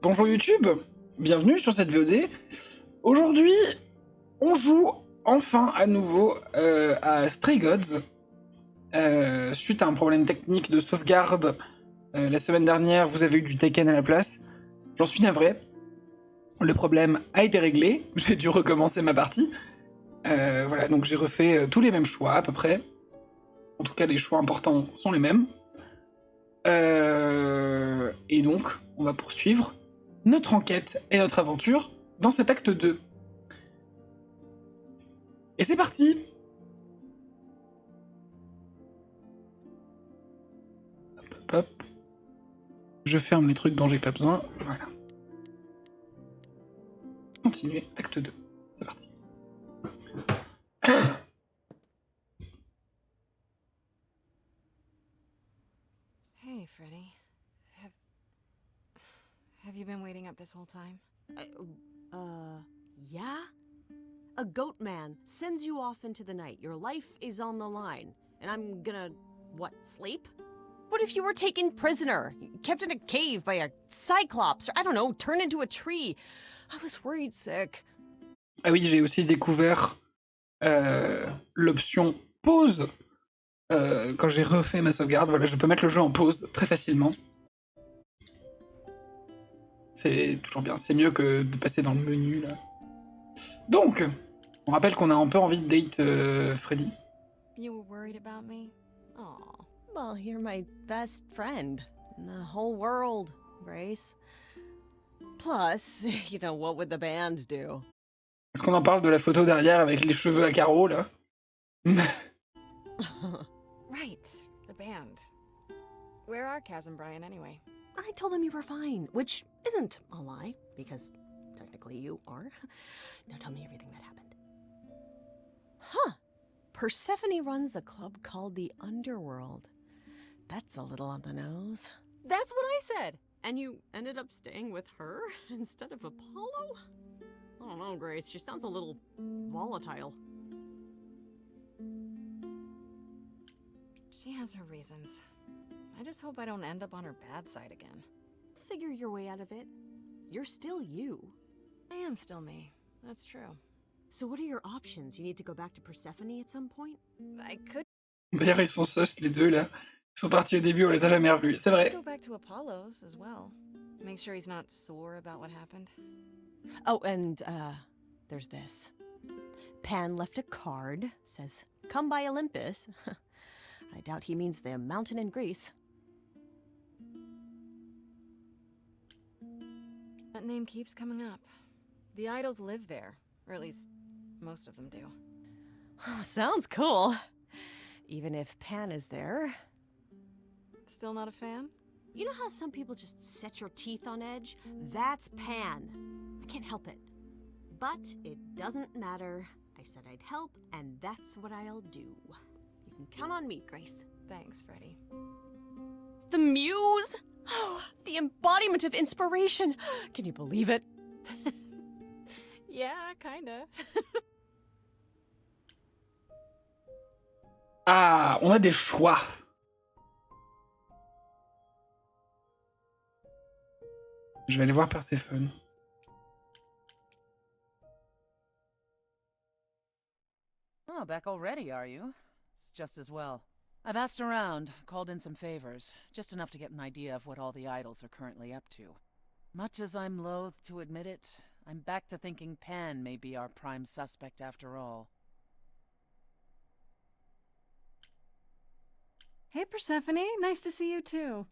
Bonjour YouTube, bienvenue sur cette VOD. Aujourd'hui, on joue enfin à nouveau à Stray Gods. Suite à un problème technique de sauvegarde, la semaine dernière, vous avez eu du Taken à la place. J'en suis navré. Le problème a été réglé, j'ai dû recommencer ma partie. Voilà, donc j'ai refait tous les mêmes choix à peu près. En tout cas, les choix importants sont les mêmes. Et donc, on va poursuivre notre enquête et notre aventure dans cet acte 2. Et c'est parti. Hop, hop, hop. Je ferme les trucs dont j'ai pas besoin. Voilà. Continuer, acte 2. C'est parti. Hey, Freddy. Have you been waiting up this whole time? Yeah? A goat man sends you off into the night. Your life is on the line. And I'm gonna, what, sleep? What if you were taken prisoner, kept in a cave by a cyclops, or I don't know, turned into a tree? I was worried sick. Ah oui, j'ai aussi découvert l'option pause quand j'ai refait ma sauvegarde. Voilà, je peux mettre le jeu en pause très facilement. C'est toujours bien, c'est mieux que de passer dans le menu là. Donc, on rappelle qu'on a un peu envie de date Freddy. You were worried about me? Aw. Well, you're my best friend in the whole world, Grace. Plus, you know, what would the band do? Est-ce qu'on en parle de la photo derrière avec les cheveux à carreaux là? Right, the band. Where are Kaz and Brian anyway? I told them you were fine, which isn't a lie, because technically you are. Now tell me everything that happened. Huh. Persephone runs a club called the Underworld. That's a little on the nose. That's what I said! And you ended up staying with her instead of Apollo? I don't know, Grace. She sounds a little volatile. She has her reasons. I just hope I don't end up on her bad side again. Figure your way out of it. You're still you. I am still me. That's true. So what are your options? You need to go back to Persephone at some point? I could D'ailleurs, ils sont sus les deux là. Ils sont partis au début, on les a jamais revus. C'est vrai. go back to Apollo's as well. Make sure he's not sore about what happened. Oh, and, there's this. Pan left a card, says, "Come by Olympus." I doubt he means the mountain in Greece. That name keeps coming up. The idols live there, or at least most of them do. Sounds cool. Even if Pan is there. Still not a fan? You know how some people just set your teeth on edge? That's Pan. I can't help it. But it doesn't matter. I said I'd help, and that's what I'll do. You can count on me, Grace. Thanks, Freddy. The muse? Oh, the embodiment of inspiration. Can you believe it? Yeah, kinda. Ah, on a des choix. Je vais aller voir Perséphone. Oh, back already, are you? It's just as well. I've asked around, called in some favors, just enough to get an idea of what all the idols are currently up to. Much as I'm loath to admit it, I'm back to thinking Pan may be our prime suspect after all. Hey, Persephone. Nice to see you too.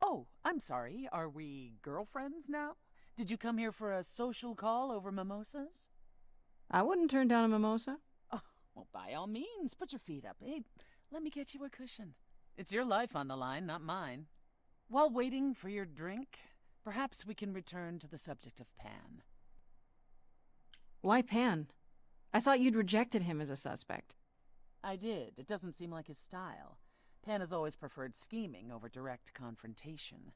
Oh, I'm sorry, are we girlfriends now? Did you come here for a social call over mimosas? I wouldn't turn down a mimosa. Oh, well, by all means, put your feet up. Hey, let me get you a cushion. It's your life on the line, not mine. While waiting for your drink, perhaps we can return to the subject of Pan. Why Pan? I thought you'd rejected him as a suspect. I did. It doesn't seem like his style. Pan has always preferred scheming over direct confrontation.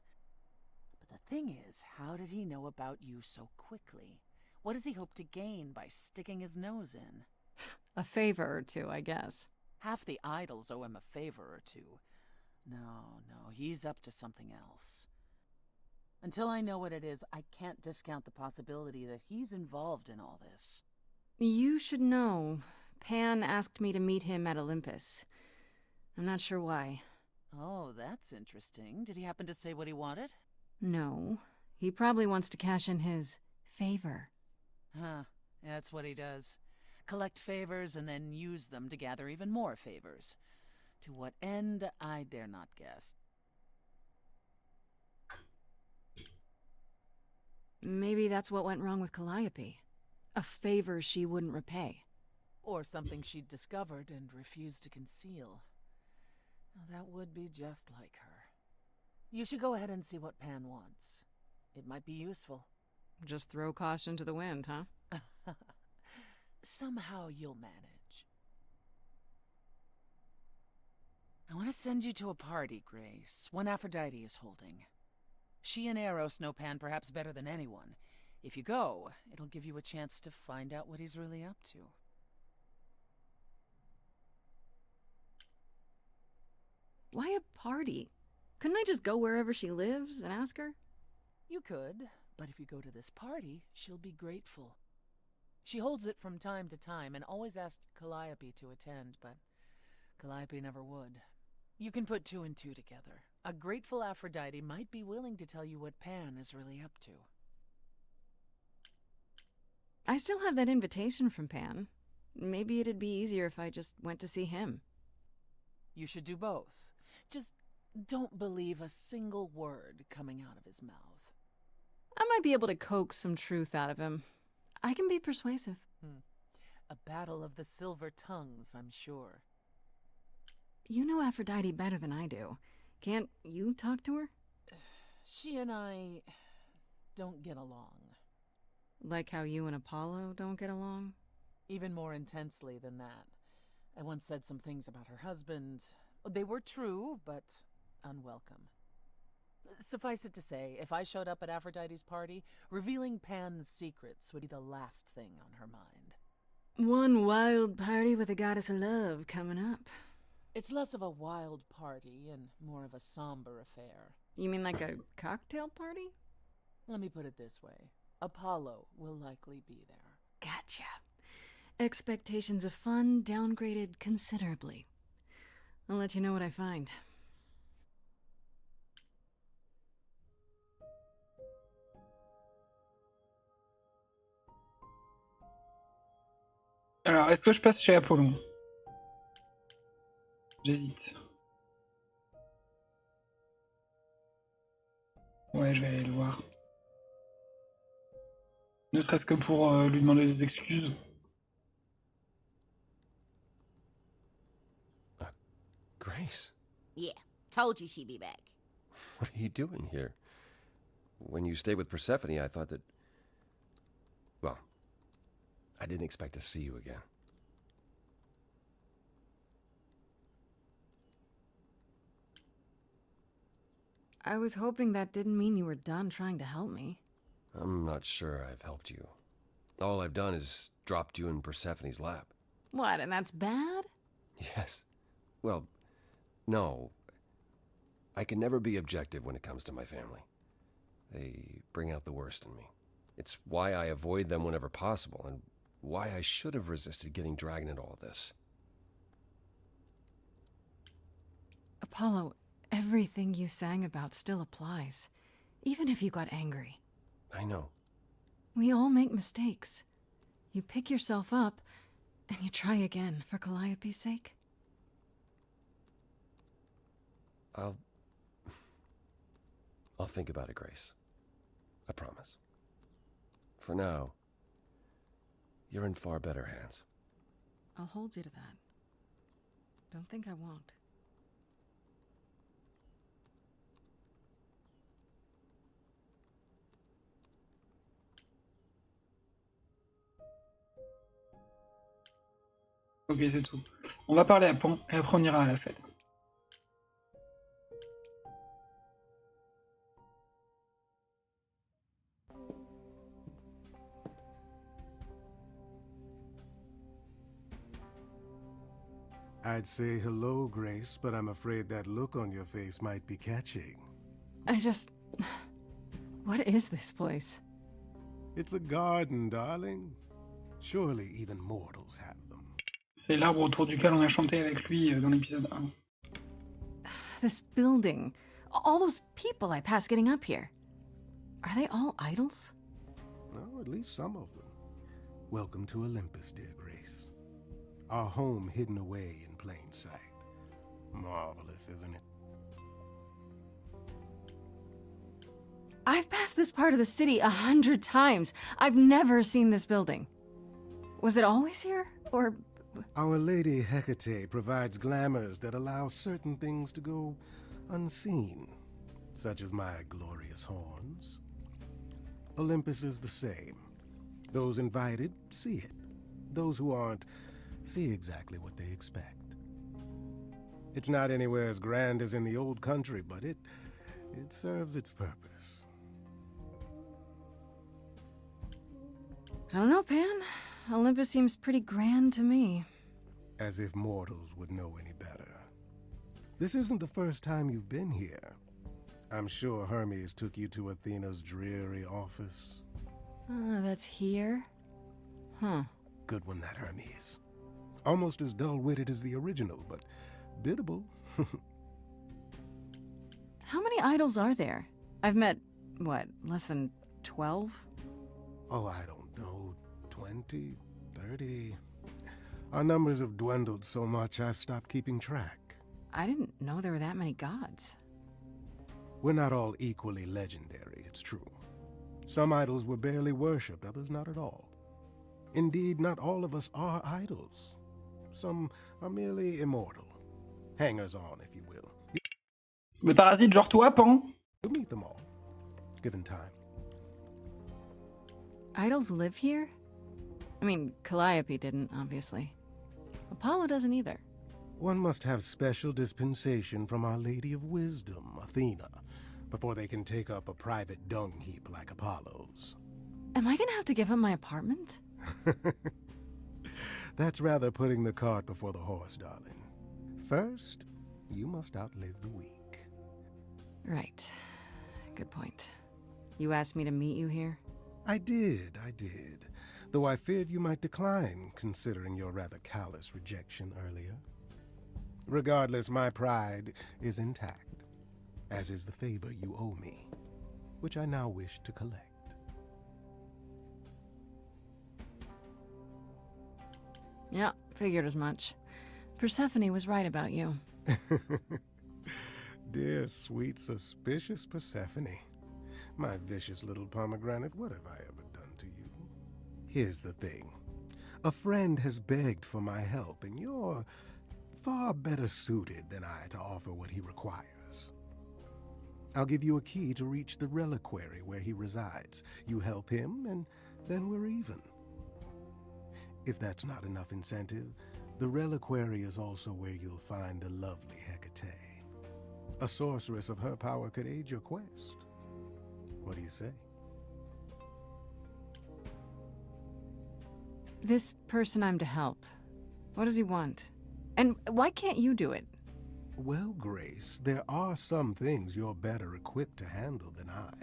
But the thing is, how did he know about you so quickly? What does he hope to gain by sticking his nose in? A favor or two, I guess. Half the idols owe him a favor or two. No, he's up to something else. Until I know what it is, I can't discount the possibility that he's involved in all this. You should know. Pan asked me to meet him at Olympus. I'm not sure why. Oh, that's interesting. Did he happen to say what he wanted? No. He probably wants to cash in his favor. Huh. That's what he does. Collect favors and then use them to gather even more favors. To what end, I dare not guess. Maybe that's what went wrong with Calliope. A favor she wouldn't repay. Or something she'd discovered and refused to conceal. Now, that would be just like her. You should go ahead and see what Pan wants. It might be useful. Just throw caution to the wind, huh? Somehow you'll manage. I want to send you to a party, Grace, one Aphrodite is holding. She and Eros know Pan perhaps better than anyone. If you go, it'll give you a chance to find out what he's really up to. Why a party? Couldn't I just go wherever she lives and ask her? You could, but if you go to this party, she'll be grateful. She holds it from time to time and always asked Calliope to attend, but Calliope never would. You can put two and two together. A grateful Aphrodite might be willing to tell you what Pan is really up to. I still have that invitation from Pan. Maybe it'd be easier if I just went to see him. You should do both. Just don't believe a single word coming out of his mouth. I might be able to coax some truth out of him. I can be persuasive. A battle of the silver tongues, I'm sure. You know Aphrodite better than I do. Can't you talk to her? She and I don't get along. Like how you and Apollo don't get along? Even more intensely than that. I once said some things about her husband. They were true, but unwelcome. Suffice it to say, if I showed up at Aphrodite's party, revealing Pan's secrets would be the last thing on her mind. One wild party with a goddess of love coming up. It's less of a wild party and more of a somber affair. You mean like a cocktail party? Let me put it this way. Apollo will likely be there. Gotcha. Expectations of fun downgraded considerably. I'll let you know what I find. Alors, est-ce que je passe chez Apollon? J'hésite. Ouais, je vais aller le voir. Ne serait-ce que pour lui demander des excuses. Grace, Yeah, told you she'd be back. what are you doing here? When you stayed with Persephone, I thought that... Well, I didn't expect to see you again. I was hoping that didn't mean you were done trying to help me. I'm not sure I've helped you. All I've done is dropped you in Persephone's lap. What, and that's bad? Yes. Well, no. I can never be objective when it comes to my family. They bring out the worst in me. It's why I avoid them whenever possible, and why I should have resisted getting dragged into all this. Apollo, everything you sang about still applies, even if you got angry. I know. We all make mistakes. You pick yourself up, and you try again for Calliope's sake. I'll think about it, Grace. I promise. For now, you're in far better hands. I'll hold you to that. Don't think I won't. Ok, c'est tout. On va parler à Pan, et après on ira à la fête. I'd say hello, Grace, but I'm afraid that look on your face might be catching. What is this place? It's a garden, darling. Surely even mortals have them. C'est l'arbre autour duquel on a chanté avec lui dans l'épisode 1. This building. All those people I passed getting up here. Are they all idols? Well, at least some of them. Welcome to Olympus, dear Grace. Our home hidden away in plain sight. Marvelous, isn't it? I've passed this part of the city 100 times. I've never seen this building. Was it always here? Or... Our Lady Hecate provides glamours that allow certain things to go unseen, such as my glorious horns. Olympus is the same. Those invited see it. Those who aren't see exactly what they expect. It's not anywhere as grand as in the old country, but it serves its purpose. I don't know, Pan. Olympus seems pretty grand to me. As if mortals would know any better. This isn't the first time you've been here. I'm sure Hermes took you to Athena's dreary office. That's here? Huh. Good one, that Hermes. Almost as dull-witted as the original, but biddable. How many idols are there? I've met, what, less than 12? Oh, I don't know, 20, 30. Our numbers have dwindled so much I've stopped keeping track. I didn't know there were that many gods. We're not all equally legendary, it's true. Some idols were barely worshipped, others not at all. Indeed, not all of us are idols. Some are merely immortal. Hangers-on, if you will. Le parasite genre toi, Pan? You'll meet them all, given time. Idols live here? I mean, Calliope didn't, obviously. Apollo doesn't either. One must have special dispensation from Our Lady of Wisdom, Athena, before they can take up a private dung heap like Apollo's. Am I gonna have to give up my apartment? That's rather putting the cart before the horse, darling. First, you must outlive the week. Right. Good point. You asked me to meet you here? I did. Though I feared you might decline, considering your rather callous rejection earlier. Regardless, my pride is intact, as is the favor you owe me, which I now wish to collect. Yeah, figured as much. Persephone was right about you. Dear, sweet, suspicious Persephone. My vicious little pomegranate, what have I ever done to you? Here's the thing. A friend has begged for my help, and you're far better suited than I to offer what he requires. I'll give you a key to reach the reliquary where he resides. You help him, and then we're even. If that's not enough incentive, the reliquary is also where you'll find the lovely Hecate. A sorceress of her power could aid your quest. What do you say? This person I'm to help, what does he want? And why can't you do it? Well, Grace, there are some things you're better equipped to handle than I.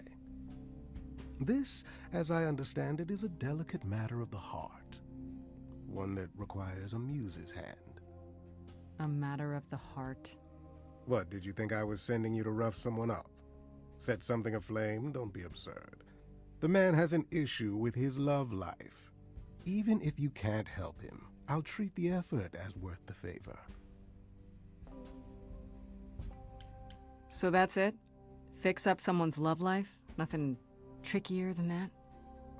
This, as I understand it, is a delicate matter of the heart. One that requires a muse's hand. A matter of the heart. What, did you think I was sending you to rough someone up? Set something aflame? Don't be absurd. The man has an issue with his love life. Even if you can't help him, I'll treat the effort as worth the favor. So that's it? Fix up someone's love life? Nothing trickier than that?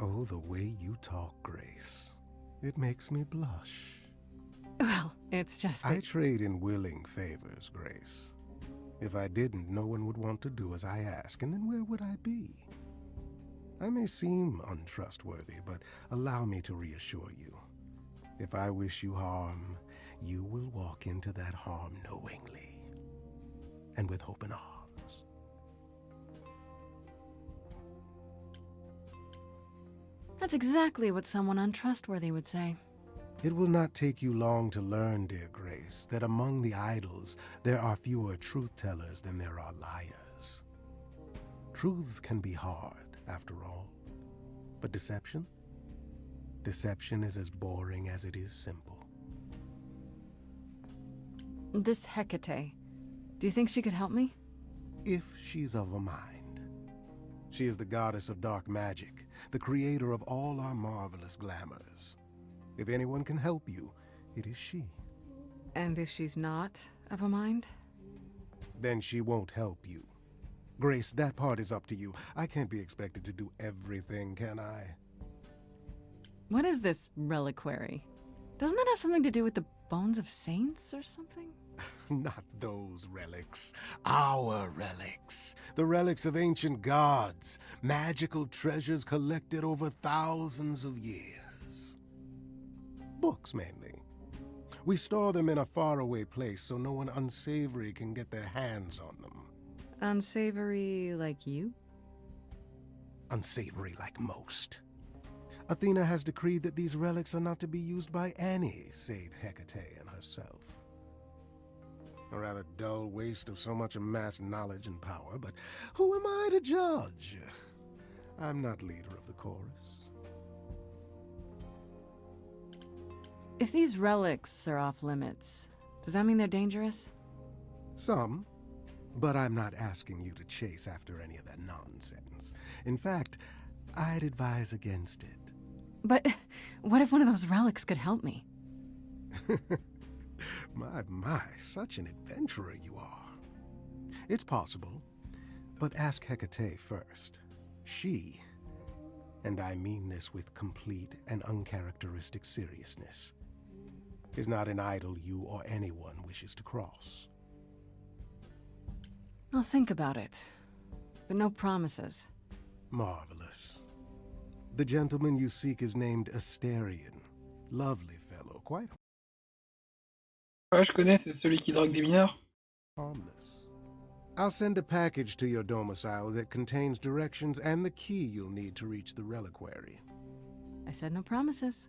Oh, the way you talk, Grace. It makes me blush. Well, it's just that... I trade in willing favors, Grace. If I didn't, no one would want to do as I ask, and then where would I be? I may seem untrustworthy, but allow me to reassure you. If I wish you harm, you will walk into that harm knowingly, and with open arms. That's exactly what someone untrustworthy would say. It will not take you long to learn, dear Grace, that among the idols there are fewer truth-tellers than there are liars. Truths can be hard, after all. But deception? Deception is as boring as it is simple. This Hecate, do you think she could help me? If she's of a mind. She is the goddess of dark magic, the creator of all our marvelous glamours. If anyone can help you, it is she. And if she's not of a mind? Then she won't help you. Grace, that part is up to you. I can't be expected to do everything, can I? What is this reliquary? Doesn't that have something to do with the bones of saints or something? Not those relics. Our relics. The relics of ancient gods. Magical treasures collected over thousands of years. Books, mainly. We store them in a faraway place so no one unsavory can get their hands on them. Unsavory like you? Unsavory like most. Athena has decreed that these relics are not to be used by any save Hecate and herself. A rather dull waste of so much amassed knowledge and power, but who am I to judge? I'm not leader of the chorus. If these relics are off limits, does that mean they're dangerous? Some, but I'm not asking you to chase after any of that nonsense. In fact, I'd advise against it. But what if one of those relics could help me? My, such an adventurer you are. It's possible, but ask Hecate first. She, and I mean this with complete and uncharacteristic seriousness, is not an idol you or anyone wishes to cross. I'll think about it, but no promises. Marvelous. The gentleman you seek is named Asterion. Lovely fellow, quite Ouais, je connais, c'est celui qui drogue des mineurs. harmless. I'll send a package to your domicile that contains directions and the key you'll need to reach the reliquary. I said no promises.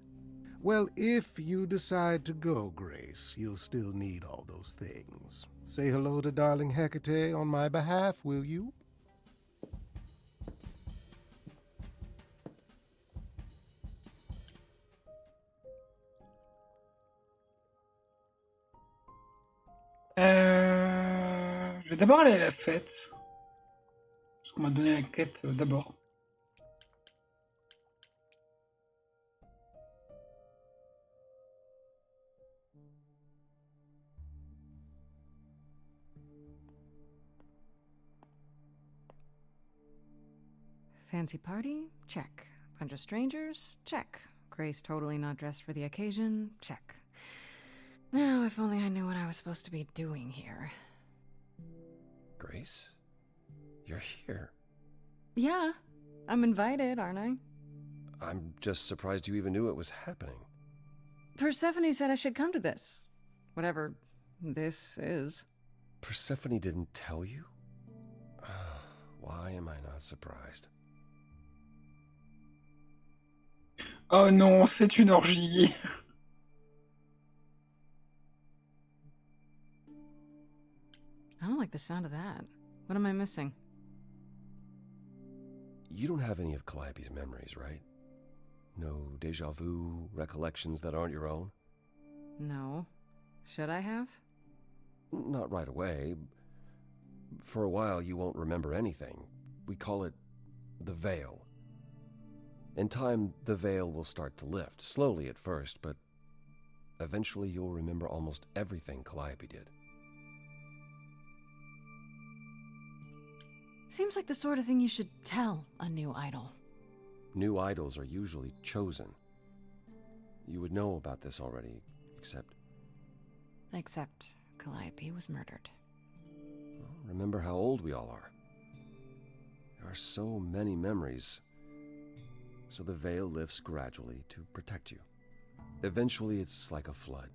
Well, if you decide to go, Grace, you'll still need all those things. Say hello to darling Hecate on my behalf, will you? Je vais d'abord aller à la fête. Parce qu'on m'a donné la quête d'abord. Fancy party? Check. Bunch of strangers? Check. Grace totally not dressed for the occasion? Check. Now, if only I knew what I was supposed to be doing here. Grace? You're here. Yeah, I'm invited, aren't I? I'm just surprised you even knew it was happening. Persephone said I should come to this. Whatever this is. Persephone didn't tell you? Why am I not surprised? Oh non, c'est une orgie. I don't like the sound of that. What am I missing? You don't have any of Calliope's memories, right? No déjà vu recollections that aren't your own? No. Should I have? Not right away. For a while, you won't remember anything. We call it the veil. In time, the veil will start to lift, slowly at first, but eventually you'll remember almost everything Calliope did. Seems like the sort of thing you should tell a new idol. New idols are usually chosen. You would know about this already, except... Except Calliope was murdered. Well, remember how old we all are. There are so many memories. So the veil lifts gradually to protect you. Eventually, it's like a flood.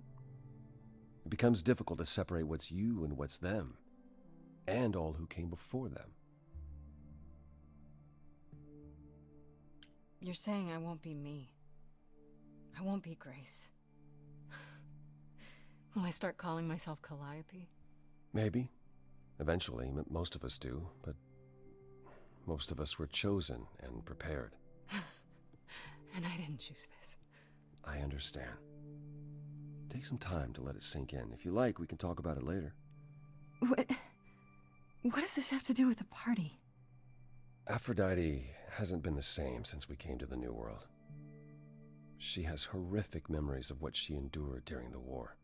It becomes difficult to separate what's you and what's them, and all who came before them. You're saying I won't be me. I won't be Grace. Will I start calling myself Calliope? Maybe. Eventually, most of us do, but Most of us were chosen and prepared. And I didn't choose this. I understand. Take some time to let it sink in. If you like, we can talk about it later. What does this have to do with the party? Aphrodite hasn't been the same since we came to the New World. She has horrific memories of what she endured during the war.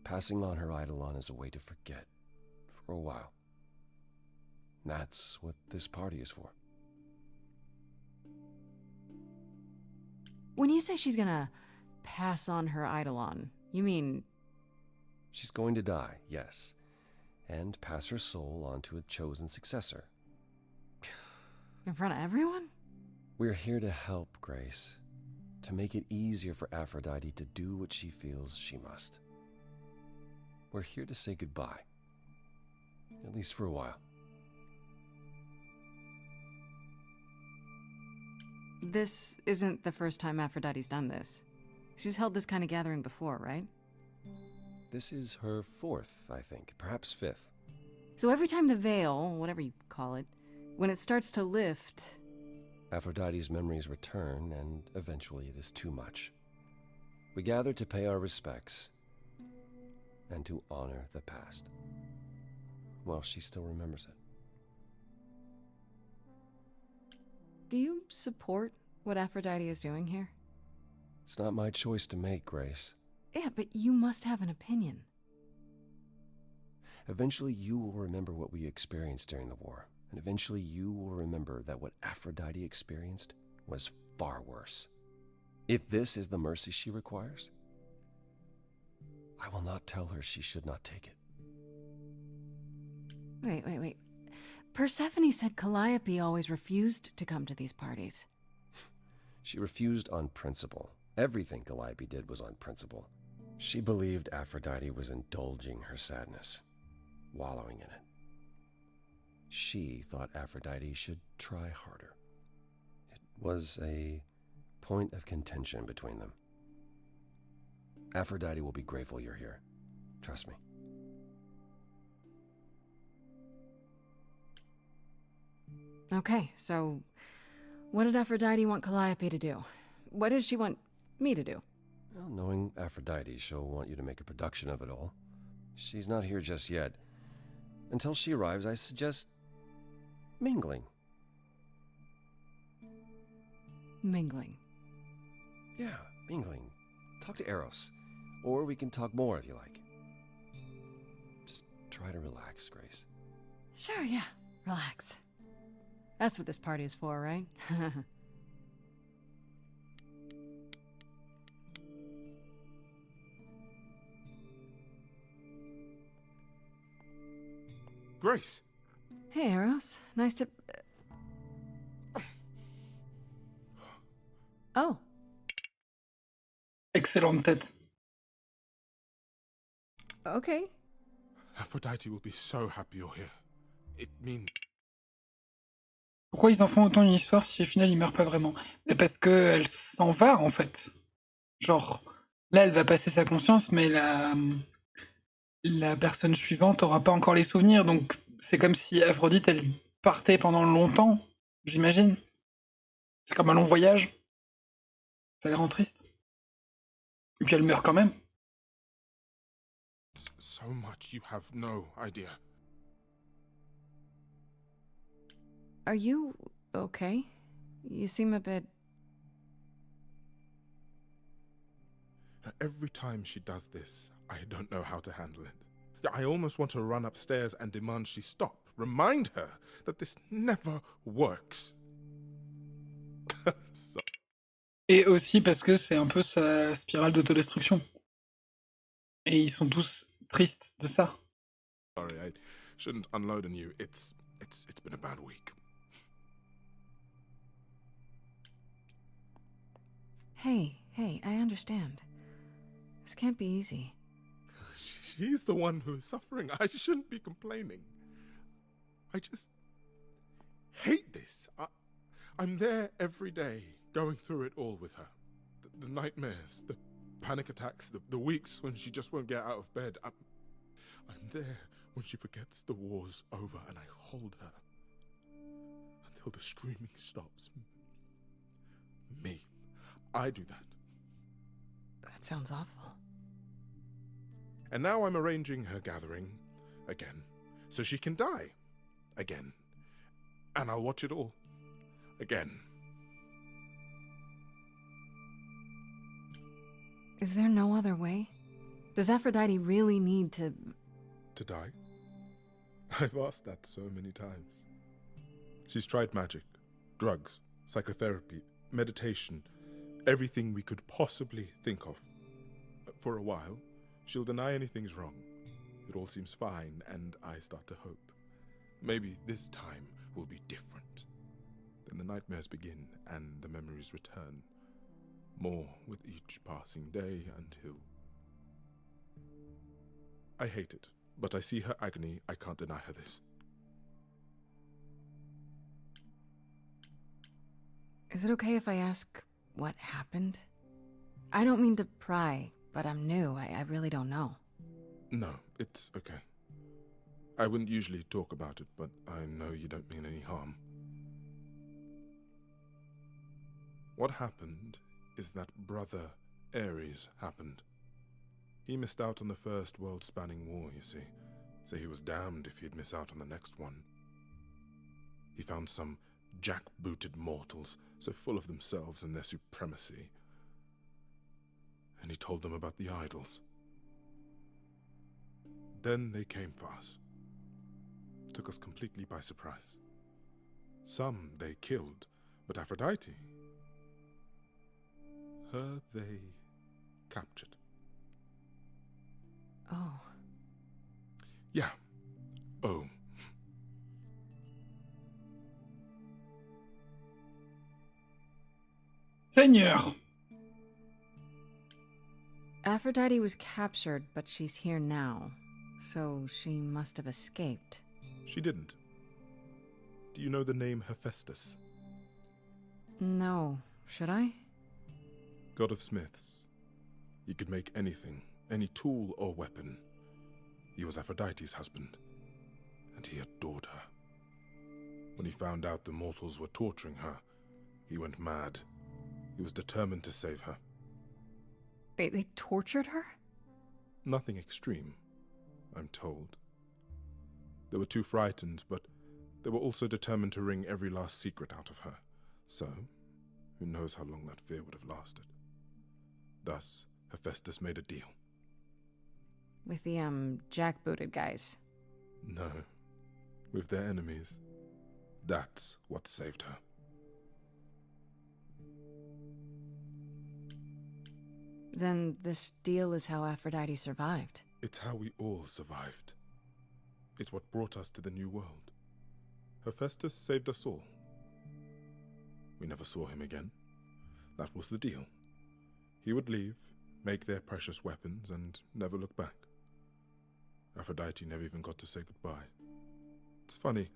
Passing on her eidolon is a way to forget, for a while. That's what this party is for. When you say she's gonna pass on her eidolon, you mean... She's going to die, yes, and pass her soul on to a chosen successor. in front of everyone? We're here to help, Grace. To make it easier for Aphrodite to do what she feels she must. We're here to say goodbye. At least for a while. This isn't the first time Aphrodite's done this. She's held this kind of gathering before, right? This is her fourth, I think, perhaps fifth. So every time the veil, whatever you call it, when it starts to lift... Aphrodite's memories return, and eventually it is too much. We gather to pay our respects and to honor the past. Well, she still remembers it. Do you support what Aphrodite is doing here? It's not my choice to make, Grace. Yeah, but you must have an opinion. Eventually you will remember what we experienced during the war, and eventually you will remember that what Aphrodite experienced was far worse. If this is the mercy she requires, I will not tell her she should not take it. Wait. Persephone said Calliope always refused to come to these parties. She refused on principle. Everything Calliope did was on principle. She believed Aphrodite was indulging her sadness, wallowing in it. She thought Aphrodite should try harder. It was a point of contention between them. Aphrodite will be grateful you're here. Trust me. Okay, so what did Aphrodite want Calliope to do? What does she want me to do? Well, knowing Aphrodite, she'll want you to make a production of it all. She's not here just yet. Until she arrives, I suggest mingling. Mingling. Yeah, mingling. Talk to Eros. Or we can talk more if you like. Just try to relax, Grace. Sure, yeah. Relax. That's what this party is for, right? Grace! Hey, Eros. Nice to... Oh. Excellente tête. Okay. Aphrodite will be so happy you're here. It means... Pourquoi ils en font autant une histoire si au final il meurt pas vraiment? Mais parce que elle s'en va en fait. Genre, là elle va passer sa conscience, mais la personne suivante aura pas encore les souvenirs, donc c'est comme si Aphrodite elle partait pendant longtemps, j'imagine. C'est comme un long voyage. Ça les rend triste. Et puis elle meurt quand même. so much you have no idea. Are you okay? You seem a bit... Every time she does this, I don't know how to handle it. I almost want to run upstairs and demand she stop. Remind her that this never works. So... Et aussi parce que c'est un peu sa spirale d'autodestruction. Et ils sont tous tristes de ça. Sorry, I shouldn't unload on you. It's been a bad week. Hey, I understand. This can't be easy. She's the one who is suffering. I shouldn't be complaining. I just hate this. I'm there every day, going through it all with her. The nightmares, the panic attacks, the weeks when she just won't get out of bed. I'm there when she forgets the war's over and I hold her. until the screaming stops. Me. I do that. That sounds awful. And now I'm arranging her gathering again, so she can die again. And I'll watch it all again. Is there no other way? Does Aphrodite really need to... To die? I've asked that so many times. She's tried magic, drugs, psychotherapy, meditation, everything we could possibly think of. For a while, she'll deny anything's wrong. It all seems fine, and I start to hope. Maybe this time will be different. Then the nightmares begin, and the memories return. More with each passing day until... I hate it, but I see her agony. I can't deny her this. Is it okay if I ask what happened? I don't mean to pry, but I'm new. I really don't know. No, it's okay. I wouldn't usually talk about it, but I know you don't mean any harm. What happened is that Brother Ares happened. He missed out on the first world-spanning war, you see, so he was damned if he'd miss out on the next one. He found some jack-booted mortals, so full of themselves and their supremacy, and he told them about the idols. Then they came for us. Took us completely by surprise. Some they killed, but Aphrodite, her they captured. Oh. Yeah. Oh. Seigneur. Aphrodite was captured, but she's here now. So she must have escaped. She didn't. Do you know the name Hephaestus? No. Should I? God of smiths. He could make anything, any tool or weapon. He was Aphrodite's husband, and he adored her. When he found out the mortals were torturing her, he went mad. He was determined to save her. They tortured her? Nothing extreme, I'm told. They were too frightened, but they were also determined to wring every last secret out of her. So, who knows how long that fear would have lasted. Thus, Hephaestus made a deal. With the, jackbooted guys. No, with their enemies. That's what saved her. Then this deal is how Aphrodite survived. It's how we all survived. It's what brought us to the new world. Hephaestus saved us all. We never saw him again. That was the deal. He would leave, make their precious weapons, and never look back. Aphrodite never even got to say goodbye. It's funny,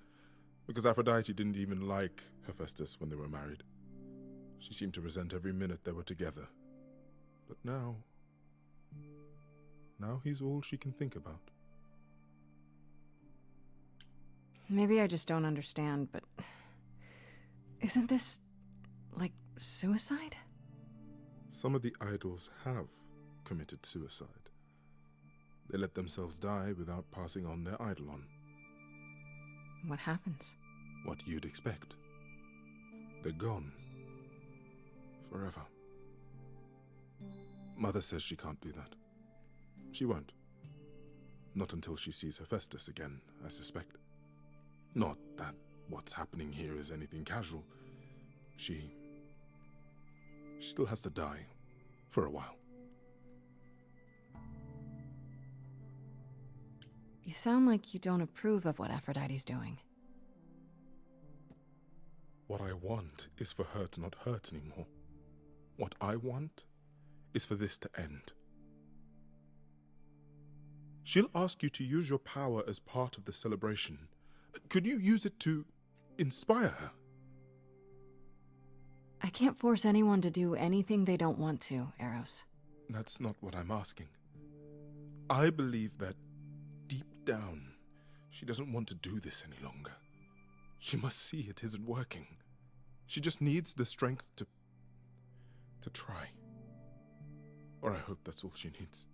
because Aphrodite didn't even like Hephaestus when they were married. She seemed to resent every minute they were together. But now he's all she can think about. Maybe I just don't understand, but... Isn't this, like, suicide? Some of the idols have committed suicide. They let themselves die without passing on their eidolon. What happens? What you'd expect. They're gone. Forever. Mother says she can't do that. She won't. Not until she sees Hephaestus again, I suspect. Not that what's happening here is anything casual. She still has to die. For a while. You sound like you don't approve of what Aphrodite's doing. What I want is for her to not hurt anymore. What I want is for this to end. She'll ask you to use your power as part of the celebration. Could you use it to inspire her? I can't force anyone to do anything they don't want to, Eros. That's not what I'm asking. I believe that deep down, she doesn't want to do this any longer. She must see it isn't working. She just needs the strength to try. Or I hope that's all she needs.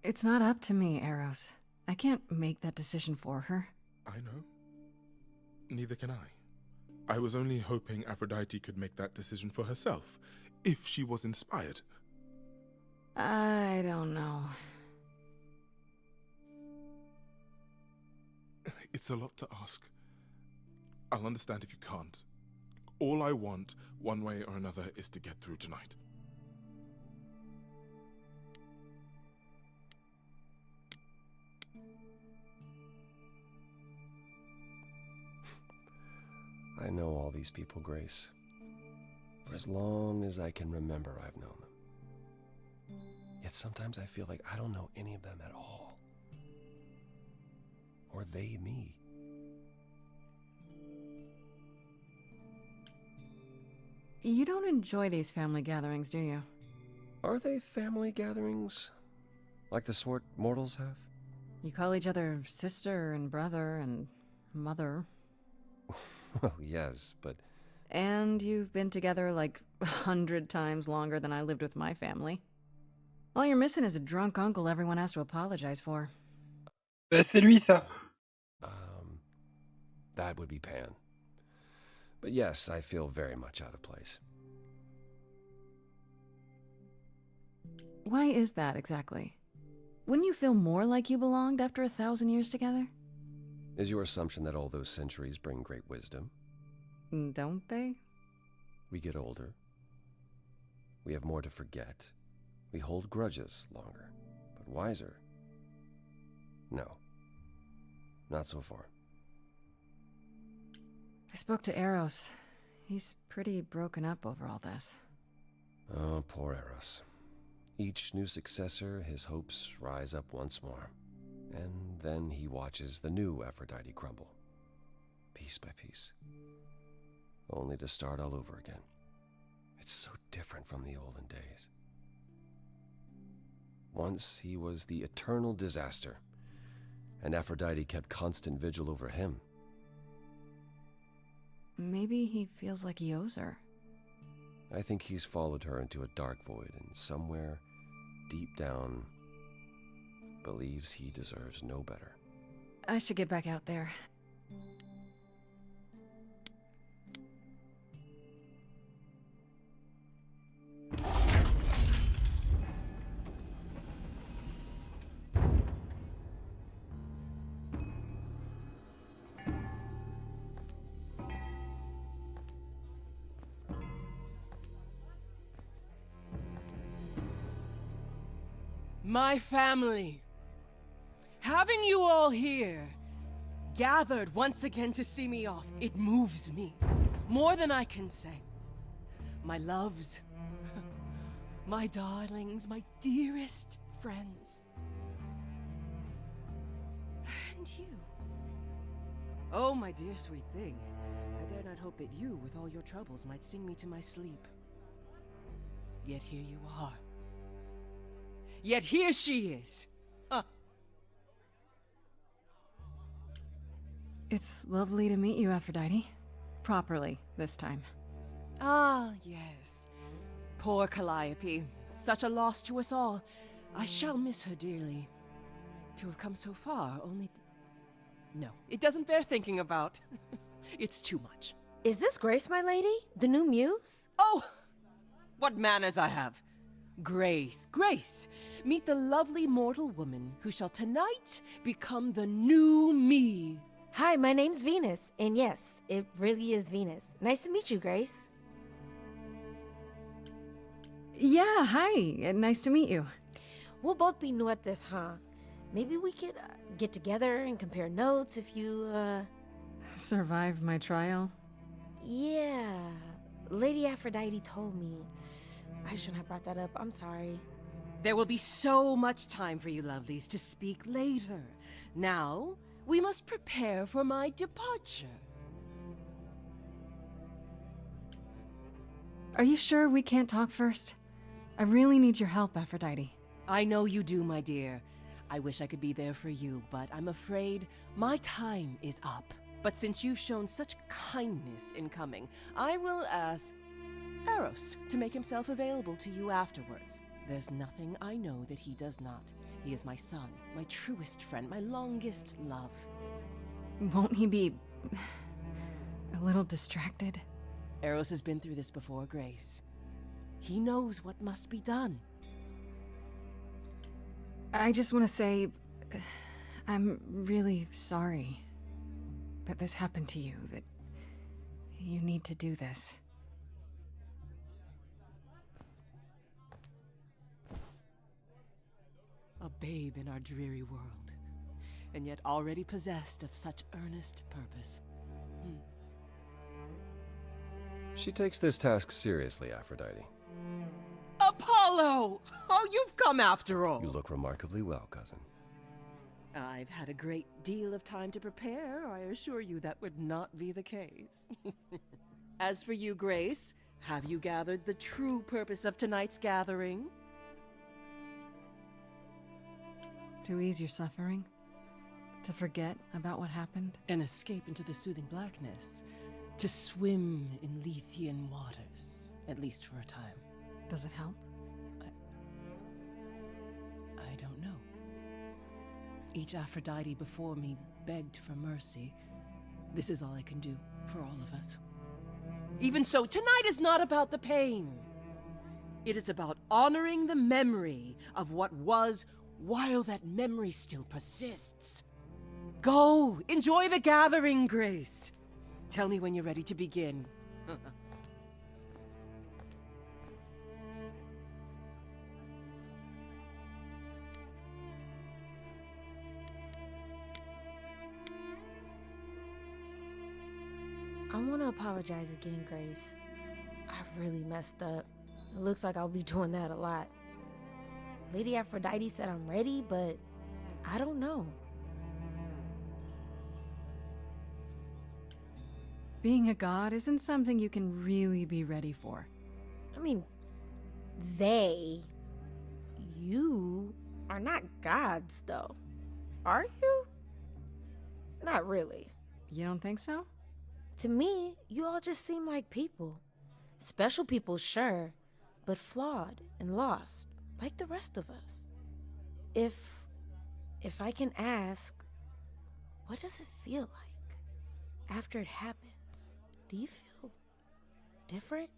It's not up to me, Eros. I can't make that decision for her. I know. Neither can I. I was only hoping Aphrodite could make that decision for herself, if she was inspired. I don't know. It's a lot to ask. I'll understand if you can't. All I want, one way or another, is to get through tonight. I know all these people, Grace. For as long as I can remember, I've known them. Yet sometimes I feel like I don't know any of them at all. Or they me. You don't enjoy these family gatherings, do you? Are they family gatherings? Like the sort mortals have? You call each other sister and brother and mother. Well, yes, but... And you've been together like 100 times longer than I lived with my family. All you're missing is a drunk uncle everyone has to apologize for. C'est lui, ça. That would be Pan. But yes, I feel very much out of place. Why is that exactly? Wouldn't you feel more like you belonged after 1,000 years together? Is your assumption that all those centuries bring great wisdom? Don't they? We get older. We have more to forget. We hold grudges longer, but wiser. No. Not so far. I spoke to Eros. He's pretty broken up over all this. Oh, poor Eros. Each new successor, his hopes rise up once more. And then he watches the new Aphrodite crumble. Piece by piece. Only to start all over again. It's so different from the olden days. Once he was the eternal disaster, and Aphrodite kept constant vigil over him. Maybe he feels like he owes her. I think he's followed her into a dark void, and somewhere, deep down, believes he deserves no better. I should get back out there. My family. Having you all here, gathered once again to see me off, it moves me. More than I can say. My loves, my darlings, my dearest friends. And you. Oh, my dear sweet thing. I dare not hope that you, with all your troubles, might sing me to my sleep. Yet here you are. Yet here she is. Huh. It's lovely to meet you, Aphrodite. Properly, this time. Ah, yes. Poor Calliope. Such a loss to us all. I shall miss her dearly. To have come so far, only... No, it doesn't bear thinking about. It's too much. Is this Grace, my lady? The new muse? Oh! What manners I have. Grace, Grace, meet the lovely mortal woman who shall tonight become the new me. Hi, my name's Venus, and yes, it really is Venus. Nice to meet you, Grace. Yeah, hi. Nice to meet you. We'll both be new at this, huh? Maybe we could get together and compare notes if you, Survive my trial? Yeah. Lady Aphrodite told me. I shouldn't have brought that up. I'm sorry. There will be so much time for you lovelies to speak later. Now, we must prepare for my departure. Are you sure we can't talk first? I really need your help, Aphrodite. I know you do, my dear. I wish I could be there for you, but I'm afraid my time is up. But since you've shown such kindness in coming, I will ask Eros to make himself available to you afterwards. There's nothing I know that he does not. He is my son, my truest friend, my longest love. Won't he be a little distracted? Eros has been through this before, Grace. He knows what must be done. I just want to say, I'm really sorry that this happened to you, that you need to do this. A babe in our dreary world, and yet already possessed of such earnest purpose. She takes this task seriously, Aphrodite. Apollo! Oh, you've come after all! You look remarkably well, cousin. I've had a great deal of time to prepare. I assure you that would not be the case. As for you, Grace, have you gathered the true purpose of tonight's gathering? To ease your suffering? To forget about what happened? An escape into the soothing blackness. To swim in Lethean waters, at least for a time. Does it help? I don't know. Each Aphrodite before me begged for mercy. This is all I can do for all of us. Even so, tonight is not about the pain. It is about honoring the memory of what was while that memory still persists. Go, enjoy the gathering, Grace. Tell me when you're ready to begin. I want to apologize again, Grace. I really messed up. It looks like I'll be doing that a lot. Lady Aphrodite said I'm ready, but I don't know. Being a god isn't something you can really be ready for. I mean, you are not gods, though. Are you? Not really. You don't think so? To me, you all just seem like people. Special people, sure, but flawed and lost, like the rest of us. If I can ask, what does it feel like after it happens? Do you feel different?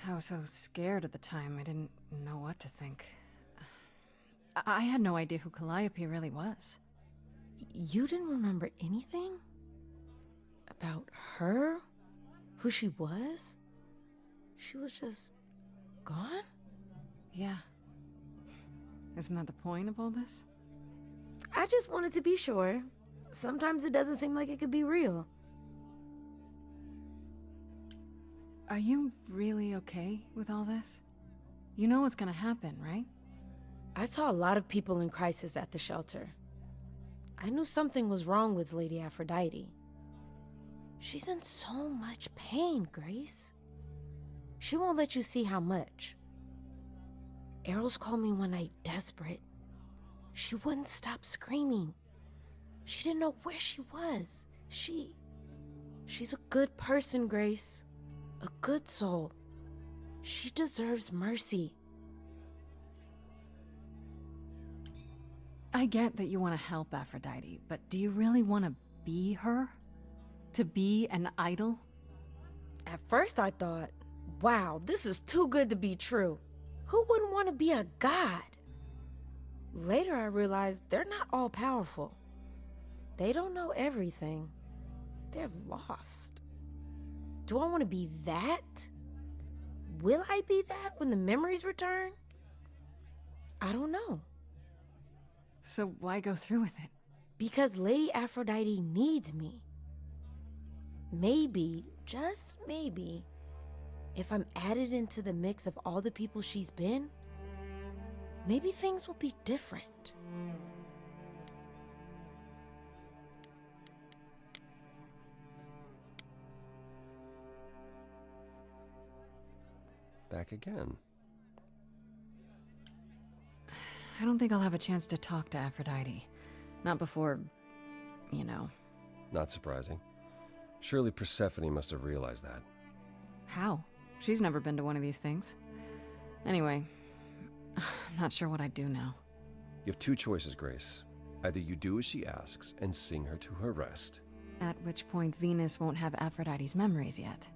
I was so scared at the time, I didn't know what to think. I had no idea who Calliope really was. You didn't remember anything? About her? Who she was? She was just gone? Yeah. Isn't that the point of all this? I just wanted to be sure. Sometimes it doesn't seem like it could be real. Are you really okay with all this? You know what's gonna happen, right? I saw a lot of people in crisis at the shelter. I knew something was wrong with Lady Aphrodite. She's in so much pain, Grace. She won't let you see how much. Eros called me one night desperate. She wouldn't stop screaming. She didn't know where she was. She's a good person, Grace. A good soul. She deserves mercy. I get that you want to help Aphrodite, but do you really want to be her? To be an idol? At first I thought, wow, this is too good to be true. Who wouldn't want to be a god? Later I realized they're not all powerful. They don't know everything. They're lost. Do I want to be that? Will I be that when the memories return? I don't know. So why go through with it? Because Lady Aphrodite needs me. Maybe, just maybe, if I'm added into the mix of all the people she's been, maybe things will be different. Back again. I don't think I'll have a chance to talk to Aphrodite. Not before, you know. Not surprising. Surely Persephone must have realized that. How? She's never been to one of these things. Anyway, I'm not sure what I'd do now. You have two choices, Grace. Either you do as she asks and sing her to her rest, At which point Venus won't have Aphrodite's memories yet.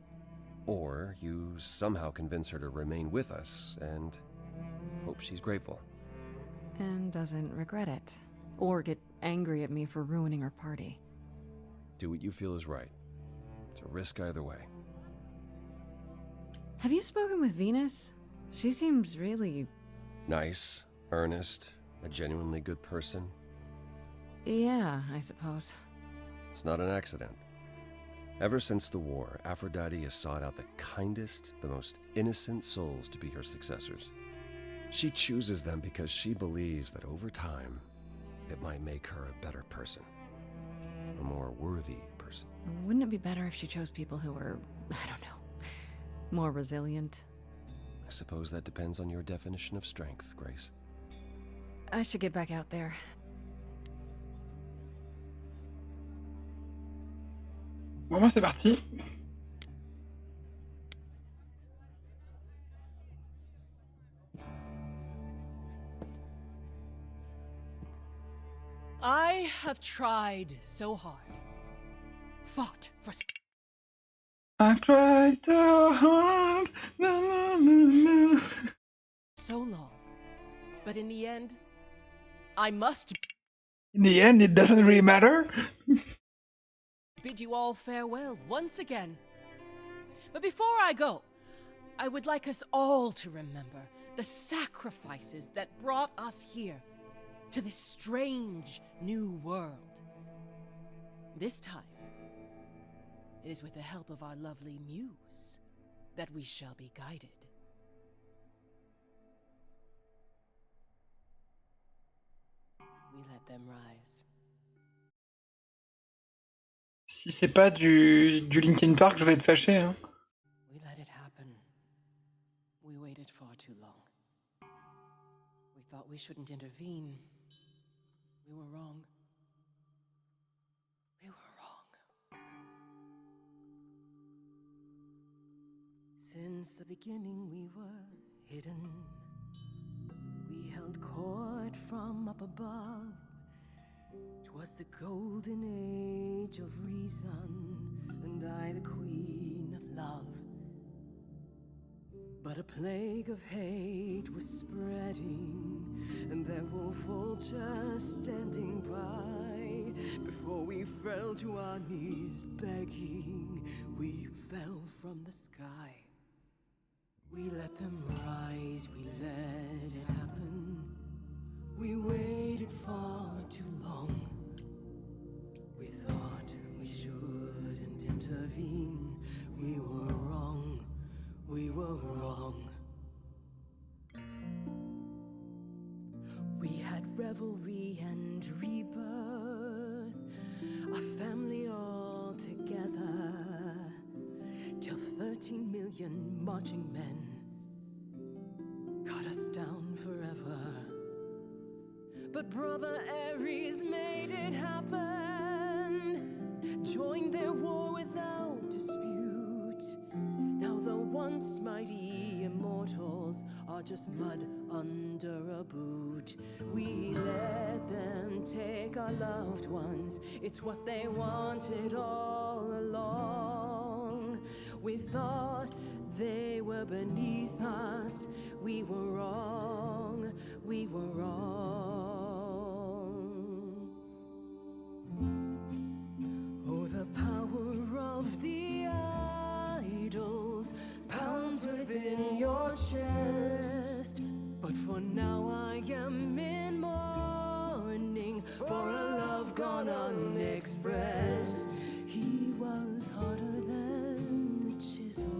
or you somehow convince her to remain with us and hope she's grateful. And doesn't regret it. Or get angry at me for ruining her party. Do what you feel is right. It's a risk either way. Have you spoken with Venus? She seems really... Nice, earnest, a genuinely good person. Yeah, I suppose. It's not an accident. Ever since the war, Aphrodite has sought out the kindest, the most innocent souls to be her successors. She chooses them because she believes that over time, it might make her a better person. A more worthy person. Wouldn't it be better if she chose people who were, I don't know, more resilient? I suppose that depends on your definition of strength, Grace. I should get back out there. Bon, moi, c'est parti. I have tried so hard. Fought for I've tried so hard. Na, na, na, na. so long. But in the end, I must In the end, it doesn't really matter. bid you all farewell once again. But before I go, I would like us all to remember the sacrifices that brought us here, to this strange new world. This time, it is with the help of our lovely muse that we shall be guided. We let them rise. Si c'est pas du Linkin Park, je vais être fâché. Hein. We let it happen. We waited far too long. We thought we shouldn't intervene. We were wrong. We were wrong. Since the beginning we were hidden. We held court from up above. 'Twas the golden age of reason, and I the queen of love. But a plague of hate was spreading, and there were vultures standing by. Before we fell to our knees begging, we fell from the sky. We let them rise, we let it happen. We waited far too long. We thought we shouldn't intervene. We were wrong, we were wrong. We had revelry and rebirth, a family all together, till 13 million marching men cut us down forever. But Brother Ares made it happen, joined their war without dispute. Now the once mighty immortals are just mud under a boot. We let them take our loved ones, it's what they wanted all along. We thought they were beneath us, we were wrong, we were wrong. Oh, the power of the idols pounds within your chest. But for now I am in mourning for a love gone unexpressed. He was harder than the chisel.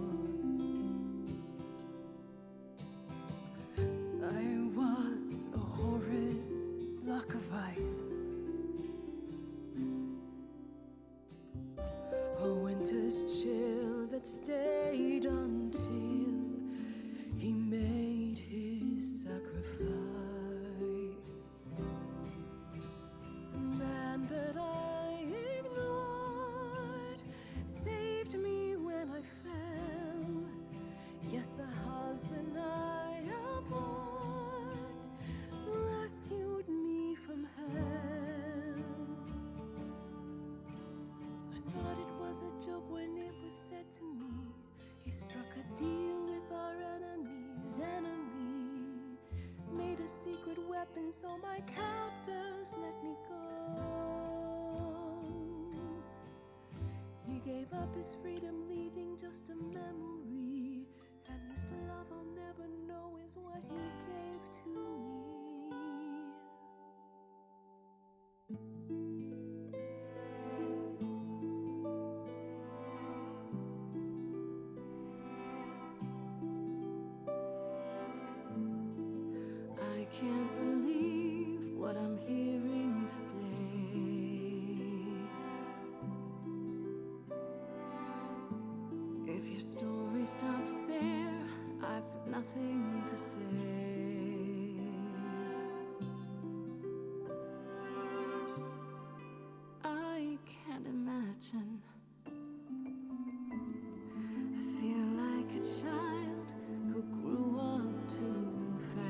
I was a horrid block of ice. A winter's chill that stayed until he made his sacrifice. man that I ignored saved me when I fell. Yes, the husband I abhorred rescued me from hell. I thought it was a joke when it was said to me. He struck a deal with our enemy's enemy, made a secret weapon so my captors let me go. He gave up his freedom, leaving just a memory, and this love I'll never know is what he gave to me. I can't believe what I'm hearing today. If your story stops there, I've nothing to say. I can't imagine. I feel like a child who grew up too fast.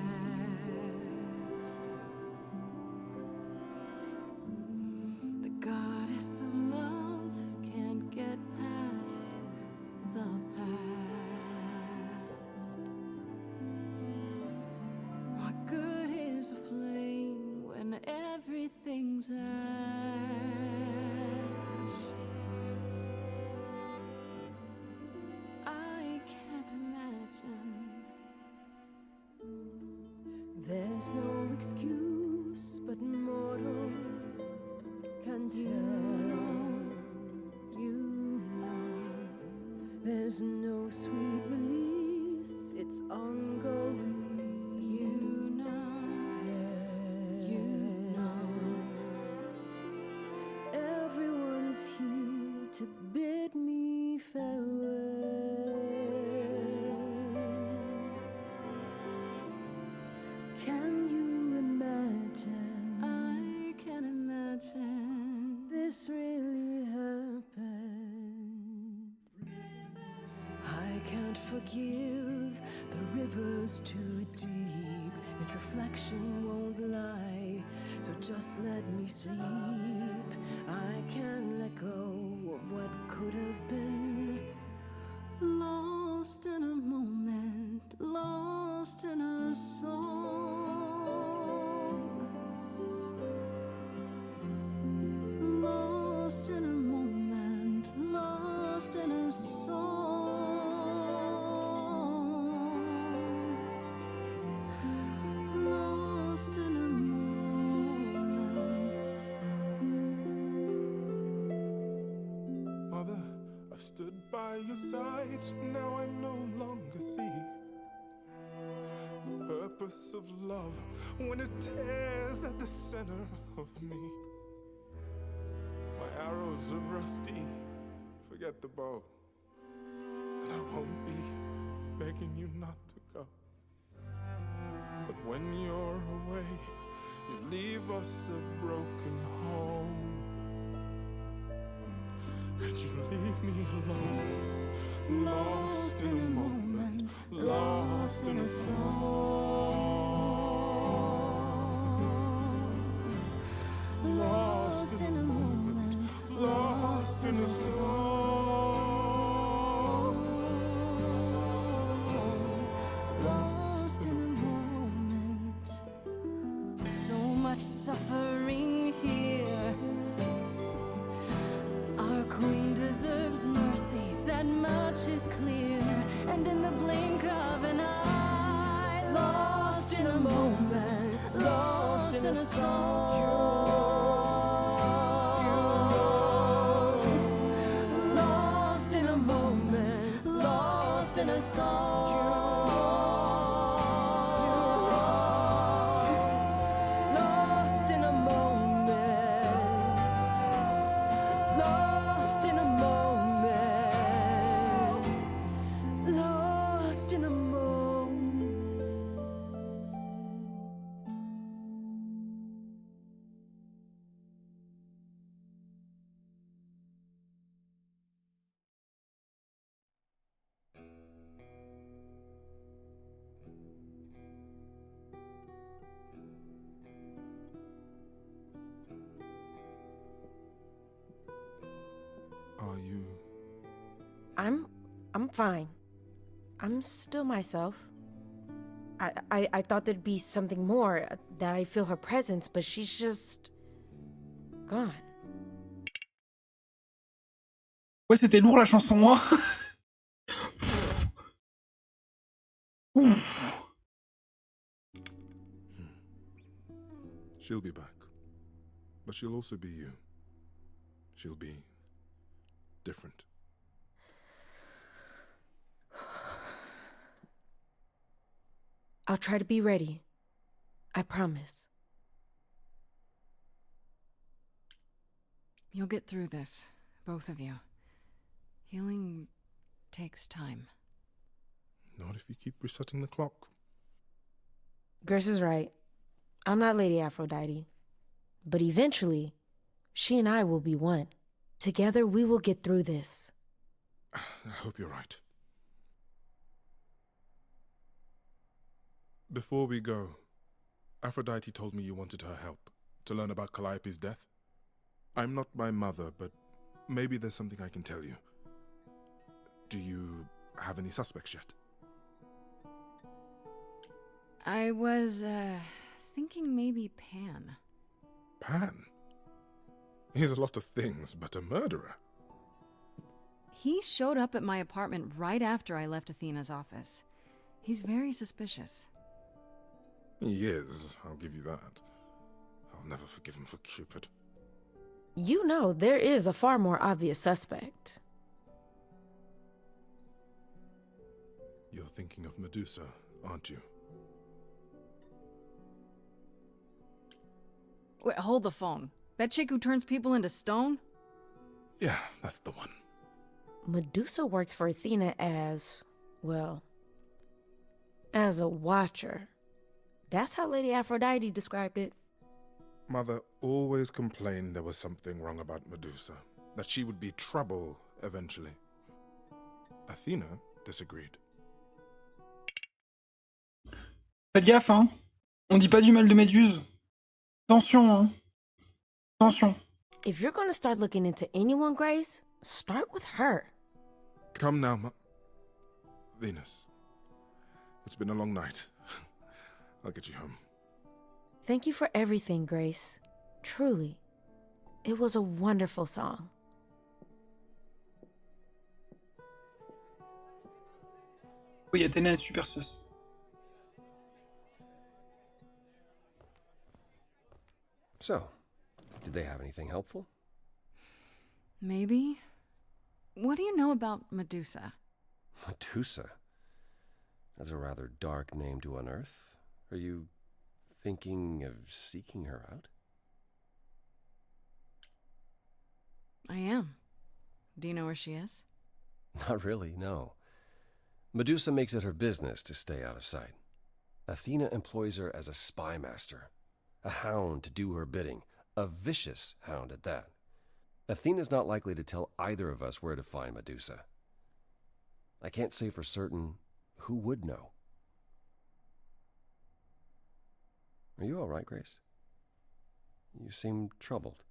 The goddess of love can't get past the past. What good is a flame when everything's ash? I can't imagine. There's no excuse, but mortals can tell. You know. There's no sweet release, it's ongoing. You know. You know. Everyone's here to bid me farewell. Can you imagine? I can imagine. This really happened. I can't forgive, the river's too deep. Its reflection won't lie, so just let me sleep. I can't let go of what could have been. Lost in a moment, lost in a song. Lost in a moment, lost in a song. Lost in a moment. Mother, I've stood by your side, now I no longer see the purpose of love when it tears at the center of me. My arrows are rusty, forget the bow, and I won't be begging you not to go. But when you're away, you leave us a broken home. And you leave me alone, lost in a moment, lost in a song. Lost in a moment, lost in a song. Lost in a moment. So much suffering here. Our queen deserves mercy, that much is clear. And in the blink of an eye, lost in a moment, lost in a song. Lost in a moment, lost in a song. Lost in a moment, lost in a moment, lost in a moment. I'm fine. I'm still myself. I thought there'd be something more, that I'd feel her presence, but she's just gone. Ouais, c'était lourd la chanson, hein. Ouf. She'll be back. But she'll also be you. She'll be different. I'll try to be ready. I promise. You'll get through this, both of you. Healing takes time. Not if you keep resetting the clock. Grace is right. I'm not Lady Aphrodite. But eventually, she and I will be one. Together, we will get through this. I hope you're right. Before we go, Aphrodite told me you wanted her help to learn about Calliope's death. I'm not my mother, but maybe there's something I can tell you. Do you have any suspects yet? I was, thinking maybe Pan. Pan? He's a lot of things, but a murderer. He showed up at my apartment right after I left Athena's office. He's very suspicious. He is, I'll give you that. I'll never forgive him for Cupid. You know, there is a far more obvious suspect. You're thinking of Medusa, aren't you? Wait, hold the phone. That chick who turns people into stone? Yeah, that's the one. Medusa works for Athena as, well, as a watcher. That's how Lady Aphrodite described it. Mother always complained there was something wrong about Medusa, that she would be trouble eventually. Athena disagreed. Faites gaffe, hein. On dit pas du mal de Méduse. Attention, hein. Attention. If you're gonna start looking into anyone, Grace, start with her. Come now, Venus. It's been a long night. I'll get you home. Thank you for everything, Grace. Truly. It was a wonderful song. Oui, Athéna est super sus. So, did they have anything helpful? Maybe. What do you know about Medusa? Medusa? That's a rather dark name to unearth. Are you thinking of seeking her out? I am. Do you know where she is? Not really, no. Medusa makes it her business to stay out of sight. Athena employs her as a spy master, a hound to do her bidding, a vicious hound at that. Athena's not likely to tell either of us where to find Medusa. I can't say for certain who would know. Are you all right, Grace? You seem troubled.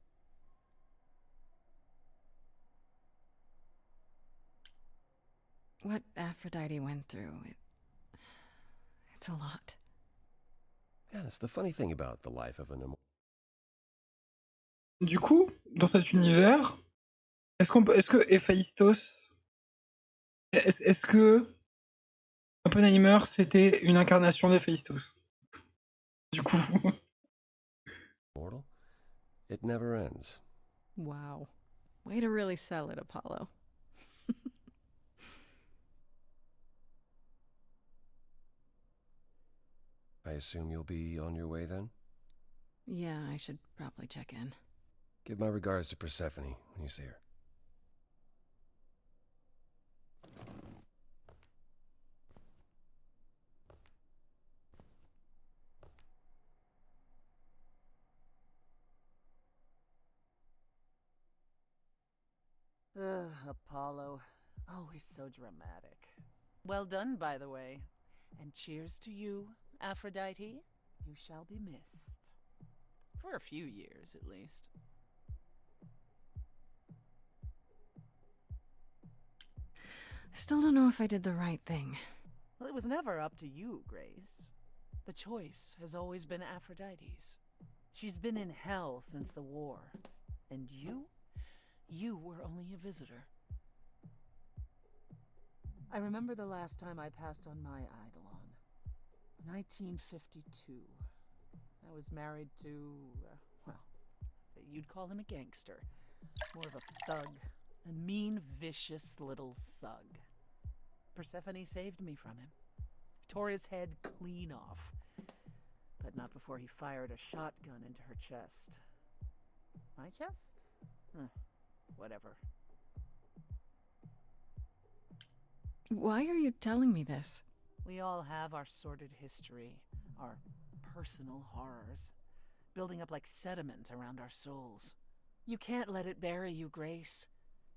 What Aphrodite went through, it's a lot. Yeah, that's the funny thing about the life of an immortal. Du coup, dans cet univers, est-ce que Héphaïstos, est-ce que Oppenheimer c'était une incarnation d'Héphaïstos? Du coup. It never ends. Wow. Way to really sell it, Apollo. I assume you'll be on your way then? Yeah, I should probably check in. Give my regards to Persephone when you see her. Apollo. Always so dramatic. Well done, by the way. And cheers to you, Aphrodite. You shall be missed. For a few years, at least. Still don't know if I did the right thing. Well, it was never up to you, Grace. The choice has always been Aphrodite's. She's been in hell since the war. And you were only a visitor. I remember the last time I passed on my Eidolon. 1952. I was married to, well, I'd say you'd call him a gangster. More of a thug. A mean, vicious little thug. Persephone saved me from him. Tore his head clean off. But not before he fired a shotgun into her chest. My chest? Whatever. Why are you telling me this? We all have our sordid history, our personal horrors, building up like sediment around our souls. You can't let it bury you, Grace.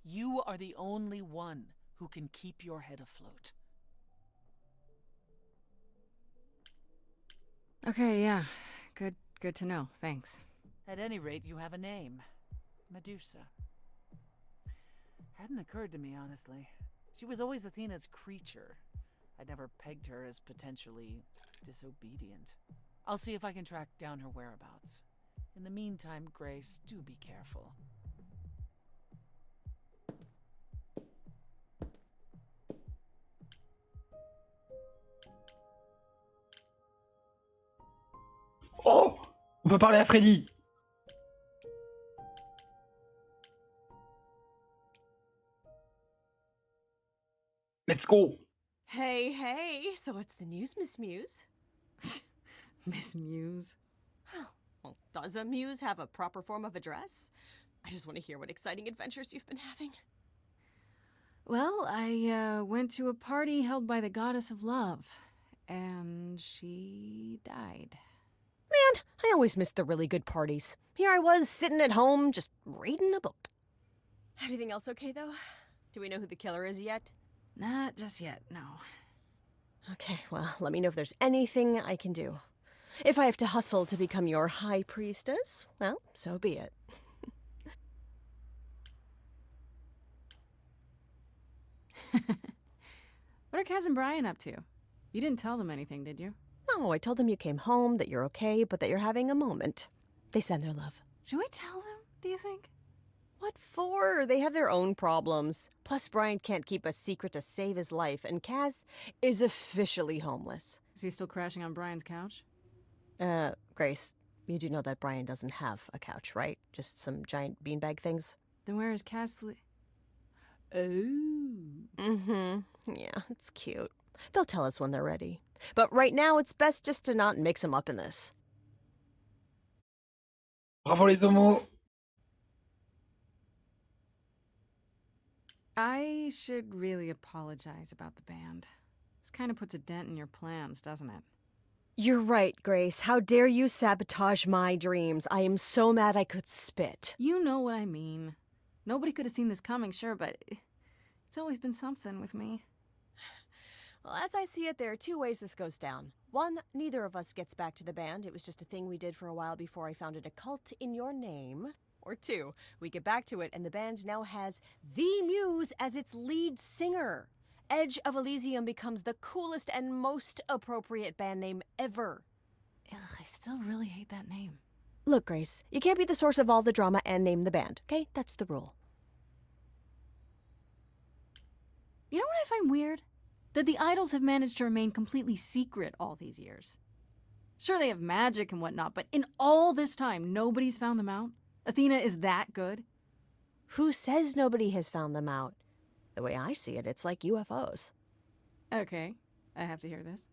You are the only one who can keep your head afloat. Okay, yeah. Good to know. Thanks. At any rate, you have a name. Médusée. Hadn't occurred to me, honestly. She was always Athena's creature. I'd never pegged her as potentially disobedient. I'll see if I can track down her whereabouts. In the meantime, Grace, do be careful. Oh! On peut parler à Freddy. Let's go. Hey, so what's the news, Miss Muse? Miss Muse. Well, does a muse have a proper form of address? I just want to hear what exciting adventures you've been having. Well, I went to a party held by the goddess of love, and she died. Man, I always miss the really good parties. Here I was, sitting at home, just reading a book. Everything else okay, though? Do we know who the killer is yet? Not just yet, no. Okay, well, let me know if there's anything I can do. If I have to hustle to become your high priestess, well, so be it. What are Kaz and Brian up to? You didn't tell them anything, did you? No, I told them you came home, that you're okay, but that you're having a moment. They send their love. Should we tell them, do you think? What for? They have their own problems. Plus, Brian can't keep a secret to save his life, and Kaz is officially homeless. Is he still crashing on Brian's couch? Grace, you do know that Brian doesn't have a couch, right? Just some giant beanbag things? Then where is Kaz Oh. Mm-hmm. Yeah, it's cute. They'll tell us when they're ready. But right now, it's best just to not mix them up in this. Bravo les homos. I should really apologize about the band. This kind of puts a dent in your plans, doesn't it? You're right, Grace. How dare you sabotage my dreams? I am so mad I could spit. You know what I mean. Nobody could have seen this coming, sure, but it's always been something with me. Well, as I see it, there are two ways this goes down. One, neither of us gets back to the band. It was just a thing we did for a while before I founded a cult in your name. Or two, we get back to it and the band now has the Muse as its lead singer. Edge of Elysium becomes the coolest and most appropriate band name ever. Ugh, I still really hate that name. Look, Grace, you can't be the source of all the drama and name the band, okay? That's the rule. You know what I find weird? That the idols have managed to remain completely secret all these years. Sure, they have magic and whatnot, but in all this time, nobody's found them out? Athena is that good? Who says nobody has found them out? The way I see it, it's like UFOs. Okay, I have to hear this.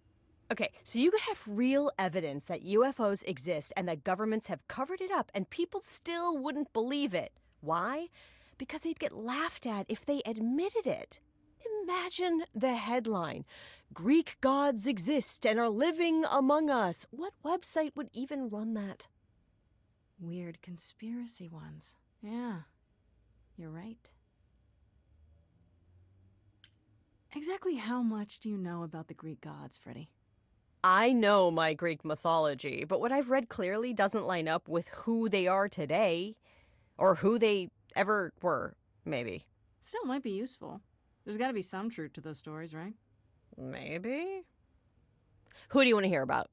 Okay, so you could have real evidence that UFOs exist and that governments have covered it up and people still wouldn't believe it. Why? Because they'd get laughed at if they admitted it. Imagine the headline, Greek gods exist and are living among us. What website would even run that? Weird conspiracy ones. Yeah, you're right. Exactly how much do you know about the Greek gods, Freddie? I know my Greek mythology, but what I've read clearly doesn't line up with who they are today. Or who they ever were, maybe. Still might be useful. There's gotta be some truth to those stories, right? Maybe. Who do you want to hear about?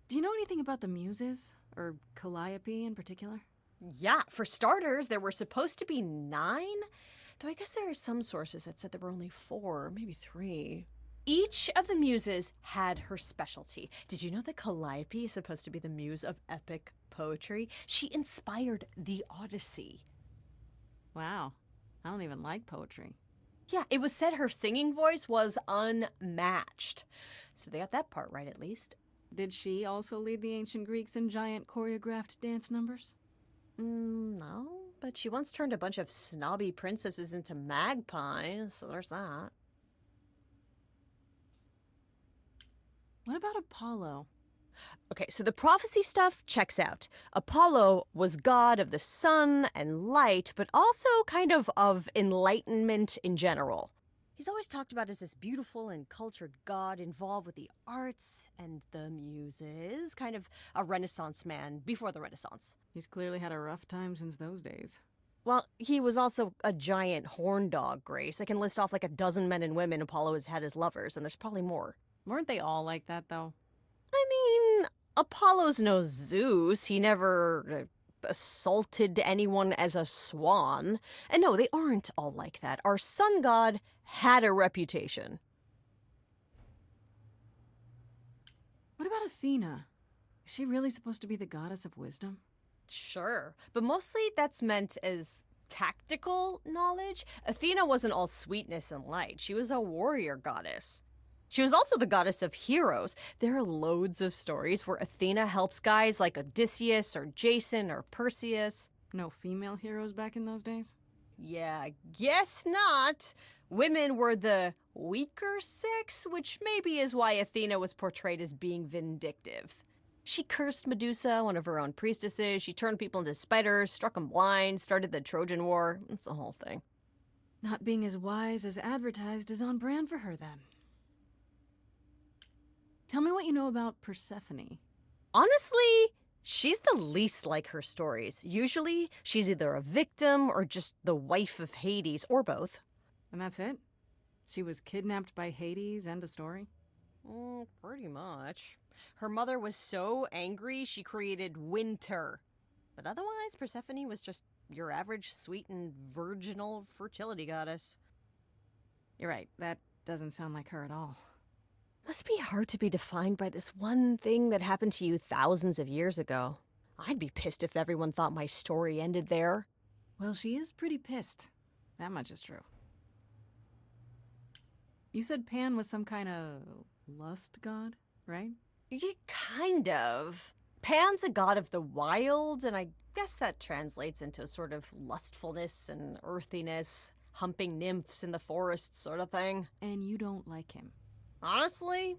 Do you know anything about the Muses? Or Calliope in particular? Yeah, for starters, there were supposed to be 9, though I guess there are some sources that said there were only 4, maybe 3. Each of the muses had her specialty. Did you know that Calliope is supposed to be the muse of epic poetry? She inspired the Odyssey. Wow. I don't even like poetry. Yeah, it was said her singing voice was unmatched. So they got that part right, at least. Did she also lead the ancient Greeks in giant choreographed dance numbers? No, but she once turned a bunch of snobby princesses into magpies, so there's that. What about Apollo? Okay, so the prophecy stuff checks out. Apollo was god of the sun and light, but also kind of enlightenment in general. He's always talked about as this beautiful and cultured god involved with the arts and the muses, kind of a Renaissance man before the Renaissance. He's clearly had a rough time since those days. Well, he was also a giant horn dog, Grace. I can list off like a dozen men and women Apollo has had as lovers, and there's probably more. Weren't they all like that, though? I mean, Apollo's no Zeus. He never assaulted anyone as a swan. And no, they aren't all like that. Our sun god had a reputation. What about Athena? Is she really supposed to be the goddess of wisdom? Sure, but mostly that's meant as tactical knowledge. Athena wasn't all sweetness and light. She was a warrior goddess. She was also the goddess of heroes. There are loads of stories where Athena helps guys like Odysseus or Jason or Perseus. No female heroes back in those days? Yeah, guess not. Women were the weaker sex, which maybe is why Athena was portrayed as being vindictive. She cursed Médusée, one of her own priestesses. She turned people into spiders, struck them blind, started the Trojan War. It's the whole thing. Not being as wise as advertised is on brand for her, then. Tell me what you know about Persephone. Honestly, she's the least like her stories. Usually, she's either a victim or just the wife of Hades, or both. And that's it? She was kidnapped by Hades, end of story? Pretty much. Her mother was so angry, she created winter. But otherwise, Persephone was just your average sweet and virginal fertility goddess. You're right, that doesn't sound like her at all. Must be hard to be defined by this one thing that happened to you thousands of years ago. I'd be pissed if everyone thought my story ended there. Well, she is pretty pissed. That much is true. You said Pan was some kind of lust god, right? Yeah, kind of. Pan's a god of the wild, and I guess that translates into a sort of lustfulness and earthiness, humping nymphs in the forest sort of thing. And you don't like him? Honestly,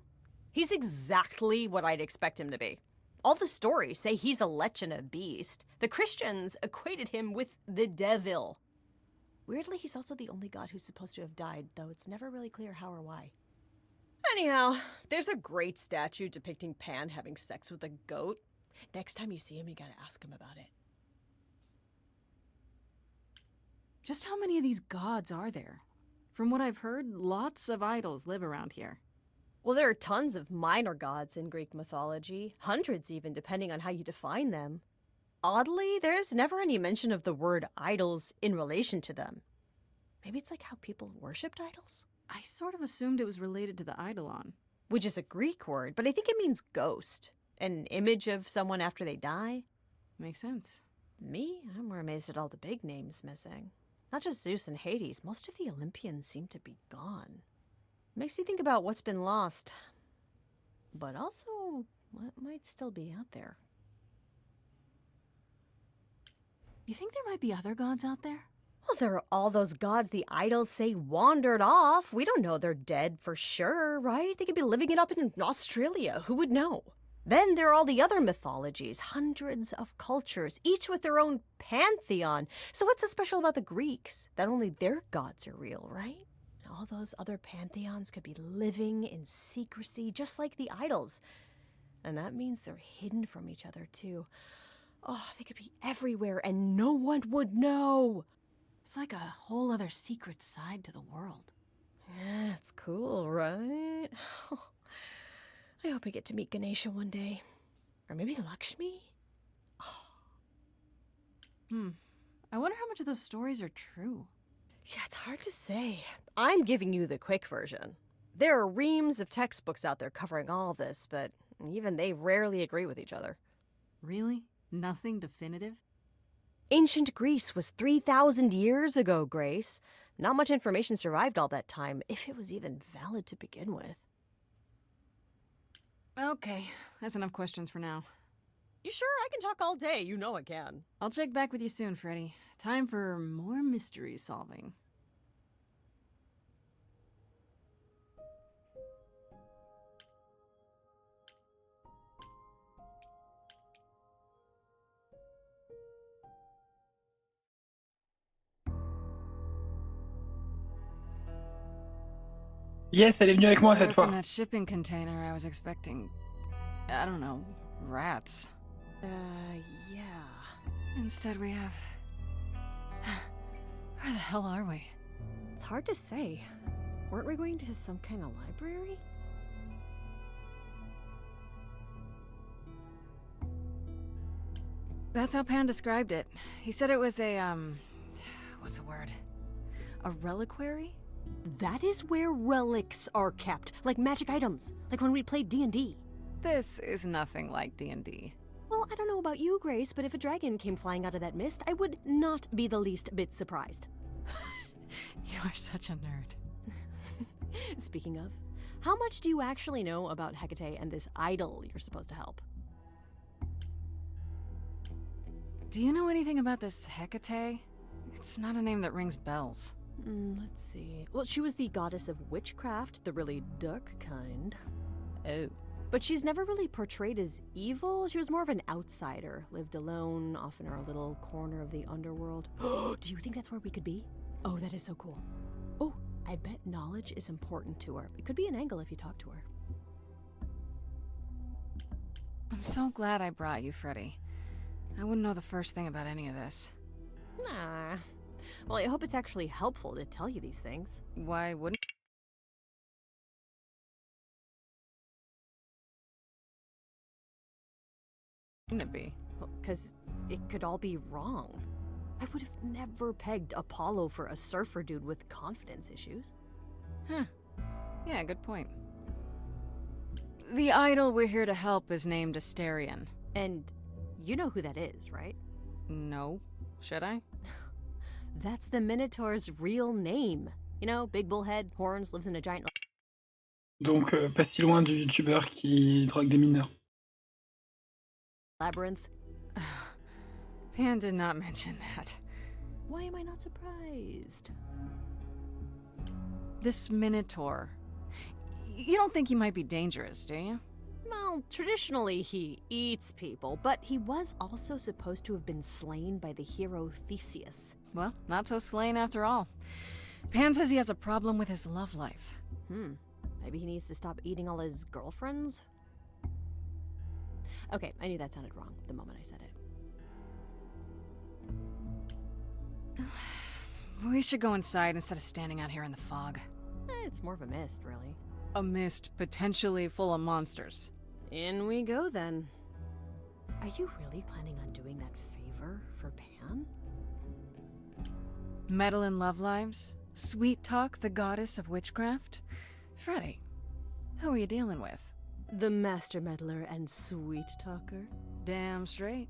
he's exactly what I'd expect him to be. All the stories say he's a lech and a beast. The Christians equated him with the devil. Weirdly, he's also the only god who's supposed to have died, though it's never really clear how or why. Anyhow, there's a great statue depicting Pan having sex with a goat. Next time you see him, you gotta ask him about it. Just how many of these gods are there? From what I've heard, lots of idols live around here. Well, there are tons of minor gods in Greek mythology, hundreds even, depending on how you define them. Oddly, there's never any mention of the word idols in relation to them. Maybe it's like how people worshipped idols? I sort of assumed it was related to the eidolon. Which is a Greek word, but I think it means ghost. An image of someone after they die. Makes sense. Me? I'm more amazed at all the big names missing. Not just Zeus and Hades, most of the Olympians seem to be gone. Makes you think about what's been lost, but also what might still be out there. You think there might be other gods out there? Well, there are all those gods the idols say wandered off. We don't know they're dead for sure, right? They could be living it up in Australia. Who would know? Then there are all the other mythologies, hundreds of cultures, each with their own pantheon. So what's so special about the Greeks? That only their gods are real, right? And all those other pantheons could be living in secrecy, just like the idols. And that means they're hidden from each other, too. Oh, they could be everywhere and no one would know. It's like a whole other secret side to the world. That's cool, right? I hope I get to meet Ganesha one day. Or maybe Lakshmi? I wonder how much of those stories are true. Yeah, it's hard to say. I'm giving you the quick version. There are reams of textbooks out there covering all this, but even they rarely agree with each other. Really? Nothing definitive? Ancient Greece was 3,000 years ago, Grace. Not much information survived all that time, if it was even valid to begin with. Okay, that's enough questions for now. You sure? I can talk all day. You know I can. I'll check back with you soon, Freddy. Time for more mystery solving. Yes, elle est venue avec moi cette In fois. that shipping container, I was expecting, I don't know, rats. Yeah. Instead, we have. Where the hell are we? It's hard to say. Weren't we going to some kind of library? That's how Pan described it. He said it was a, what's the word? A reliquary? That is where relics are kept, like magic items, like when we played D&D. This is nothing like D&D. Well, I don't know about you, Grace, but if a dragon came flying out of that mist, I would not be the least bit surprised. You are such a nerd. Speaking of, how much do you actually know about Hecate and this idol you're supposed to help? Do you know anything about this Hecate? It's not a name that rings bells. Let's see. Well, she was the goddess of witchcraft, the really dark kind. Oh. But she's never really portrayed as evil. She was more of an outsider, lived alone, off in her little corner of the underworld. Do you think that's where we could be? Oh, that is so cool. Oh, I bet knowledge is important to her. It could be an angle if you talk to her. I'm so glad I brought you, Freddy. I wouldn't know the first thing about any of this. Nah. Well, I hope it's actually helpful to tell you these things. Why wouldn't it be? Well, 'cause it could all be wrong. I would have never pegged Apollo for a surfer dude with confidence issues. Huh. Yeah, good point. The idol we're here to help is named Asterion. And you know who that is, right? No. Should I? That's the Minotaur's real name. You know, big bullhead, horns, lives in a giant... Donc, pas si loin du youtubeur qui drogue des mineurs. labyrinth. Pan did not mention that. Why am I not surprised? This Minotaur. You don't think he might be dangerous, do you? Well, traditionally he eats people, but he was also supposed to have been slain by the hero Theseus. Well, not so slain after all. Pan says he has a problem with his love life. Maybe he needs to stop eating all his girlfriends? Okay, I knew that sounded wrong the moment I said it. We should go inside instead of standing out here in the fog. It's more of a mist, really. A mist potentially full of monsters. In we go, then. Are you really planning on doing that favor for Pan? Meddle in love lives? Sweet Talk, the goddess of witchcraft? Freddy, who are you dealing with? The master meddler and sweet talker. Damn straight.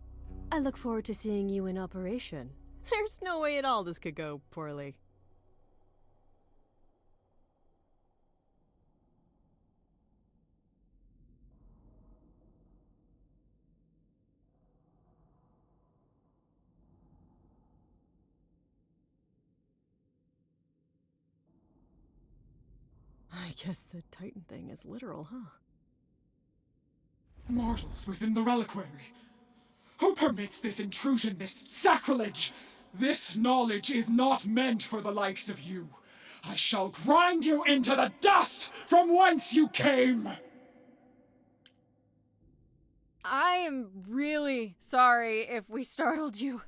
I look forward to seeing you in operation. There's no way at all this could go poorly. I guess the Titan thing is literal, huh? Mortals within the reliquary. Who permits this intrusion, this sacrilege? This knowledge is not meant for the likes of you. I shall grind you into the dust from whence you came! I am really sorry if we startled you.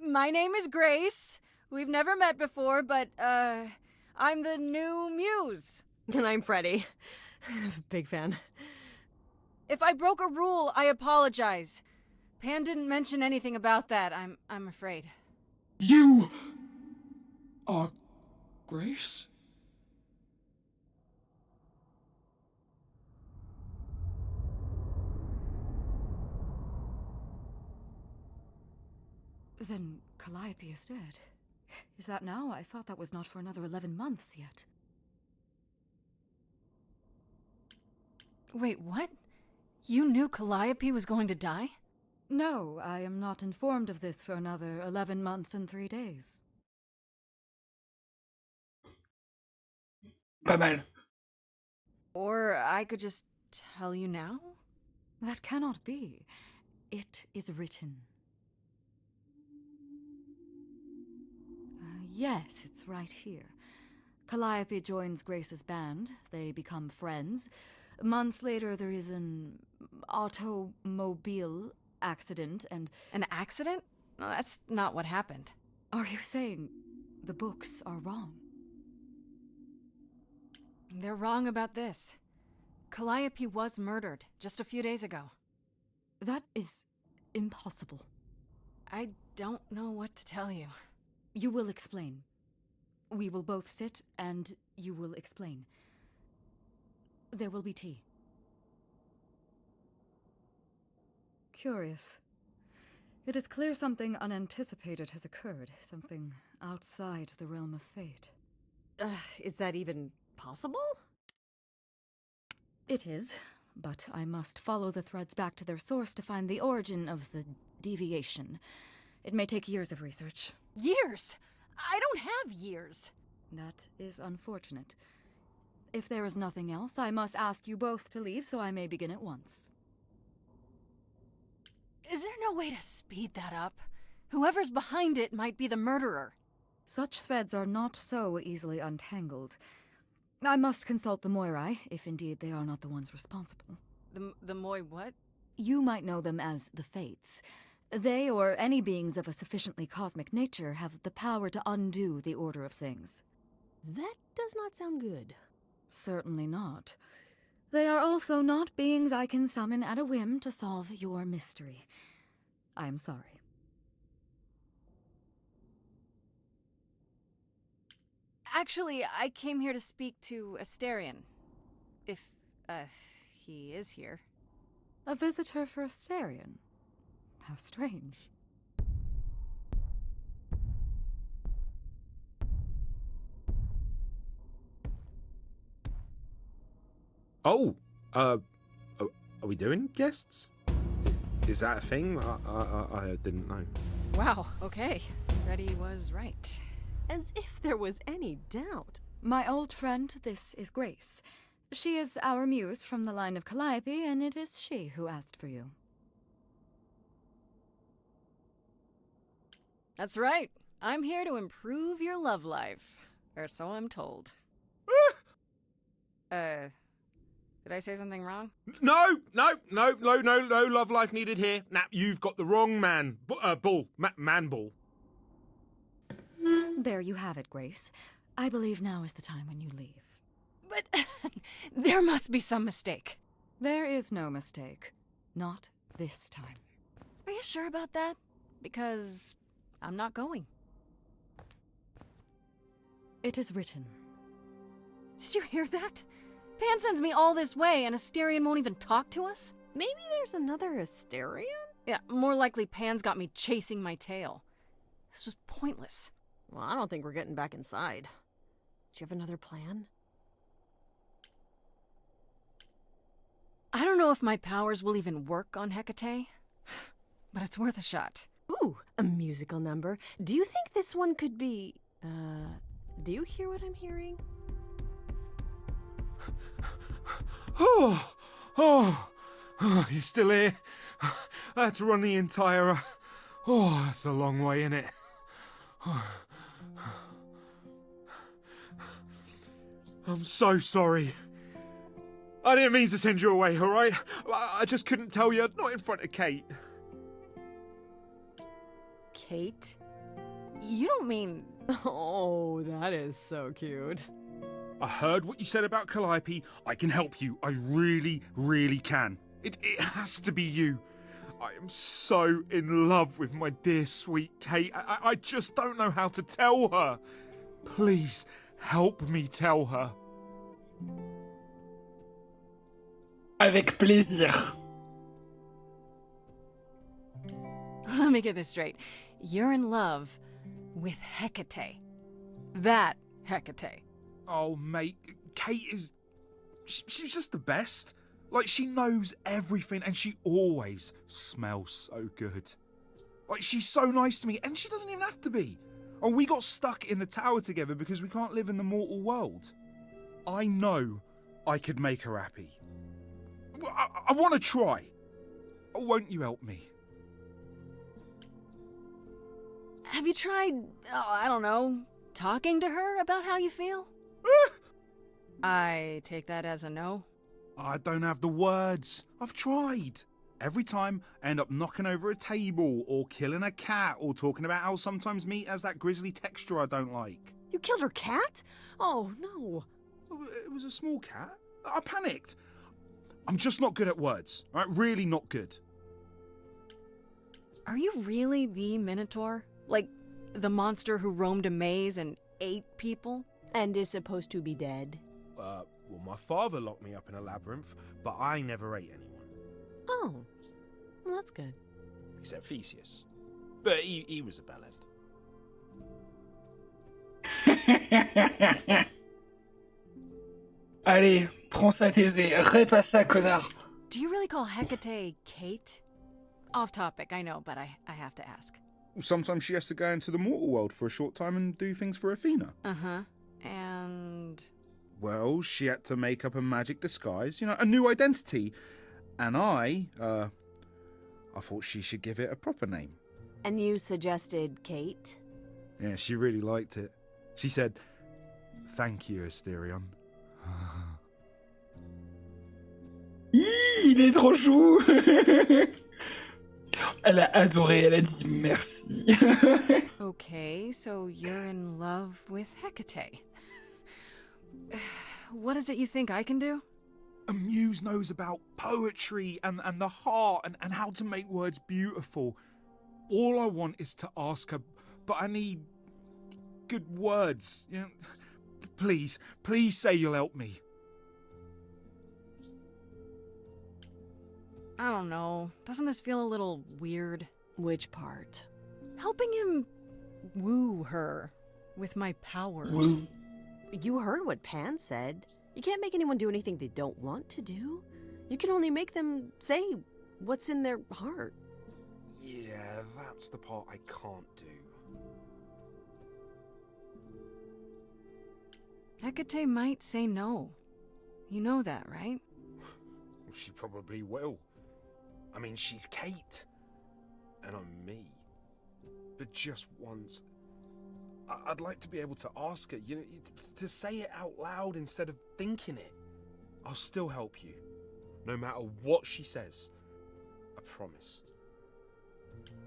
My name is Grace. We've never met before, but, I'm the new muse. And I'm Freddie. Big fan. If I broke a rule, I apologize. Pan didn't mention anything about that, I'm afraid. You are Grace? Then Calliope is dead. Is that now? I thought that was not for another 11 months yet. Wait, what? You knew Calliope was going to die? No, I am not informed of this for another 11 months and 3 days. Pas mal. Or I could just tell you now? That cannot be. It is written. Yes, it's right here. Calliope joins Grace's band. They become friends. Months later, there is an automobile accident and... An accident? No, that's not what happened. Are you saying the books are wrong? They're wrong about this. Calliope was murdered just a few days ago. That is impossible. I don't know what to tell you. You will explain. We will both sit, and you will explain. There will be tea. Curious. It is clear something unanticipated has occurred, something outside the realm of fate. Is that even possible? It is, but I must follow the threads back to their source to find the origin of the deviation. It may take years of research. Years? I don't have years. That is unfortunate. If there is nothing else, I must ask you both to leave so I may begin at once. Is there no way to speed that up? Whoever's behind it might be the murderer. Such threads are not so easily untangled. I must consult the Moirai, if indeed they are not the ones responsible. The Moi what? You might know them as the Fates. They, or any beings of a sufficiently cosmic nature, have the power to undo the order of things. That does not sound good. Certainly not. They are also not beings I can summon at a whim to solve your mystery. I am sorry. Actually, I came here to speak to Asterion. If, he is here. A visitor for Asterion? How strange. Oh, are we doing guests? Is that a thing? I didn't know. Wow, okay. Freddie was right. As if there was any doubt. My old friend, this is Grace. She is our muse from the line of Calliope, and it is she who asked for you. That's right. I'm here to improve your love life. Or so I'm told. Did I say something wrong? No love life needed here. Nah, you've got the wrong man. Man ball. There you have it, Grace. I believe now is the time when you leave. But there must be some mistake. There is no mistake. Not this time. Are you sure about that? Because I'm not going. It is written. Did you hear that? Pan sends me all this way and Asterion won't even talk to us? Maybe there's another Asterion? Yeah, more likely Pan's got me chasing my tail. This was pointless. Well, I don't think we're getting back inside. Do you have another plan? I don't know if my powers will even work on Hecate, but it's worth a shot. Ooh, a musical number. Do you think this one could be... do you hear what I'm hearing? Oh, you still here? I had to run the entire... that's a long way, innit? I'm so sorry. I didn't mean to send you away, alright? I just couldn't tell you, not in front of Kate. Kate? You don't mean... Oh, that is so cute. I heard what you said about Calliope. I can help you. I really, really can. It has to be you. I am so in love with my dear sweet Kate. I just don't know how to tell her. Please, help me tell her. Avec plaisir. Let me get this straight. You're in love with Hecate. That Hecate. Oh, mate, Kate is... She's just the best. Like, she knows everything and she always smells so good. Like, she's so nice to me and she doesn't even have to be. Oh, we got stuck in the tower together because we can't live in the mortal world. I know I could make her happy. I want to try. Won't you help me? Have you tried, I don't know, talking to her about how you feel? I take that as a no. I don't have the words. I've tried. Every time I end up knocking over a table or killing a cat or talking about how sometimes meat has that grisly texture I don't like. You killed her cat? Oh, no. It was a small cat. I panicked. I'm just not good at words. Right? Really not good. Are you really the Minotaur? Like, the monster who roamed a maze and ate people? And is supposed to be dead? Well, my father locked me up in a labyrinth, but I never ate anyone. Oh, well, that's good. Except Theseus. But he was a bellend. Allez, prends ça Thésée, répasse ça, connard. Do you really call Hecate Kate? Off topic, I know, but I have to ask. Sometimes she has to go into the mortal world for a short time and do things for Athena. Uh-huh. And... Well, she had to make up a magic disguise, you know, a new identity. And I thought she should give it a proper name. And you suggested Kate? Yeah, she really liked it. She said, "Thank you, Asterion." Il est trop chou. Elle a adoré, elle a dit merci. Okay, so you're in love with Hecate. What is it you think I can do? A muse knows about poetry and the heart and how to make words beautiful. All I want is to ask her, but I need good words. You know, please say you'll help me. I don't know. Doesn't this feel a little weird? Which part? Helping him woo her with my powers. Woo. You heard what Pan said. You can't make anyone do anything they don't want to do. You can only make them say what's in their heart. Yeah, that's the part I can't do. Hecate might say no. You know that, right? She probably will. I mean, she's Kate. And I'm me. But just once, I'd like to be able to ask her, you know, to say it out loud instead of thinking it. I'll still help you. No matter what she says. I promise.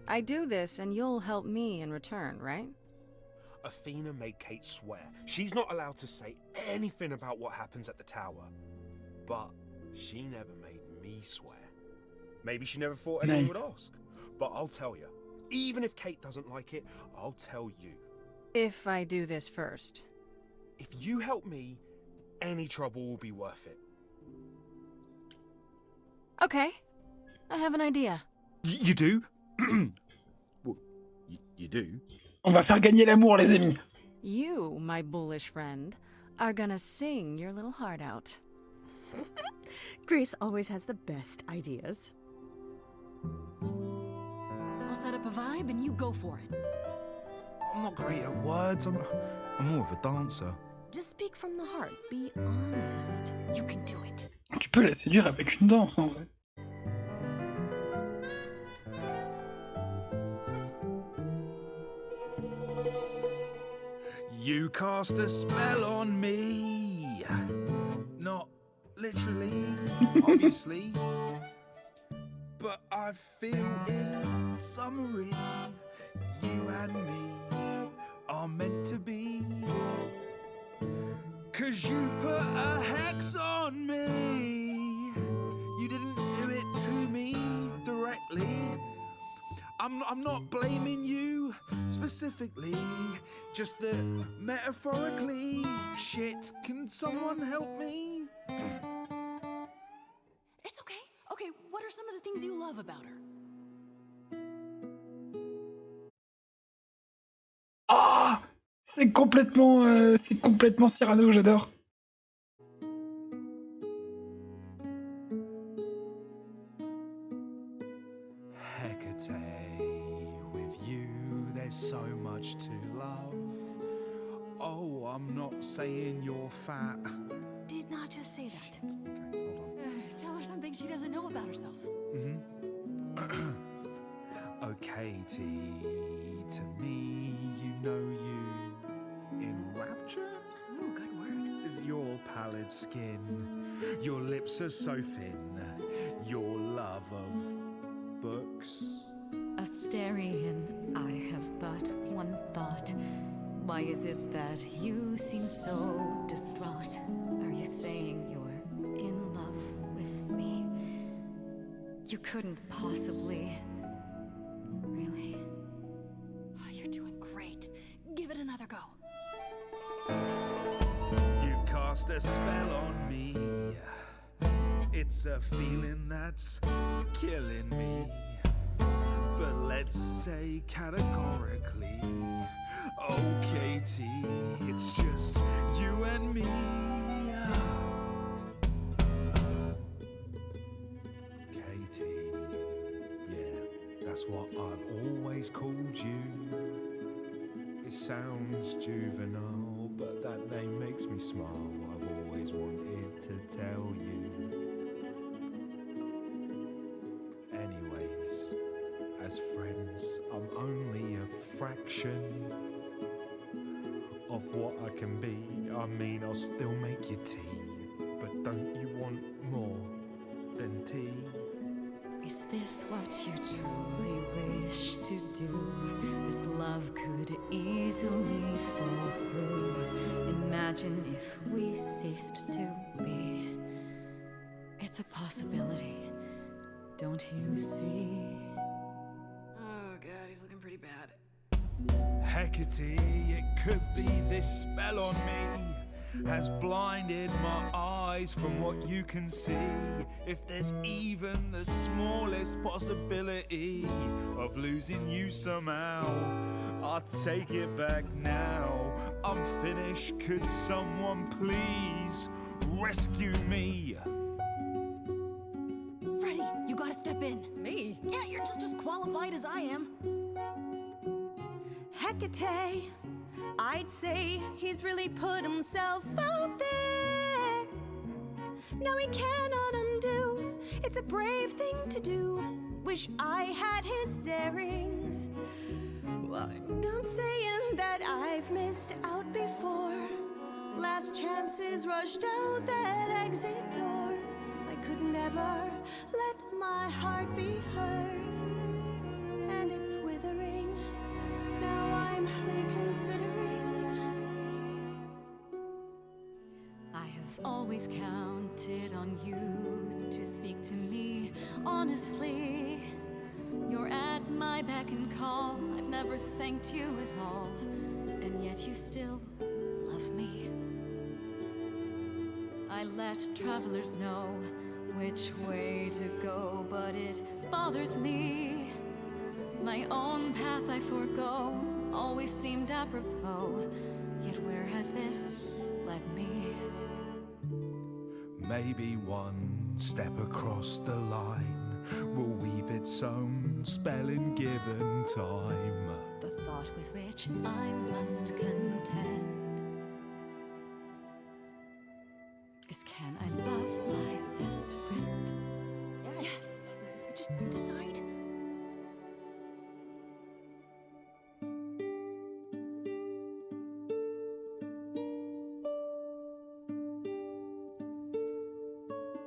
I do this and you'll help me in return, right? Athena made Kate swear she's not allowed to say anything about what happens at the tower. But she never made me swear. Maybe she never thought anyone would ask. But I'll tell you. Even if Kate doesn't like it, I'll tell you. If I do this first. If you help me, any trouble will be worth it. Okay. I have an idea. You do? Well, you do? On va faire gagner l'amour, les amis. You, my bullish friend, are gonna sing your little heart out. Grace always has the best ideas. I'll set up a vibe and you go for it. I'm not great at words. I'm more of a dancer. Just speak from the heart. Be honest. You can do it. Tu peux la séduire avec une danse, en vrai. You cast a spell on me. Not literally, obviously. But I feel in summary, you and me are meant to be. 'Cause you put a hex on me. You didn't do it to me directly. I'm not blaming you specifically, just that metaphorically. Shit, can someone help me? It's okay. Okay, what are some of the things you love about her? Ah, c'est complètement Cyrano, j'adore. Hecate, with you there's so much to love. Oh, I'm not saying you're fat. Did not just say that. Okay, hold on. Tell her something she doesn't know about herself. Oh, Katie, to me, you know you enrapture? Ooh, good word. Is your pallid skin, your lips are so thin, your love of books. Asterion, I have but one thought. Why is it that you seem so distraught? Are you saying you're in love with me? You couldn't possibly. Really? Oh, you're doing great. Give it another go. You've cast a spell on me. It's a feeling that's killing me. But let's say categorically, oh Katie, it's just you and me. Katie, yeah, that's what I've always called you. It sounds juvenile, but that name makes me smile. I've always wanted to tell you. Anyways, as friends, I'm only a fraction of what I can be. I mean, I'll still make you tea, but don't you want more than tea? Is this what you truly wish to do? This love could easily fall through. Imagine if we ceased to be. It's a possibility, don't you see? Oh, God, he's looking pretty bad. Hecate, it could be this spell on me has blinded my eyes from what you can see. If there's even the smallest possibility of losing you somehow, I'll take it back now. I'm finished, could someone please rescue me? Freddie, you gotta step in. Me? Yeah, you're just as qualified as I am. Hecate, I'd say he's really put himself out there. Now he cannot undo, it's a brave thing to do. Wish I had his daring. Well, I'm saying that I've missed out before. Last chances rushed out that exit door. I could never let my heart be heard, and it's withering. Now I'm reconsidering. I have always counted on you to speak to me honestly. You're at my beck and call. I've never thanked you at all, and yet you still love me. I let travelers know which way to go, but it bothers me. My own path I forego, always seemed apropos. Yet where has this led me? Maybe one step across the line will weave its own spell in given time. The thought with which I must contend is, can I love my best friend? Yes. Just decide.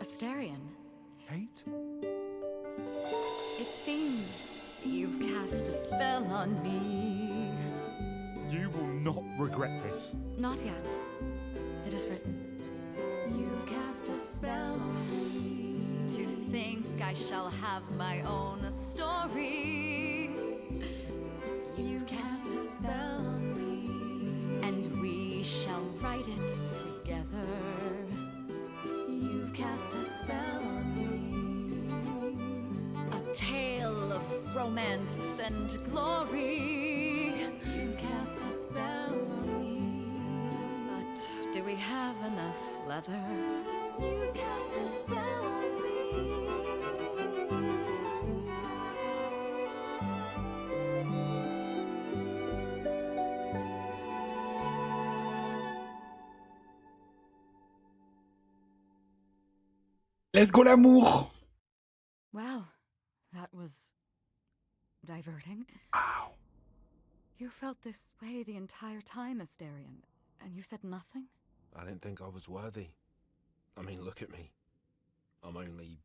Asterion, Kate? it seems you've You've cast a spell on me. You will not regret this. Not yet. It is written. You've cast a spell on me. To think I shall have my own story. You've cast a spell on me. And we shall write it together. You've cast a spell on me. A tale of romance and glory. You've cast a spell on me. But do we have enough leather? You've cast a spell on me. Let's go l'amour. Well, that was diverting. Wow. You felt this way the entire time, Asterion, and you said nothing? I didn't think I was worthy. I mean, look at me. I'm only,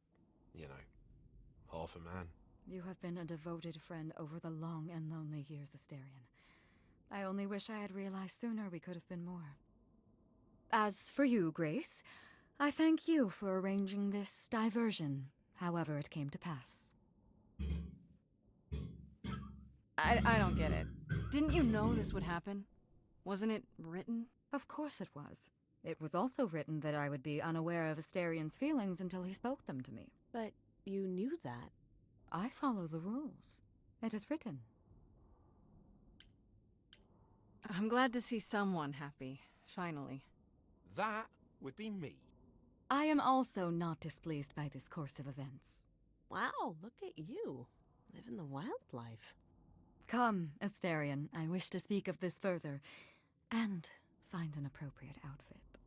half a man. You have been a devoted friend over the long and lonely years, Asterion. I only wish I had realized sooner we could have been more. As for you, Grace, I thank you for arranging this diversion, however it came to pass. I don't get it. Didn't you know this would happen? Wasn't it written? Of course it was. It was also written that I would be unaware of Asterion's feelings until he spoke them to me. But you knew that. I follow the rules. It is written. I'm glad to see someone happy, finally. That would be me. I am also not displeased by this course of events. Wow, look at you. Living the wildlife. Come, Asterion, I wish to speak of this further, and find an appropriate outfit.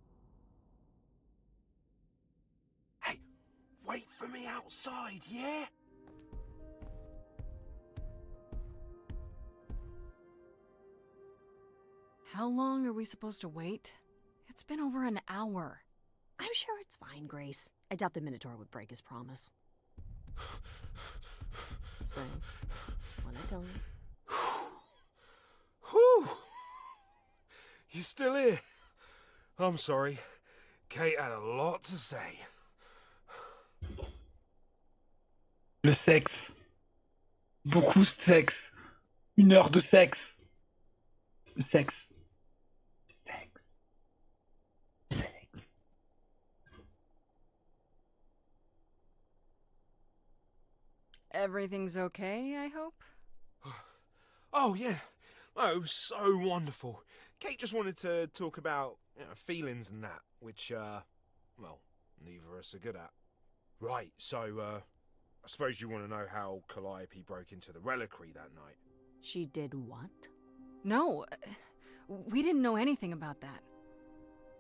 Hey, wait for me outside, yeah? How long are we supposed to wait? It's been over an hour. I'm sure it's fine, Grace. I doubt the Minotaur would break his promise. So, what I tell you? Whew! You still here? I'm sorry. Kate had a lot to say. Le sexe. Beaucoup de sexe. 1 heure de sexe. Le sexe. Sexe. Sexe. Everything's okay, I hope? Oh, yeah. Oh, it was so wonderful. Kate just wanted to talk about feelings and that, which, well, neither of us are good at. Right, so, I suppose you want to know how Calliope broke into the reliquary that night. She did what? No, we didn't know anything about that.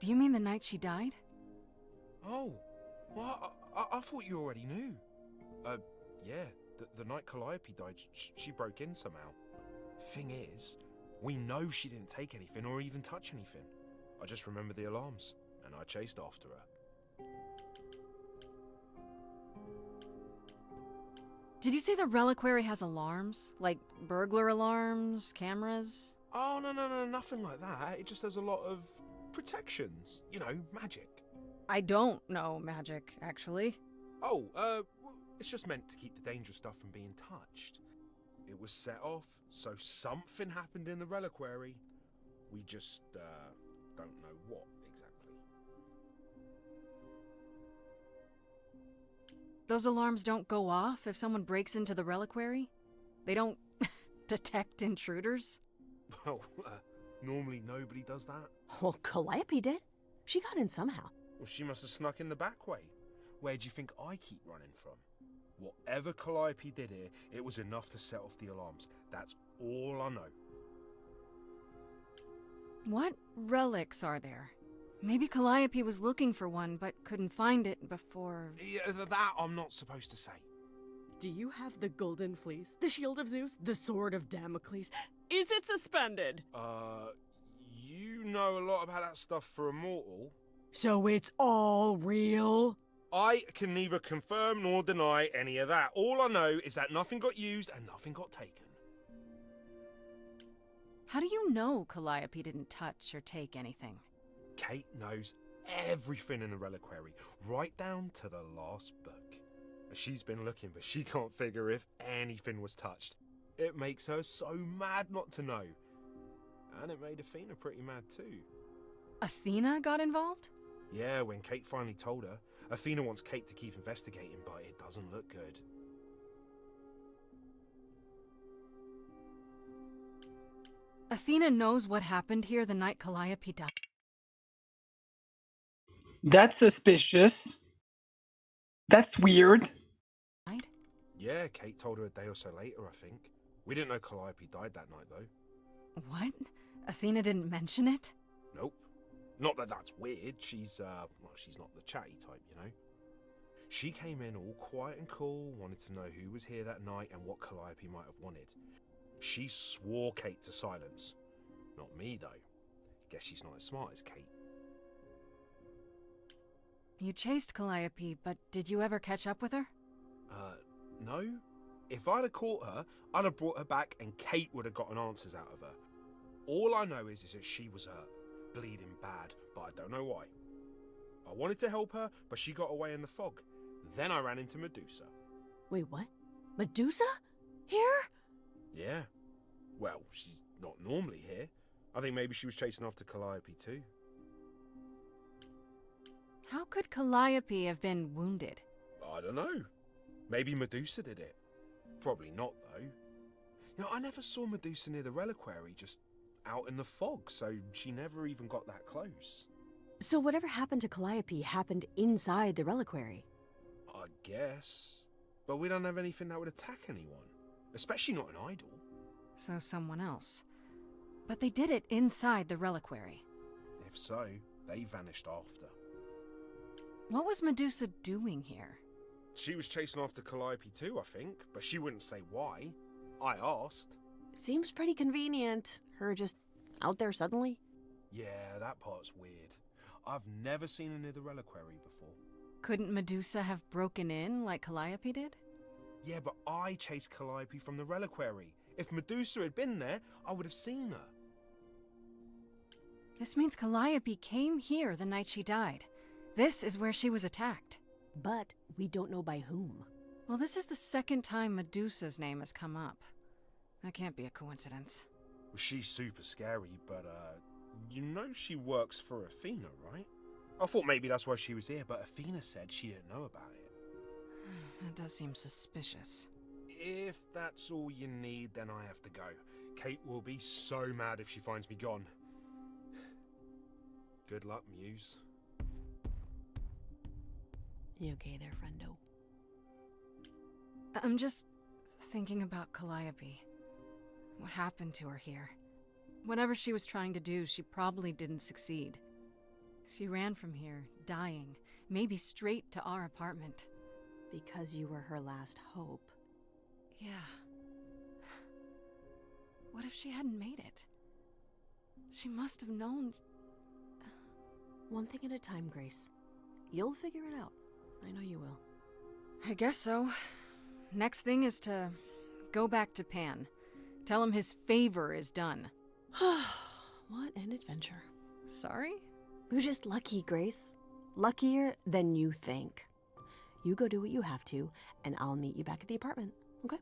Do you mean the night she died? Oh, well, I thought you already knew. Yeah, the night Calliope died, she broke in somehow. Thing is, we know she didn't take anything or even touch anything. I just remember the alarms, and I chased after her. Did you say the reliquary has alarms? Like burglar alarms, cameras? Oh, no, nothing like that. It just has a lot of protections. Magic. I don't know magic, actually. Oh, it's just meant to keep the dangerous stuff from being touched. It was set off, so something happened in the reliquary. We just, don't know what exactly. Those alarms don't go off if someone breaks into the reliquary? They don't detect intruders? Well, normally nobody does that. Well, Calliope did. She got in somehow. Well, she must have snuck in the back way. Where do you think I keep running from? Whatever Calliope did here, it was enough to set off the alarms. That's all I know. What relics are there? Maybe Calliope was looking for one, but couldn't find it before... Yeah, that I'm not supposed to say. Do you have the Golden Fleece, the Shield of Zeus, the Sword of Damocles? Is it suspended? You know a lot about that stuff for a mortal. So it's all real? I can neither confirm nor deny any of that. All I know is that nothing got used and nothing got taken. How do you know Calliope didn't touch or take anything? Kate knows everything in the reliquary, right down to the last book. She's been looking, but she can't figure if anything was touched. It makes her so mad not to know. And it made Athena pretty mad too. Athena got involved? Yeah, when Kate finally told her, Athena wants Kate to keep investigating, but it doesn't look good. Athena knows what happened here the night Calliope died. That's suspicious. That's weird. Yeah, Kate told her a day or so later, I think. We didn't know Calliope died that night, though. What? Athena didn't mention it? Nope. Not that that's weird. She's not the chatty type, you know. She came in all quiet and cool, wanted to know who was here that night and what Calliope might have wanted. She swore Kate to silence. Not me, though. Guess she's not as smart as Kate. You chased Calliope, but did you ever catch up with her? No. If I'd have caught her, I'd have brought her back and Kate would have gotten answers out of her. All I know is that she was hurt, bleeding bad, but I don't know why. I wanted to help her, but she got away in the fog. Then I ran into Medusa. Wait, what? Medusa? Here? Yeah. Well, she's not normally here. I think maybe she was chasing after Calliope too. How could Calliope have been wounded? I don't know. Maybe Medusa did it. Probably not, though. You know, I never saw Medusa near the reliquary, just out in the fog, so she never even got that close. So whatever happened to Calliope happened inside the reliquary? I guess. But we don't have anything that would attack anyone. Especially not an idol. So someone else. But they did it inside the reliquary. If so, they vanished after. What was Medusa doing here? She was chasing after Calliope too, I think, but she wouldn't say why. I asked. Seems pretty convenient. Her just out there suddenly. Yeah, that part's weird. I've never seen her near the reliquary before. Couldn't Medusa have broken in like Calliope did? Yeah, but I chased Calliope from the reliquary. If Medusa had been there, I would have seen her. This means Calliope came here the night she died. This is where she was attacked. But we don't know by whom. Well, this is the second time Medusa's name has come up. That can't be a coincidence. Well, she's super scary, but, you know she works for Athena, right? I thought maybe that's why she was here, but Athena said she didn't know about it. That does seem suspicious. If that's all you need, then I have to go. Kate will be so mad if she finds me gone. Good luck, Muse. You okay there, friendo? I'm just thinking about Calliope. What happened to her here? Whatever she was trying to do, she probably didn't succeed. She ran from here, dying, maybe straight to our apartment. Because you were her last hope. Yeah. What if she hadn't made it? She must have known. One thing at a time, Grace. You'll figure it out. I know you will. I guess so. Next thing is to go back to Pan. Tell him his favor is done. What an adventure. Sorry? You're just lucky, Grace. Luckier than you think. You go do what you have to, and I'll meet you back at the apartment, okay?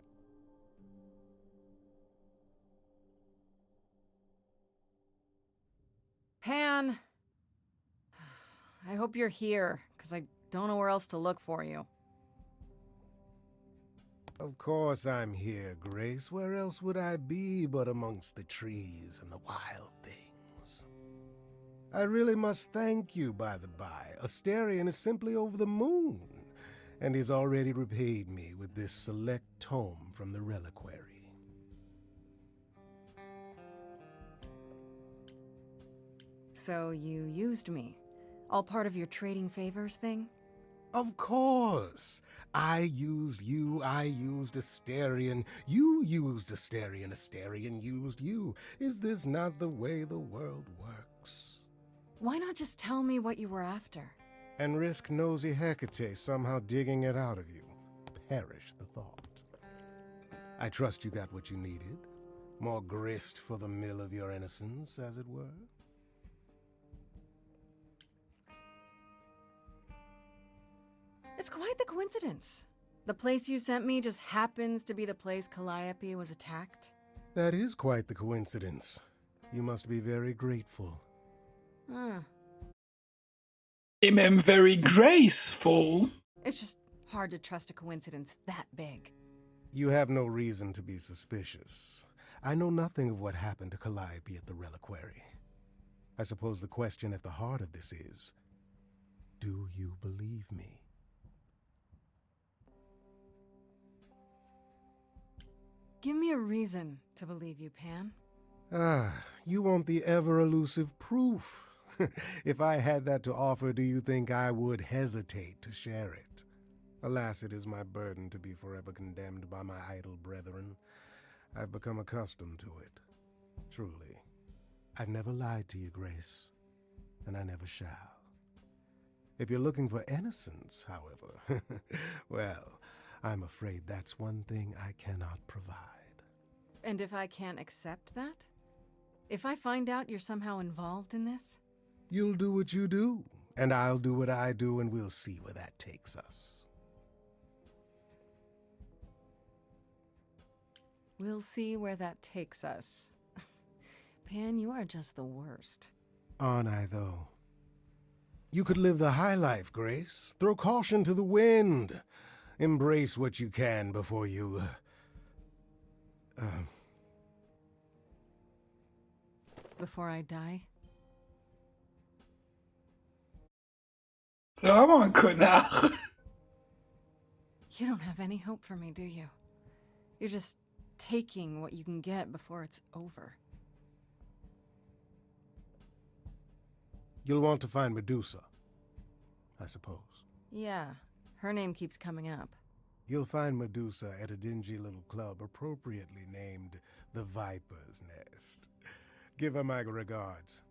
Pan! I hope you're here, because I don't know where else to look for you. Of course I'm here, Grace. Where else would I be but amongst the trees and the wild things? I really must thank you, by the by. Asterion is simply over the moon, and he's already repaid me with this select tome from the reliquary. So you used me? All part of your trading favors thing? Of course. I used you, I used Asterion, you used Asterion, Asterion used you. Is this not the way the world works? Why not just tell me what you were after? and risk nosy Hecate somehow digging it out of you. Perish the thought. I trust you got what you needed. More grist for the mill of your innocence, as it were. It's quite the coincidence. The place you sent me just happens to be the place Calliope was attacked. That is quite the coincidence. You must be very grateful. Et même very graceful. It's just hard to trust a coincidence that big. You have no reason to be suspicious. I know nothing of what happened to Calliope at the reliquary. I suppose the question at the heart of this is, do you believe me? Give me a reason to believe you, Pan. You want the ever-elusive proof. If I had that to offer, do you think I would hesitate to share it? Alas, it is my burden to be forever condemned by my idle brethren. I've become accustomed to it. Truly. I've never lied to you, Grace, and I never shall. If you're looking for innocence, however, well, I'm afraid that's one thing I cannot provide. And if I can't accept that? If I find out you're somehow involved in this? You'll do what you do, and I'll do what I do, and we'll see where that takes us. We'll see where that takes us. Pan, you are just the worst. Aren't I, though? You could live the high life, Grace. Throw caution to the wind. Embrace what you can before you... Before I die? C'est vraiment un connard. You don't have any hope for me, do you? You're just taking what you can get before it's over. You'll want to find Médusée, I suppose. Yeah, her name keeps coming up. You'll find Médusée at a dingy little club appropriately named the Viper's Nest. Give her my regards.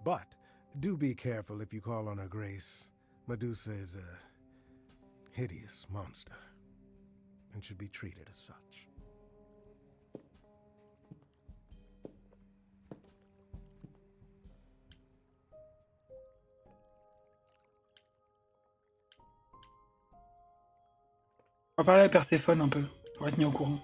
But do be careful if you call on her, Grace. Médusée is a hideous monster and should be treated as such. On va parler à Perséphone un peu, pour être mis au courant.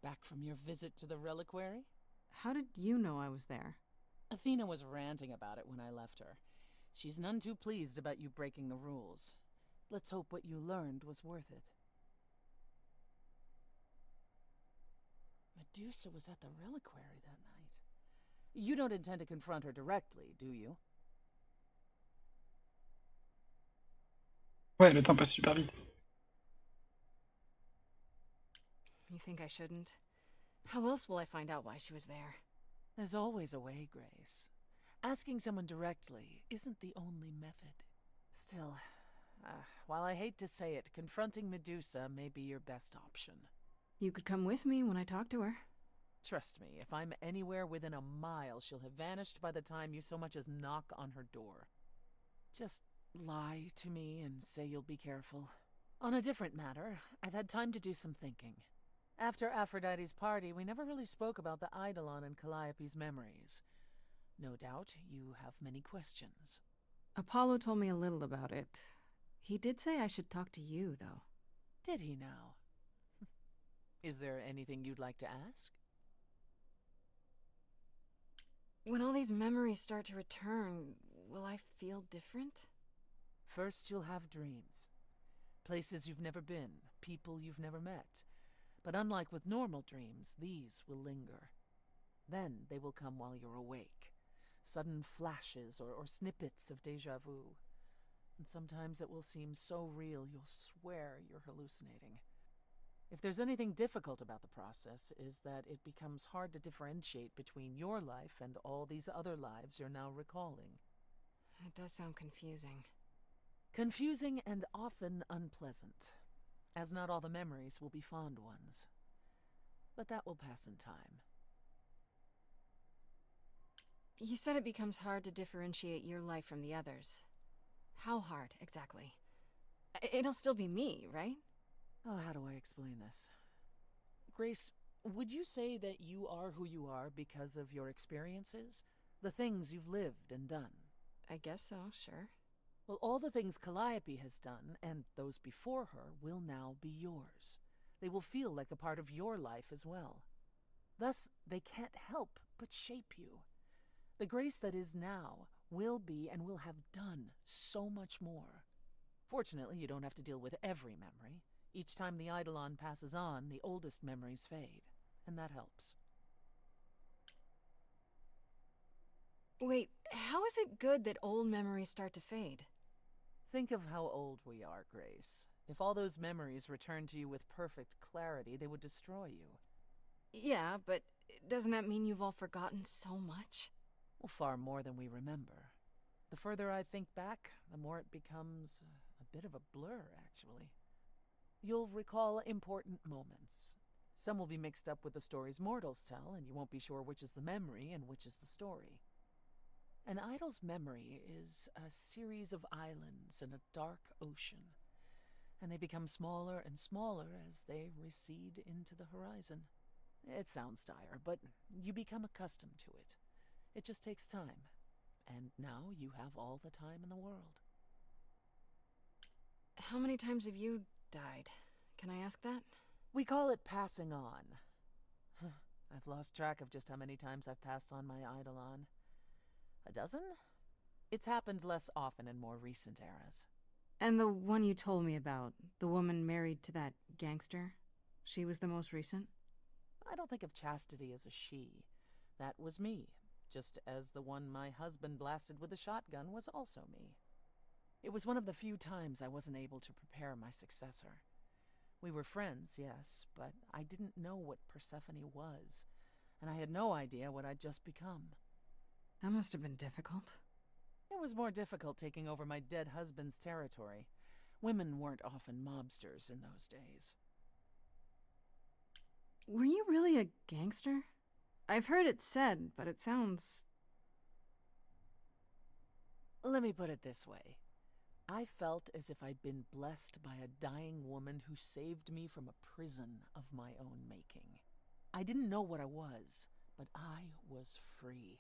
Back from your visit to the reliquary? How did you know I was there? Athena was ranting about it when I left her. She's none too pleased about you breaking the rules. Let's hope what you learned was worth it. Médusée was at the reliquary that night. You don't intend to confront her directly, do you? Ouais, le temps passe super vite. You think I shouldn't? How else will I find out why she was there? There's always a way, Grace. Asking someone directly isn't the only method. Still, while I hate to say it, confronting Médusée may be your best option. You could come with me when I talk to her. Trust me, if I'm anywhere within a mile, she'll have vanished by the time you so much as knock on her door. Just lie to me and say you'll be careful. On a different matter, I've had time to do some thinking. After Aphrodite's party, we never really spoke about the Eidolon and Calliope's memories. No doubt you have many questions. Apollo told me a little about it. He did say I should talk to you, though. Did he now? Is there anything you'd like to ask? When all these memories start to return, will I feel different? First, you'll have dreams. Places you've never been, people you've never met. But unlike with normal dreams, these will linger. Then they will come while you're awake. Sudden flashes or snippets of déjà vu. And sometimes it will seem so real you'll swear you're hallucinating. If there's anything difficult about the process, is that it becomes hard to differentiate between your life and all these other lives you're now recalling. It does sound confusing. Confusing and often unpleasant, as not all the memories will be fond ones. But that will pass in time. You said it becomes hard to differentiate your life from the others. How hard, exactly? It'll still be me, right? Oh, how do I explain this? Grace, would you say that you are who you are because of your experiences? The things you've lived and done? I guess so, sure. Well, all the things Calliope has done, and those before her, will now be yours. They will feel like a part of your life as well. Thus, they can't help but shape you. The Grace that is now will be and will have done so much more. Fortunately, you don't have to deal with every memory. Each time the Eidolon passes on, the oldest memories fade, and that helps. Wait, how is it good that old memories start to fade? Think of how old we are, Grace. If all those memories returned to you with perfect clarity, they would destroy you. Yeah, but doesn't that mean you've all forgotten so much? Well, far more than we remember. The further I think back, the more it becomes a bit of a blur, actually. You'll recall important moments. Some will be mixed up with the stories mortals tell, and you won't be sure which is the memory and which is the story. An idol's memory is a series of islands in a dark ocean, and they become smaller and smaller as they recede into the horizon. It sounds dire, but you become accustomed to it. It just takes time, and now you have all the time in the world. How many times have you died? Can I ask that? We call it passing on. I've lost track of just how many times I've passed on my Eidolon. A dozen? It's happened less often in more recent eras. And the one you told me about, the woman married to that gangster? She was the most recent? I don't think of Chastity as a she. That was me, just as the one my husband blasted with a shotgun was also me. It was one of the few times I wasn't able to prepare my successor. We were friends, yes, but I didn't know what Persephone was, and I had no idea what I'd just become. That must have been difficult. It was more difficult taking over my dead husband's territory. Women weren't often mobsters in those days. Were you really a gangster? I've heard it said, but it sounds... Let me put it this way. I felt as if I'd been blessed by a dying woman who saved me from a prison of my own making. I didn't know what I was, but I was free.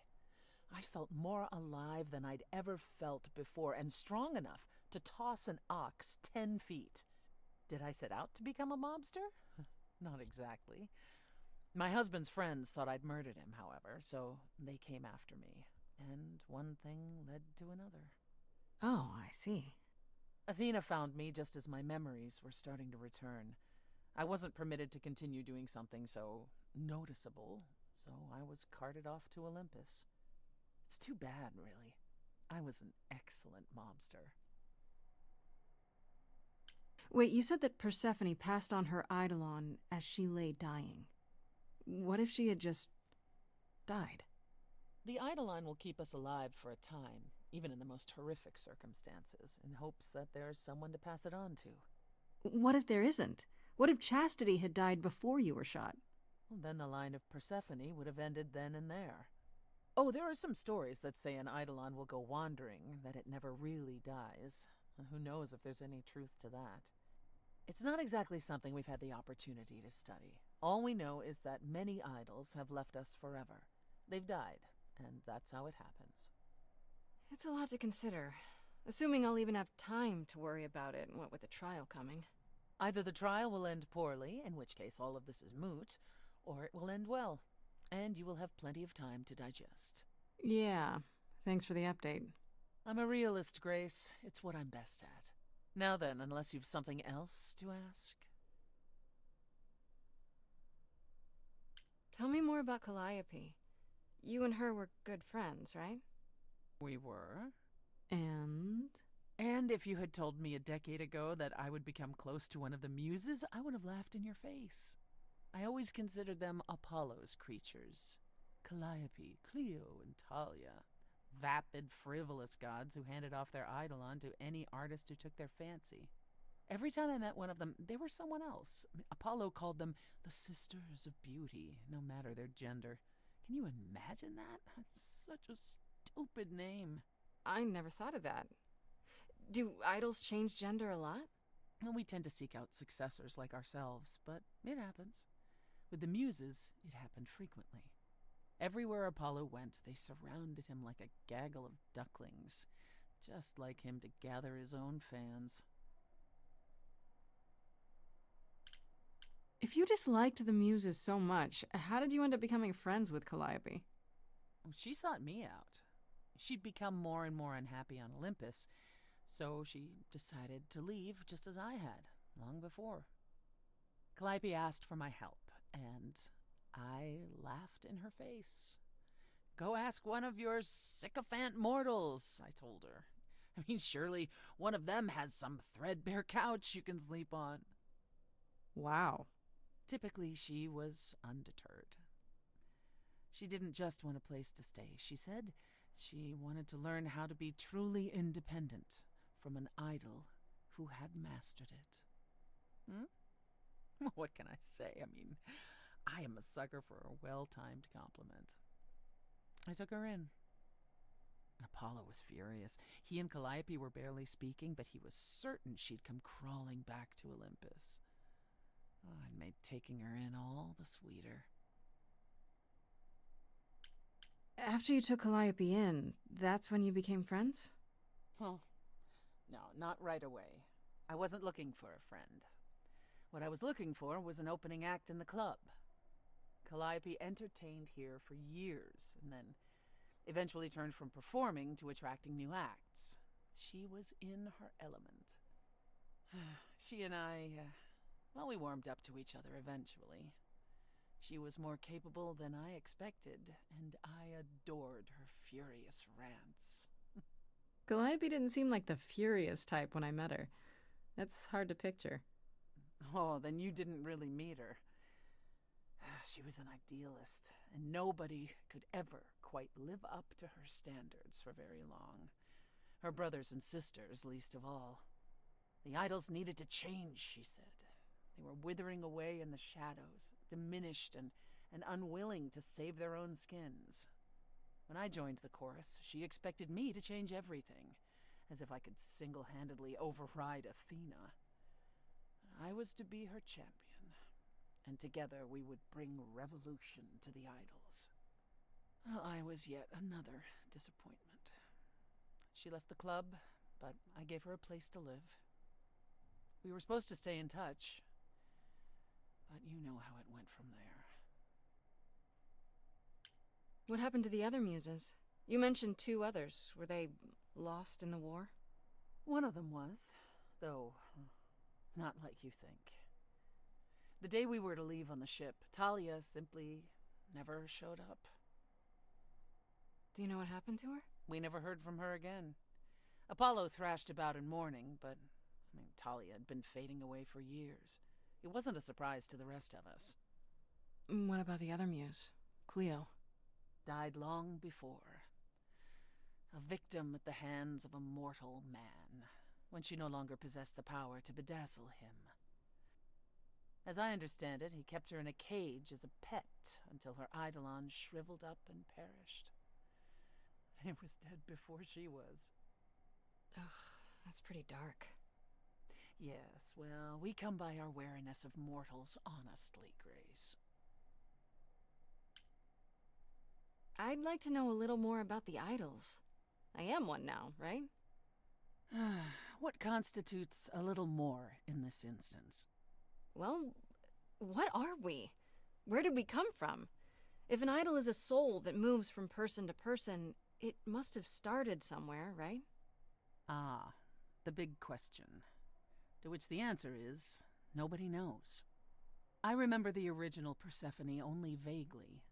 I felt more alive than I'd ever felt before, and strong enough to toss an ox 10 feet. Did I set out to become a mobster? Not exactly. My husband's friends thought I'd murdered him, however, so they came after me. And one thing led to another. Oh, I see. Athena found me just as my memories were starting to return. I wasn't permitted to continue doing something so noticeable, so I was carted off to Olympus. It's too bad, really. I was an excellent mobster. Wait, you said that Persephone passed on her Eidolon as she lay dying. What if she had just died? The Eidolon will keep us alive for a time, even in the most horrific circumstances, in hopes that there's someone to pass it on to. What if there isn't? What if Chastity had died before you were shot? Well, then the line of Persephone would have ended then and there. Oh, there are some stories that say an Eidolon will go wandering, that it never really dies. Who knows if there's any truth to that. It's not exactly something we've had the opportunity to study. All we know is that many idols have left us forever. They've died, and that's how it happens. It's a lot to consider. Assuming I'll even have time to worry about it, what with the trial coming. Either the trial will end poorly, in which case all of this is moot, or it will end well, and you will have plenty of time to digest. Yeah, thanks for the update. I'm a realist, Grace. It's what I'm best at. Now then, unless you've something else to ask. Tell me more about Calliope. You and her were good friends, right? We were. And if you had told me a decade ago that I would become close to one of the muses, I would have laughed in your face. I always considered them Apollo's creatures. Calliope, Clio, and Talia. Vapid, frivolous gods who handed off their Eidolon to any artist who took their fancy. Every time I met one of them, they were someone else. I mean, Apollo called them the Sisters of Beauty, no matter their gender. Can you imagine that? That's such a stupid name. I never thought of that. Do idols change gender a lot? Well, we tend to seek out successors like ourselves, but it happens. With the Muses, it happened frequently. Everywhere Apollo went, they surrounded him like a gaggle of ducklings, just like him to gather his own fans. If you disliked the Muses so much, how did you end up becoming friends with Calliope? She sought me out. She'd become more and more unhappy on Olympus, so she decided to leave just as I had, long before. Calliope asked for my help, and I laughed in her face. Go ask one of your sycophant mortals, I told her. I mean, surely one of them has some threadbare couch you can sleep on. Wow. Typically, she was undeterred. She didn't just want a place to stay. She said she wanted to learn how to be truly independent from an idol who had mastered it. What can I say? I mean, I am a sucker for a well-timed compliment. I took her in. Apollo was furious. He and Calliope were barely speaking, but he was certain she'd come crawling back to Olympus. Oh, it made taking her in all the sweeter. After you took Calliope in, that's when you became friends? Well, no, not right away. I wasn't looking for a friend. What I was looking for was an opening act in the club. Calliope entertained here for years, and then eventually turned from performing to attracting new acts. She was in her element. She and I, we warmed up to each other eventually. She was more capable than I expected, and I adored her furious rants. Calliope didn't seem like the furious type when I met her. That's hard to picture. Oh, then you didn't really meet her. She was an idealist, and nobody could ever quite live up to her standards for very long. Her brothers and sisters, least of all. The idols needed to change, she said. They were withering away in the shadows, diminished and unwilling to save their own skins. When I joined the chorus, she expected me to change everything, as if I could single-handedly override Athena. I was to be her champion, and together we would bring revolution to the idols. Well, I was yet another disappointment. She left the club, but I gave her a place to live. We were supposed to stay in touch, but you know how it went from there. What happened to the other muses? You mentioned 2 others. Were they lost in the war? One of them was, though not like you think. The day we were to leave on the ship, Talia simply never showed up. Do you know what happened to her? We never heard from her again. Apollo thrashed about in mourning, but Talia had been fading away for years. It wasn't a surprise to the rest of us. What about the other muse, Cleo? Died long before. A victim at the hands of a mortal man, when she no longer possessed the power to bedazzle him. As I understand it, he kept her in a cage as a pet until her eidolon shriveled up and perished. He was dead before she was. Ugh, that's pretty dark. Yes, well, we come by our wariness of mortals honestly, Grace. I'd like to know a little more about the idols. I am one now, right? What constitutes a little more in this instance? Well, what are we? Where did we come from? If an idol is a soul that moves from person to person, it must have started somewhere, right? Ah, the big question. To which the answer is, nobody knows. I remember the original Persephone only vaguely.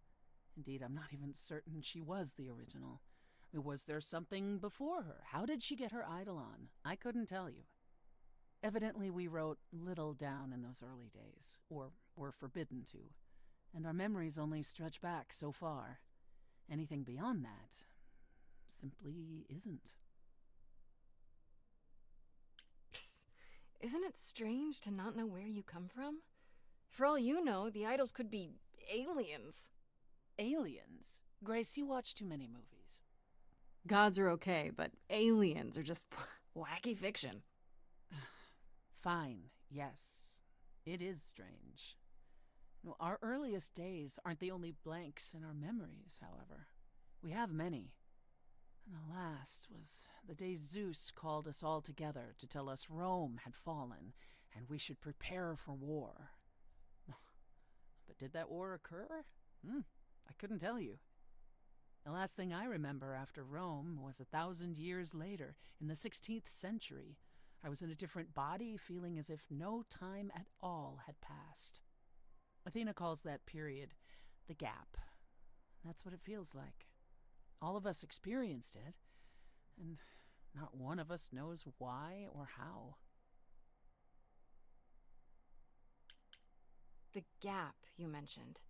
Indeed, I'm not even certain she was the original. Was there something before her? How did she get her eidolon? I couldn't tell you. Evidently, we wrote little down in those early days, or were forbidden to, and our memories only stretch back so far. Anything beyond that simply isn't. Psst. Isn't it strange to not know where you come from? For all you know, the idols could be aliens. Aliens? Grace, you watch too many movies. Gods are okay, but aliens are just wacky fiction. Fine, yes. It is strange. No, our earliest days aren't the only blanks in our memories, however. We have many. And the last was the day Zeus called us all together to tell us Rome had fallen and we should prepare for war. But did that war occur? I couldn't tell you. The last thing I remember after Rome was 1,000 years later, in the 16th century. I was in a different body, feeling as if no time at all had passed. Athena calls that period the gap. That's what it feels like. All of us experienced it, and not one of us knows why or how. The gap you mentioned.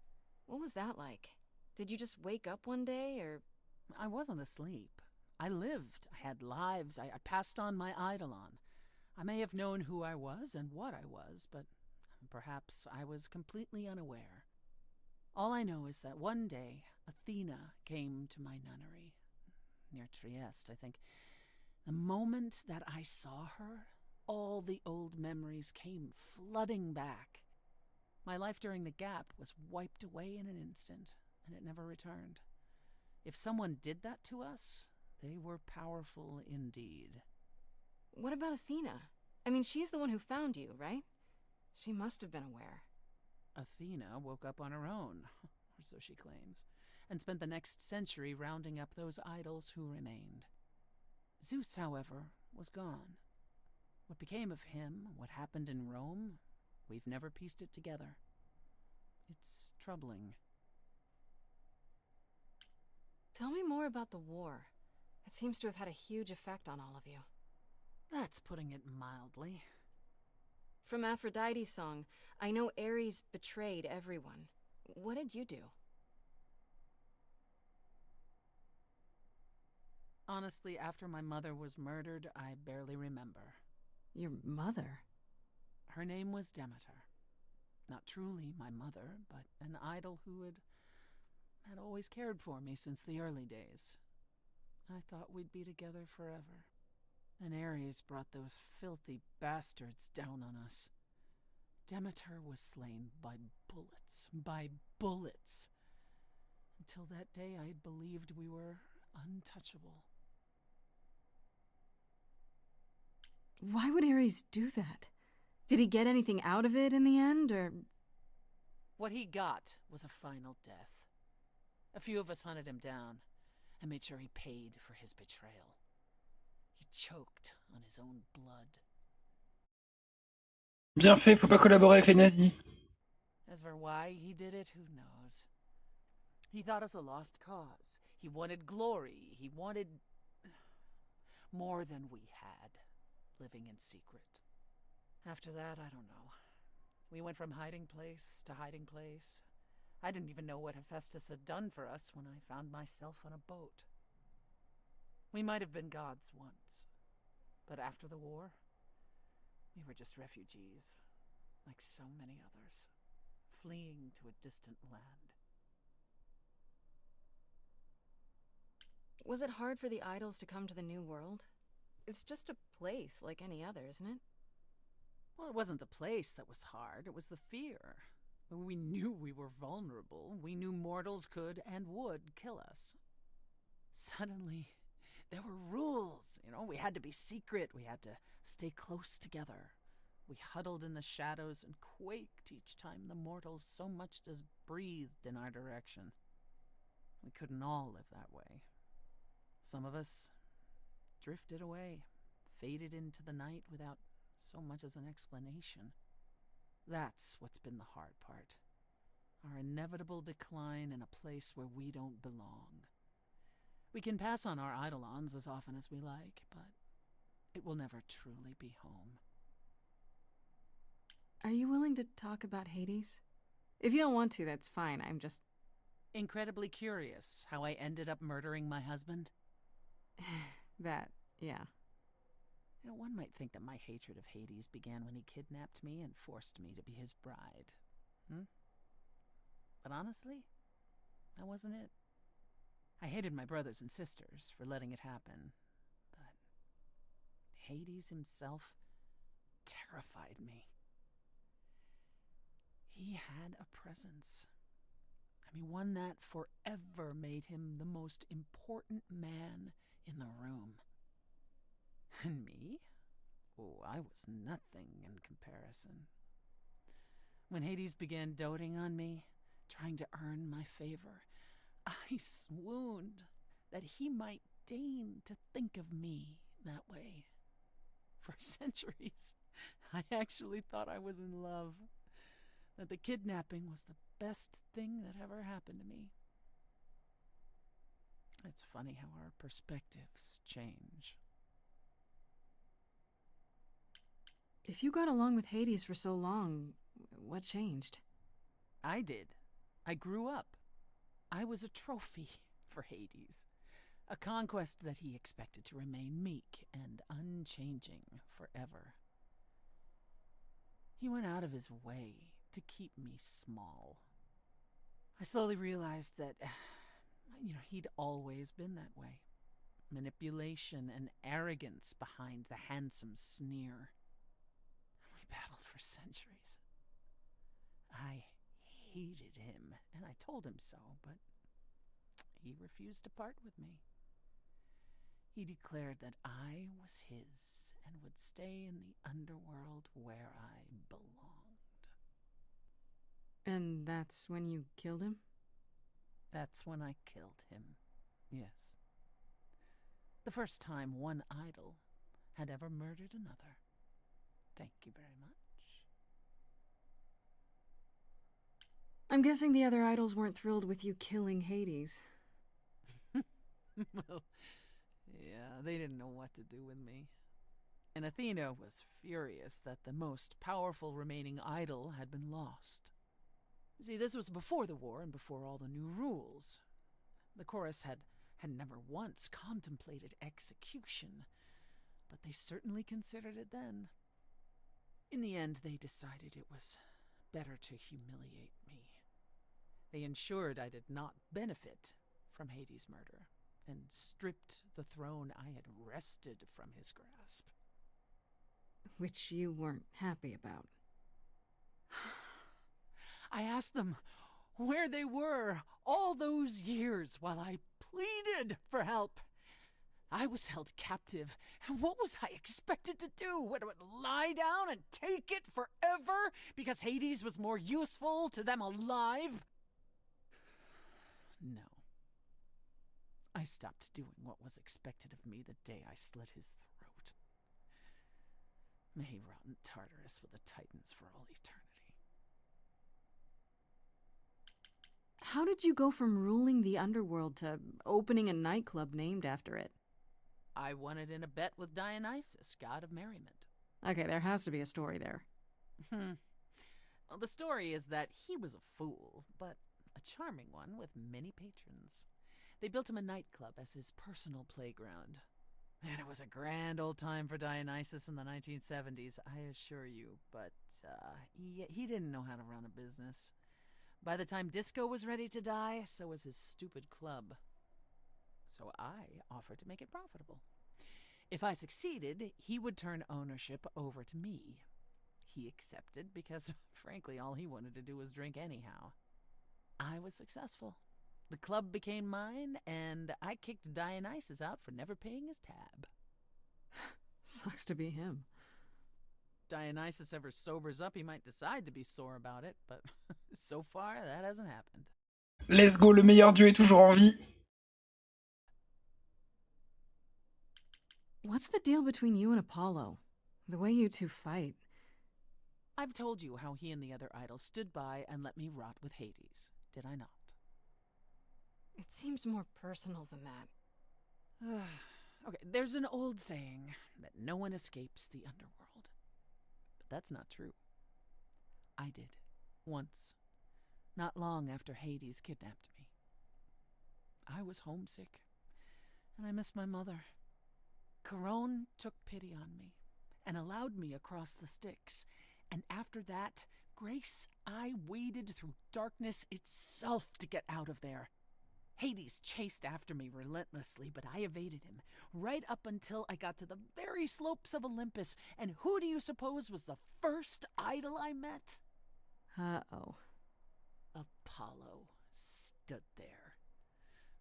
What was that like? Did you just wake up one day, or...? I wasn't asleep. I lived. I had lives. I passed on my eidolon. I may have known who I was and what I was, but perhaps I was completely unaware. All I know is that one day, Athena came to my nunnery, near Trieste, I think. The moment that I saw her, all the old memories came flooding back. My life during the gap was wiped away in an instant, and it never returned. If someone did that to us, they were powerful indeed. What about Athena? I mean, she's the one who found you, right? She must have been aware. Athena woke up on her own, or so she claims, and spent the next century rounding up those idols who remained. Zeus, however, was gone. What became of him, what happened in Rome, we've never pieced it together. It's troubling. Tell me more about the war. It seems to have had a huge effect on all of you. That's putting it mildly. From Aphrodite's song, I know Ares betrayed everyone. What did you do? Honestly, after my mother was murdered, I barely remember. Your mother? Her name was Demeter. Not truly my mother, but an idol who had always cared for me since the early days. I thought we'd be together forever. Then Ares brought those filthy bastards down on us. Demeter was slain by bullets. By bullets. Until that day, I had believed we were untouchable. Why would Ares do that? Did he get anything out of it in the end, or...? What he got was a final death. A few of us hunted him down and made sure he paid for his betrayal. He choked on his own blood. Bien fait, faut pas collaborer avec les nazis. As for why he did it, who knows? He thought us a lost cause. He wanted glory. He wanted more than we had, living in secret. After that, I don't know. We went from hiding place to hiding place. I didn't even know what Hephaestus had done for us when I found myself on a boat. We might have been gods once, but after the war, we were just refugees, like so many others, fleeing to a distant land. Was it hard for the idols to come to the New World? It's just a place like any other, isn't it? Well, it wasn't the place that was hard, it was the fear. We knew we were vulnerable. We knew mortals could and would kill us. Suddenly, there were rules. We had to be secret. We had to stay close together. We huddled in the shadows and quaked each time the mortals so much as breathed in our direction. We couldn't all live that way. Some of us drifted away, faded into the night without so much as an explanation. That's what's been the hard part. Our inevitable decline in a place where we don't belong. We can pass on our eidolons as often as we like, but it will never truly be home. Are you willing to talk about Hades? If you don't want to, that's fine. I'm just... Incredibly curious how I ended up murdering my husband? That, yeah. You know, one might think that my hatred of Hades began when he kidnapped me and forced me to be his bride. But honestly, that wasn't it. I hated my brothers and sisters for letting it happen, but Hades himself terrified me. He had a presence. I mean, one that forever made him the most important man in the room. And me? Oh, I was nothing in comparison. When Hades began doting on me, trying to earn my favor, I swooned that he might deign to think of me that way. For centuries, I actually thought I was in love, that the kidnapping was the best thing that ever happened to me. It's funny how our perspectives change. If you got along with Hades for so long, what changed? I did. I grew up. I was a trophy for Hades. A conquest that he expected to remain meek and unchanging forever. He went out of his way to keep me small. I slowly realized that, he'd always been that way. Manipulation and arrogance behind the handsome sneer. We battled for centuries. I hated him, and I told him so, but he refused to part with me. He declared that I was his and would stay in the underworld where I belonged. And that's when you killed him? That's when I killed him, yes. The first time one idol had ever murdered another. Thank you very much. I'm guessing the other idols weren't thrilled with you killing Hades. Well, yeah, they didn't know what to do with me. And Athena was furious that the most powerful remaining idol had been lost. See, this was before the war and before all the new rules. The chorus had never once contemplated execution, but they certainly considered it then. In the end, they decided it was better to humiliate me. They ensured I did not benefit from Hades' murder, and stripped the throne I had wrested from his grasp. Which you weren't happy about. I asked them where they were all those years while I pleaded for help. I was held captive, and what was I expected to do? Would lie down and take it forever because Hades was more useful to them alive? No. I stopped doing what was expected of me the day I slit his throat. May he rot in Tartarus with the Titans for all eternity. How did you go from ruling the underworld to opening a nightclub named after it? I won it in a bet with Dionysus, god of merriment. Okay, there has to be a story there. Well, the story is that he was a fool, but a charming one with many patrons. They built him a nightclub as his personal playground. And it was a grand old time for Dionysus in the 1970s, I assure you. But he didn't know how to run a business. By the time disco was ready to die, so was his stupid club. So I offered to make it profitable. If I succeeded, he would turn ownership over to me. He accepted because, frankly, all he wanted to do was drink anyhow. I was successful. The club became mine, and I kicked Dionysus out for never paying his tab. Sucks to be him. Dionysus ever sobers up, he might decide to be sore about it, but so far, that hasn't happened. Let's go, le meilleur dieu est toujours en vie. What's the deal between you and Apollo? The way you two fight. I've told you how he and the other idols stood by and let me rot with Hades, did I not? It seems more personal than that. Okay, there's an old saying that no one escapes the underworld. But that's not true. I did. Once. Not long after Hades kidnapped me. I was homesick, and I missed my mother. Corone took pity on me and allowed me across the Styx. And after that, Grace, I waded through darkness itself to get out of there. Hades chased after me relentlessly, but I evaded him, right up until I got to the very slopes of Olympus. And who do you suppose was the first idol I met? Uh-oh. Apollo stood there.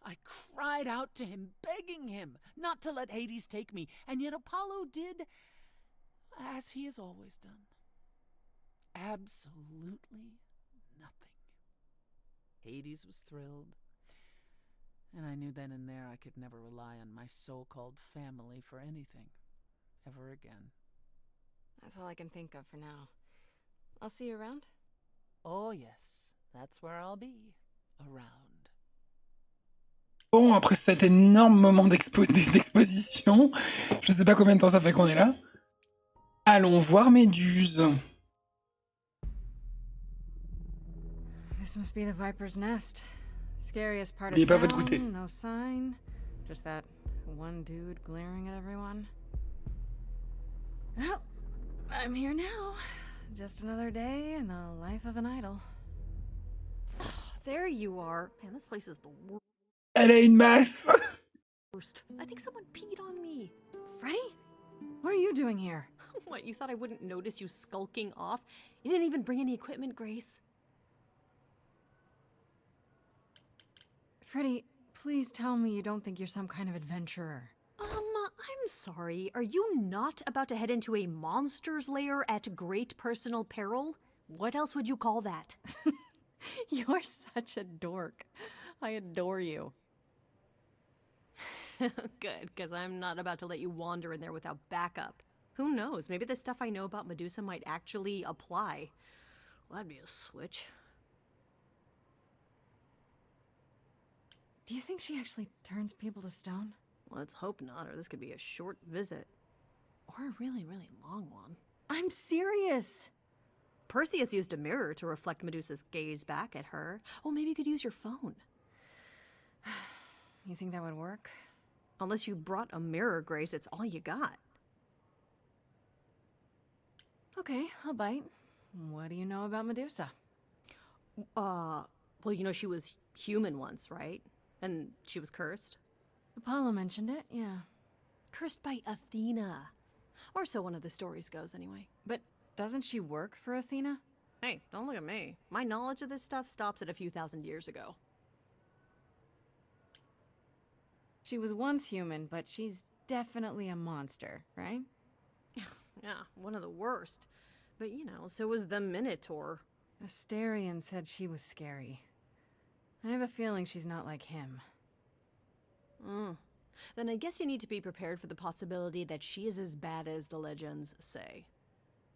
I cried out to him, begging him not to let Hades take me, and yet Apollo did as he has always done. Absolutely nothing. Hades was thrilled, and I knew then and there I could never rely on my so-called family for anything, ever again. That's all I can think of for now. I'll see you around? Oh yes, that's where I'll be, around. Bon, après cet énorme moment d'exposition, je sais pas combien de temps ça fait qu'on est là. Allons voir Méduse. This must be the Viper's Nest. Scariest part of N'oubliez pas votre goûter. town, no sign. Just that one dude glaring at everyone. Well, I'm here now. Just another day in the life of an idol. There you are. Man, this place is the Elle a une masse. worst. I think someone peed on me. Freddy? What are you doing here? What, you thought I wouldn't notice you skulking off? You didn't even bring any equipment, Grace. Freddy, please tell me you don't think you're some kind of adventurer. I'm sorry. Are you not about to head into a monster's lair at great personal peril? What else would you call that? You're such a dork. I adore you. Good, because I'm not about to let you wander in there without backup. Who knows? Maybe the stuff I know about Medusa might actually apply. Well, that'd be a switch. Do you think she actually turns people to stone? Let's hope not, or this could be a short visit. Or a really, really long one. I'm serious! Perseus used a mirror to reflect Medusa's gaze back at her. Oh, maybe you could use your phone. You think that would work? Unless you brought a mirror, Grace, it's all you got. Okay, I'll bite. What do you know about Medusa? Well, you know she was human once, right? And she was cursed? Apollo mentioned it, yeah. Cursed by Athena. Or so one of the stories goes, anyway. But doesn't she work for Athena? Hey, don't look at me. My knowledge of this stuff stops at a few thousand years ago. She was once human, but she's definitely a monster, right? Yeah, one of the worst. But, you know, so was the Minotaur. Asterion said she was scary. I have a feeling she's not like him. Then I guess you need to be prepared for the possibility that she is as bad as the legends say.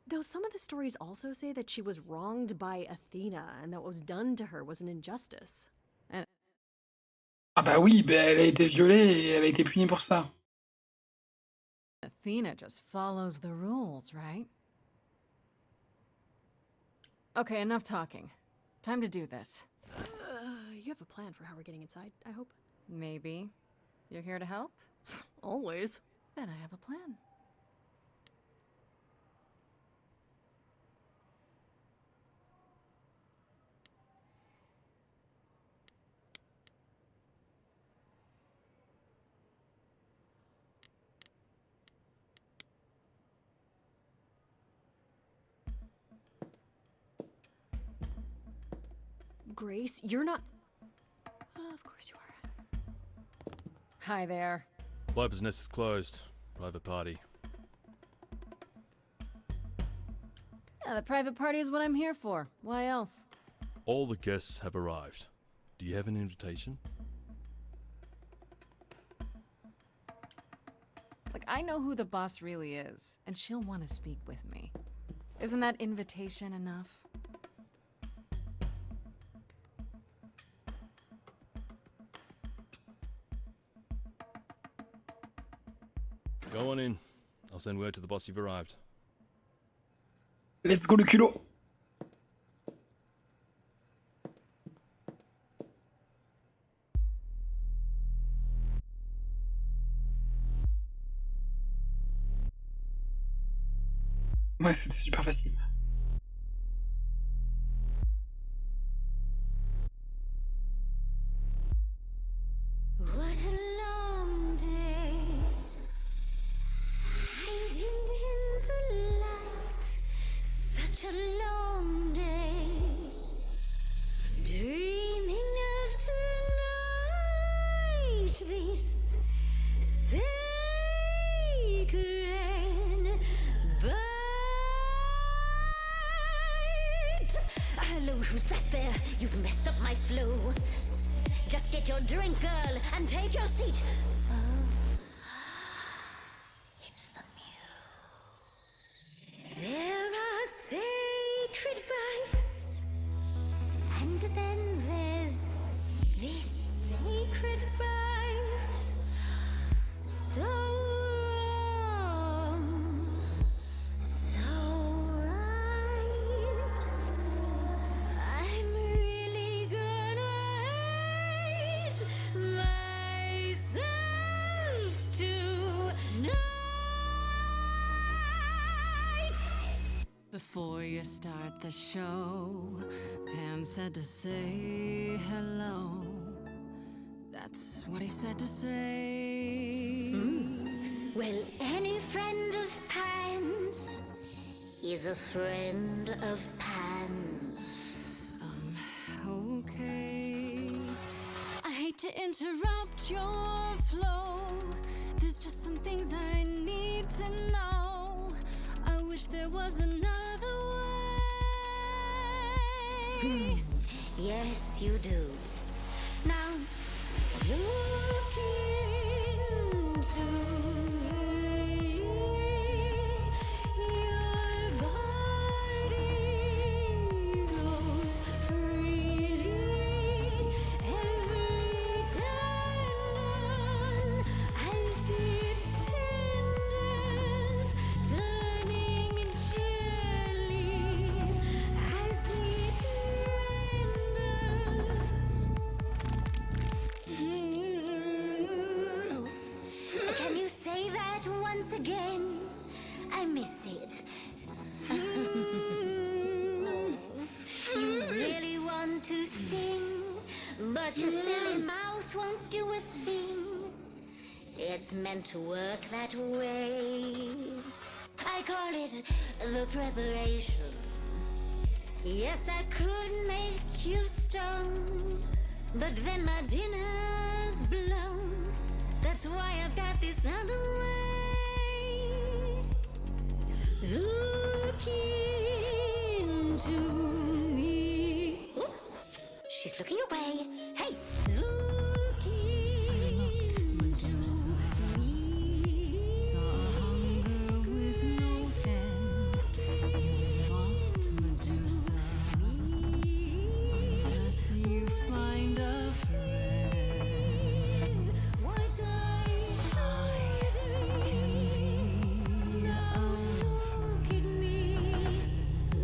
Though some of the stories also say that she was wronged by Athena and that what was done to her was an injustice. Ah bah oui, bah elle a été violée et elle a été punie pour ça. Athena just follows the rules, right? Okay, enough talking. Time to do this. You have a plan for how we're getting inside, I hope? Maybe. You're here to help? Always. Then I have a plan. Grace, you're not... of course you are. Hi there. Viper's Nest is closed. Private party. Yeah, the private party is what I'm here for. Why else? All the guests have arrived. Do you have an invitation? Like, I know who the boss really is, and she'll want to speak with me. Isn't that invitation enough? Go on in. I'll send word to the boss you've arrived. Let's go le culot. Ouais, c'était super facile. What a long day, hiding in the light. Such a long day, dreaming of tonight. This sacred bite. Hello, who's that there? You've messed up my flow. Just get your drink, girl, and take your seat. Oh, it's the muse. There are sacred bites, and then there's this sacred bite. So wrong, so right. I'm really gonna hate myself tonight. Before you start the show, Pan said to say hello. That's what he said to say. Well, any friend of Pan's is a friend of Pan's. Okay. I hate to interrupt your flow. There's just some things I need to know. I wish there was another way. Yes, you do. Now, look into me. Your body goes freely every time as it tenders, turning gently as it renders. Can you say that once again? I missed it. You really want to sing, but your silly mouth won't do a thing. It's meant to work that way. I call it the preparation. Yes, I could make you stone, but then my dinner's blown. That's why I've got this other way. Look into me. Ooh, she's looking away. Hey, look into me. Saw hunger with no end. You lost Medusa. Unless you find a friend. What I can be a look at me,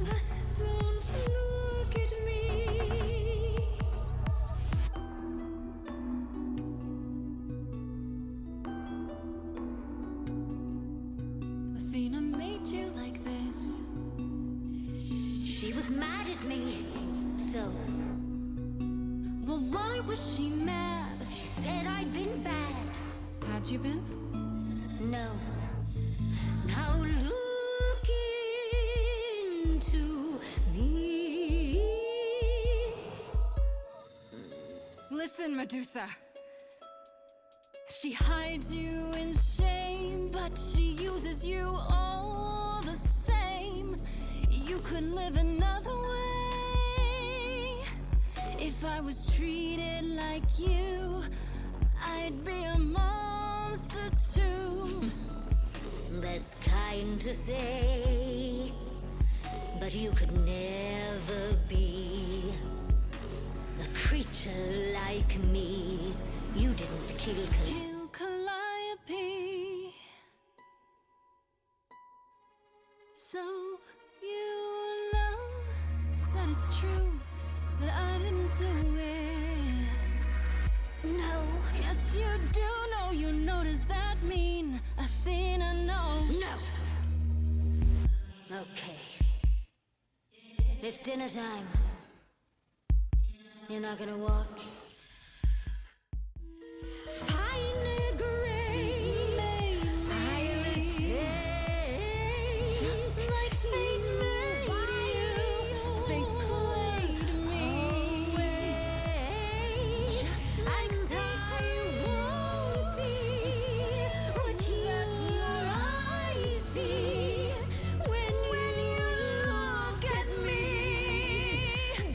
but don't look at me. Athena made you like this. She was mad at me, so Well, why was she mad? she said I'd been bad. Had you been? No. Now look into me. Listen, Medusa. She hides you in shame, but she uses you all the same. You could live another way. If I was treated like you, I'd be a monster too. That's kind to say, but you could never be a creature like me. You didn't kill Calliope. So you know that it's true that I didn't do it. No. Yes, you do know. You know, does that mean Athena knows? No. Okay. It's dinner time. You're not gonna watch? Fine grace, just like fate made you, fate played me. Just like I won't see what your eyes see when you look at me.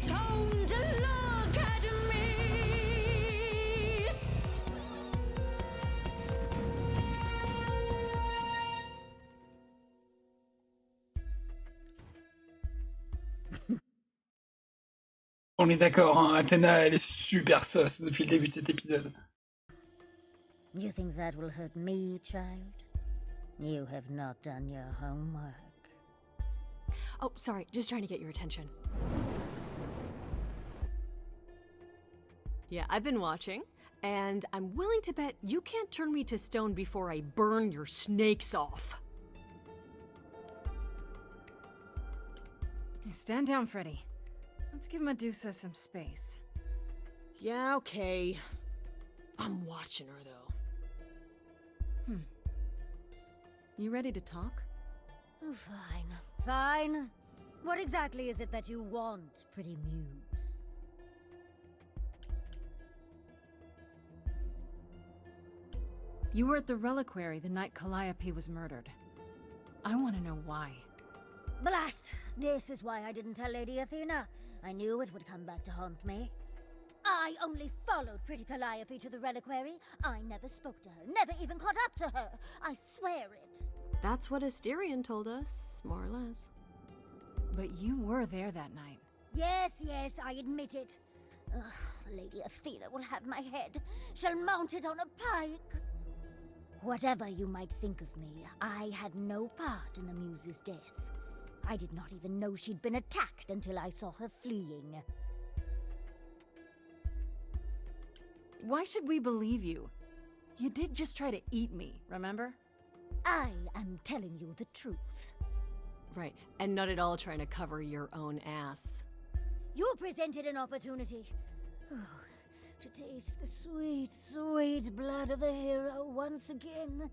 Don't look at me. On est d'accord, hein, Athéna, elle est super sauce depuis le début de cet épisode. You think that will hurt me, child? You have not done your homework. Oh, sorry, just trying to get your attention. Yeah, I've been watching, and I'm willing to bet you can't turn me to stone before I burn your snakes off. Stand down, Freddy. Let's give Medusa some space. Yeah, okay. I'm watching her, though. You ready to talk? Oh, fine. Fine. What exactly is it that you want, pretty muse? You were at the reliquary the night Calliope was murdered. I want to know why. Blast! This is why I didn't tell Lady Athena. I knew it would come back to haunt me. I only followed pretty Calliope to the reliquary. I never spoke to her, never even caught up to her. I swear it. That's what Asterion told us, more or less. But you were there that night. Yes, I admit it. Ugh, Lady Athena will have my head. She'll mount it on a pike. Whatever you might think of me, I had no part in the Muse's death. I did not even know she'd been attacked until I saw her fleeing. Why should we believe you? You did just try to eat me, remember? I am telling you the truth. Right, and not at all trying to cover your own ass. You presented an opportunity. To taste the sweet, sweet blood of a hero once again.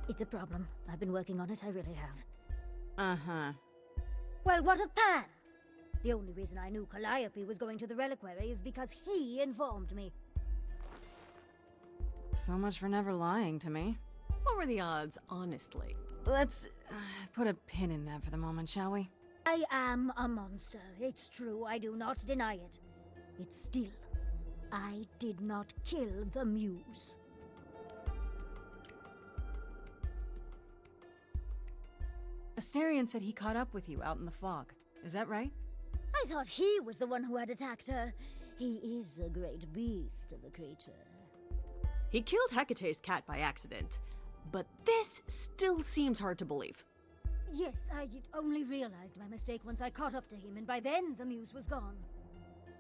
It's a problem. I've been working on it, I really have. Uh-huh. Well, what of Pan? The only reason I knew Calliope was going to the reliquary is because he informed me. So much for never lying to me. What were the odds, honestly? Let's put a pin in that for the moment, shall we? I am a monster. It's true, I do not deny it. It's still, I did not kill the Muse. Asterion said he caught up with you out in the fog. Is that right? I thought he was the one who had attacked her. He is a great beast of a creature. He killed Hecate's cat by accident, but this still seems hard to believe. Yes, I only realized my mistake once I caught up to him, and by then the Muse was gone.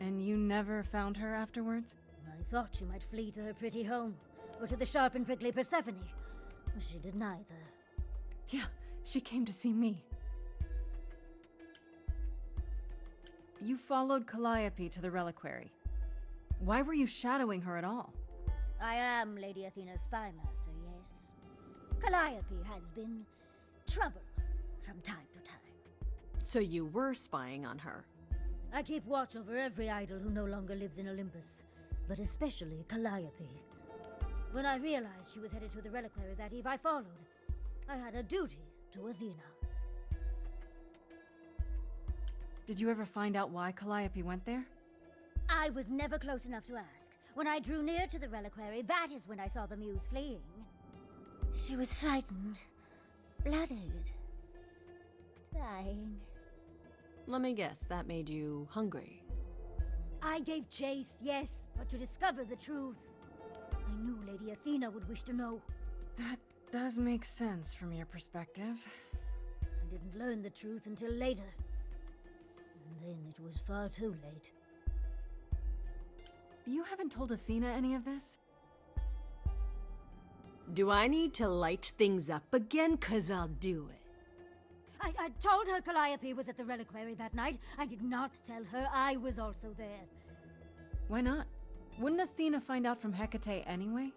And you never found her afterwards? I thought she might flee to her pretty home, or to the sharp and prickly Persephone. But she did neither. Yeah, she came to see me. You followed Calliope to the reliquary. Why were you shadowing her at all? I am Lady Athena's spy master, yes. Calliope has been trouble from time to time. So you were spying on her? I keep watch over every idol who no longer lives in Olympus, but especially Calliope. When I realized she was headed to the reliquary that eve, I followed. I had a duty to Athena. Did you ever find out why Calliope went there? I was never close enough to ask. When I drew near to the reliquary, that is when I saw the Muse fleeing. She was frightened, bloodied, dying. Let me guess, that made you hungry. I gave chase, yes, but to discover the truth. I knew Lady Athena would wish to know. That does make sense from your perspective. I didn't learn the truth until later. And then it was far too late. You haven't told Athena any of this? Do I need to light things up again? 'Cause I'll do it. I told her Calliope was at the reliquary that night. I did not tell her I was also there. Why not? Wouldn't Athena find out from Hecate anyway?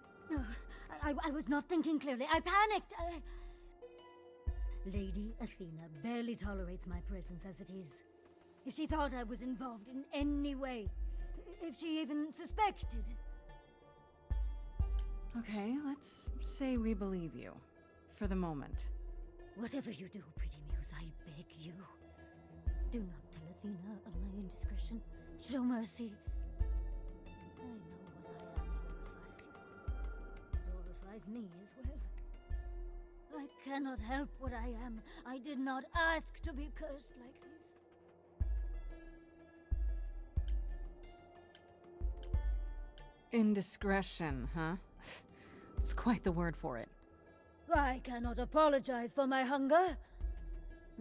I was not thinking clearly. I panicked. Lady Athena barely tolerates my presence as it is. If she thought I was involved in any way, if she even suspected... Okay, let's say we believe you. For the moment. Whatever you do, pretty muse, I beg you. Do not tell Athena of my indiscretion. Show mercy. I know what I am horrifies you. It horrifies me as well. I cannot help what I am. I did not ask to be cursed like this. Indiscretion, huh? It's quite the word for it. I cannot apologize for my hunger.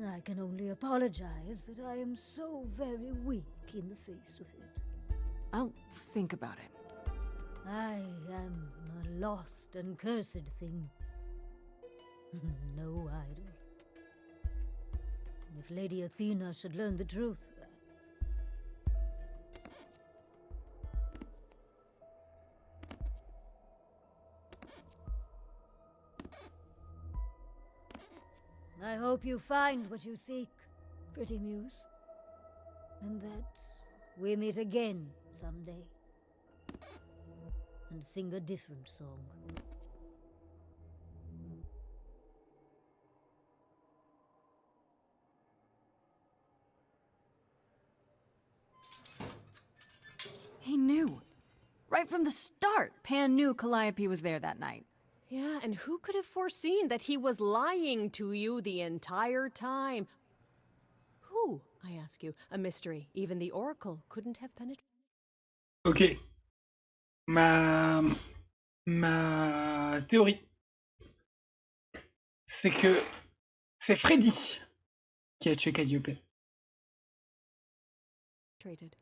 I can only apologize that I am so very weak in the face of it. I'll think about it. I am a lost and cursed thing. No idol. If Lady Athena should learn the truth... I hope you find what you seek, pretty muse. And that we meet again someday. And sing a different song. He knew. Right from the start, Pan knew Calliope was there that night. Yeah, and who could have foreseen that he was lying to you the entire time? Who, I ask you? A mystery. Even the Oracle couldn't have penetrated. Ok. Ma théorie, c'est que c'est Freddy qui a tué Calliope. Traded.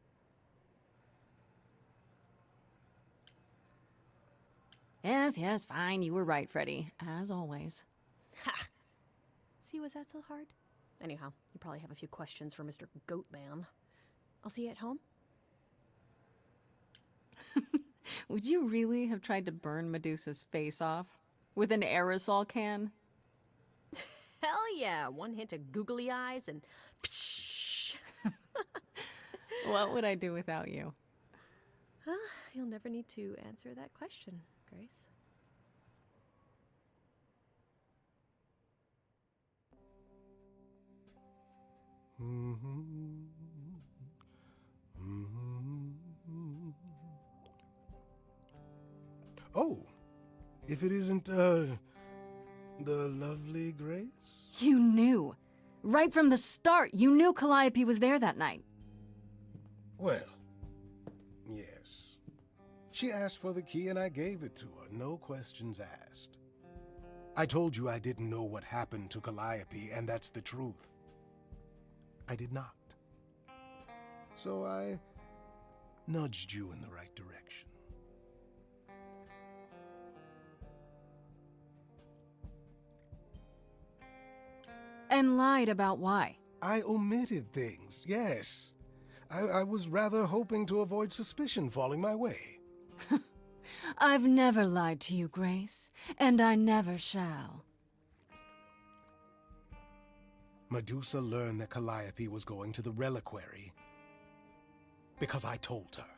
Yes, fine. You were right, Freddy. As always. Ha! See, was that so hard? Anyhow, you probably have a few questions for Mr. Goatman. I'll see you at home. Would you really have tried to burn Medusa's face off? With an aerosol can? Hell yeah! One hint of googly eyes and... What would I do without you? You'll never need to answer that question, Grace. Oh, if it isn't, the lovely Grace? You knew. Right from the start, you knew Calliope was there that night. Well, yes. She asked for the key and I gave it to her, no questions asked. I told you I didn't know what happened to Calliope, and that's the truth. I did not. So I nudged you in the right direction. And lied about why? I omitted things, yes. I was rather hoping to avoid suspicion falling my way. I've never lied to you, Grace, and I never shall. Medusa learned that Calliope was going to the reliquary because I told her.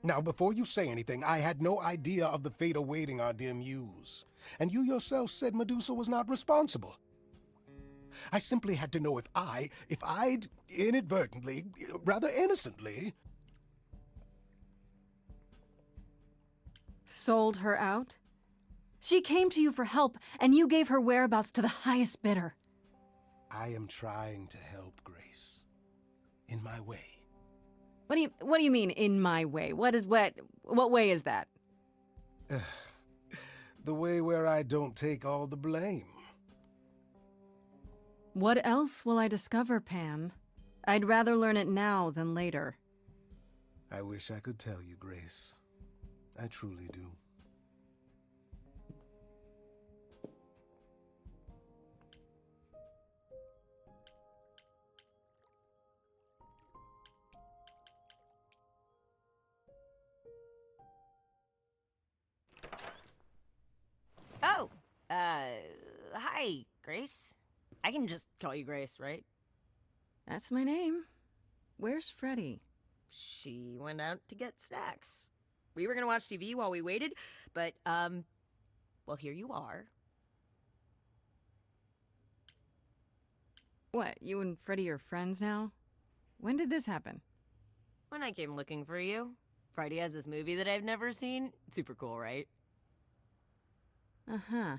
Now, before you say anything, I had no idea of the fate awaiting our dear muse. And you yourself said Medusa was not responsible. I simply had to know if I'd inadvertently, rather innocently... Sold her out? She came to you for help, and you gave her whereabouts to the highest bidder. I am trying to help, Grace. In my way. What do you mean, in my way? What way is that? The way where I don't take all the blame. What else will I discover, Pan? I'd rather learn it now than later. I wish I could tell you, Grace. I truly do. Hi, Grace. I can just call you Grace, right? That's my name. Where's Freddie? She went out to get snacks. We were gonna watch TV while we waited, but, well, here you are. What, you and Freddie are friends now? When did this happen? When I came looking for you. Freddie has this movie that I've never seen. Super cool, right? Uh-huh.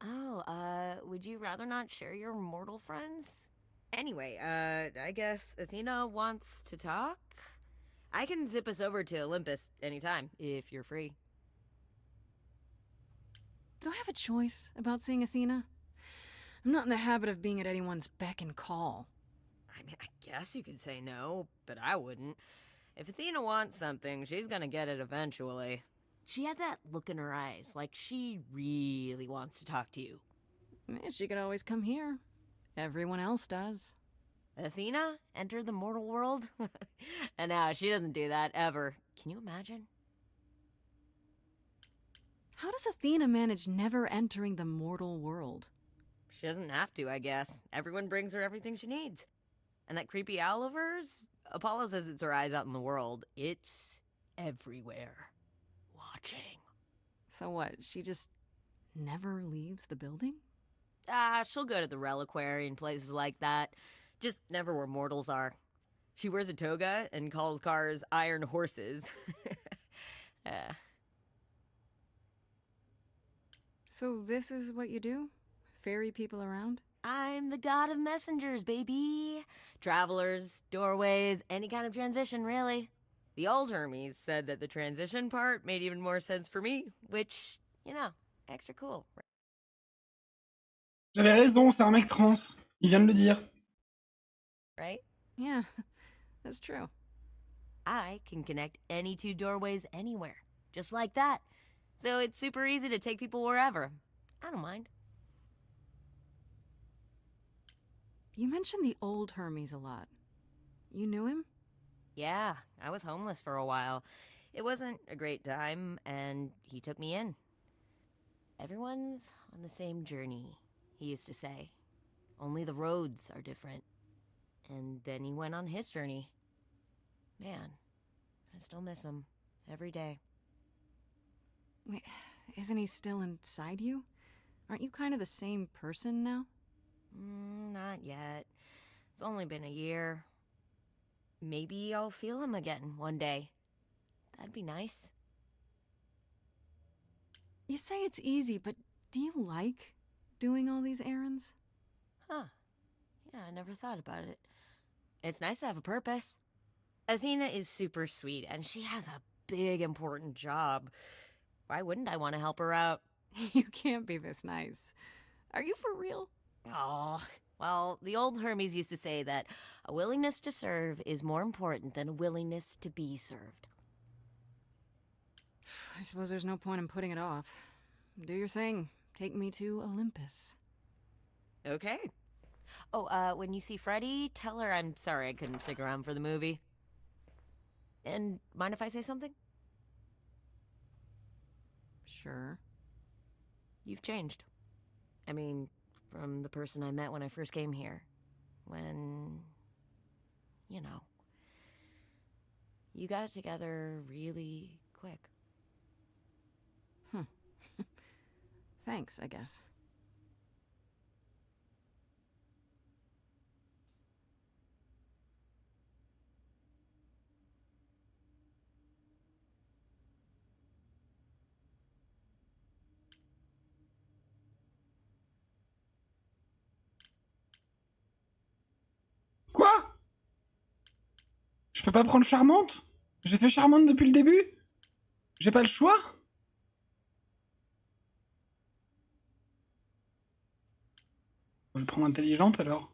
Oh, would you rather not share your mortal friends? Anyway, I guess Athena wants to talk? I can zip us over to Olympus anytime, if you're free. Do I have a choice about seeing Athena? I'm not in the habit of being at anyone's beck and call. I mean, I guess you could say no, but I wouldn't. If Athena wants something, she's gonna get it eventually. She had that look in her eyes, like she really wants to talk to you. She could always come here. Everyone else does. Athena entered the mortal world? And now she doesn't do that ever. Can you imagine? How does Athena manage never entering the mortal world? She doesn't have to, I guess. Everyone brings her everything she needs. And that creepy owl of hers? Apollo says it's her eyes out in the world. It's everywhere. Watching. So what, she just never leaves the building? She'll go to the reliquary and places like that. Just never where mortals are. She wears a toga and calls cars iron horses. So this is what you do? Ferry people around? I'm the god of messengers, baby. Travelers, doorways, any kind of transition, really. The old Hermes said that the transition part made even more sense for me, which, you know, extra cool. J'avais raison, c'est un mec trans. Il vient de le dire. Right? Yeah, that's true. I can connect any two doorways anywhere, just like that. So it's super easy to take people wherever. I don't mind. You mentioned the old Hermes a lot. You knew him? Yeah, I was homeless for a while. It wasn't a great time, and he took me in. Everyone's on the same journey, he used to say. Only the roads are different. And then he went on his journey. Man, I still miss him every day. Wait, isn't he still inside you? Aren't you kind of the same person now? Not yet. It's only been a year. Maybe I'll feel him again one day. That'd be nice. You say it's easy, but do you like doing all these errands? Huh. Yeah, I never thought about it. It's nice to have a purpose. Athena is super sweet, and she has a big, important job. Why wouldn't I want to help her out? You can't be this nice. Are you for real? Oh, well, the old Hermes used to say that a willingness to serve is more important than a willingness to be served. I suppose there's no point in putting it off. Do your thing. Take me to Olympus. Okay. Oh, when you see Freddie, tell her I'm sorry I couldn't stick around for the movie. And mind if I say something? Sure. You've changed. I mean, from the person I met when I first came here. When, you know, you got it together really quick. Thanks, I guess. Quoi? Je peux pas prendre charmante? J'ai fait charmante depuis le début? J'ai pas le choix? On va le prendre intelligente alors.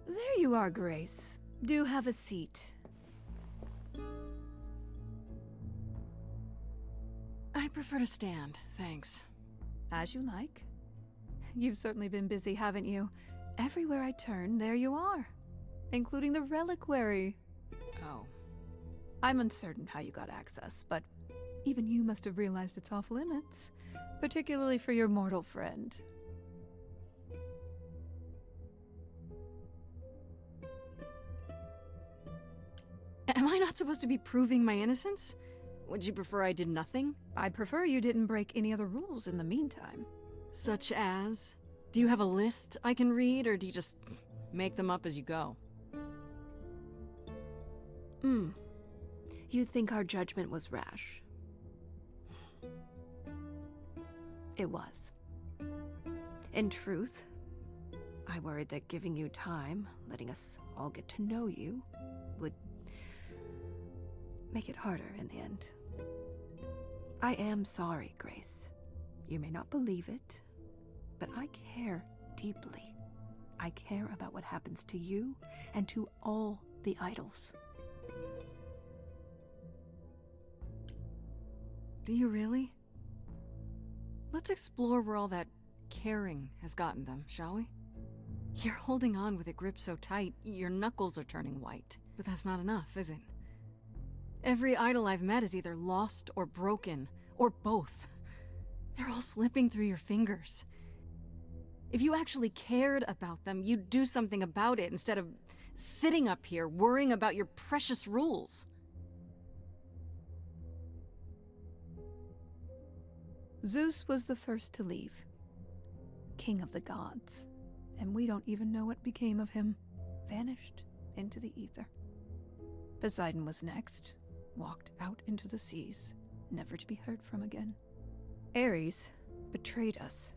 There you are, Grace. Do have a seat. I prefer to stand, thanks. As you like. You've certainly been busy, haven't you? Everywhere I turn, there you are. Including the reliquary. Oh. I'm uncertain how you got access, but Even you must have realized it's off limits, particularly for your mortal friend. Am I not supposed to be proving my innocence? Would you prefer I did nothing? I'd prefer you didn't break any other rules in the meantime. Such as? Do you have a list I can read, or do you just make them up as you go? You think our judgment was rash? It was. In truth, I worried that giving you time, letting us all get to know you, would make it harder in the end. I am sorry, Grace. You may not believe it, but I care deeply. I care about what happens to you and to all the idols. Do you really? Let's explore where all that caring has gotten them, shall we? You're holding on with a grip so tight, your knuckles are turning white. But that's not enough, is it? Every idol I've met is either lost or broken, or both. They're all slipping through your fingers. If you actually cared about them, you'd do something about it instead of sitting up here worrying about your precious rules. Zeus was the first to leave, king of the gods, and we don't even know what became of him. Vanished into the ether. Poseidon was next, walked out into the seas, never to be heard from again. Ares betrayed us.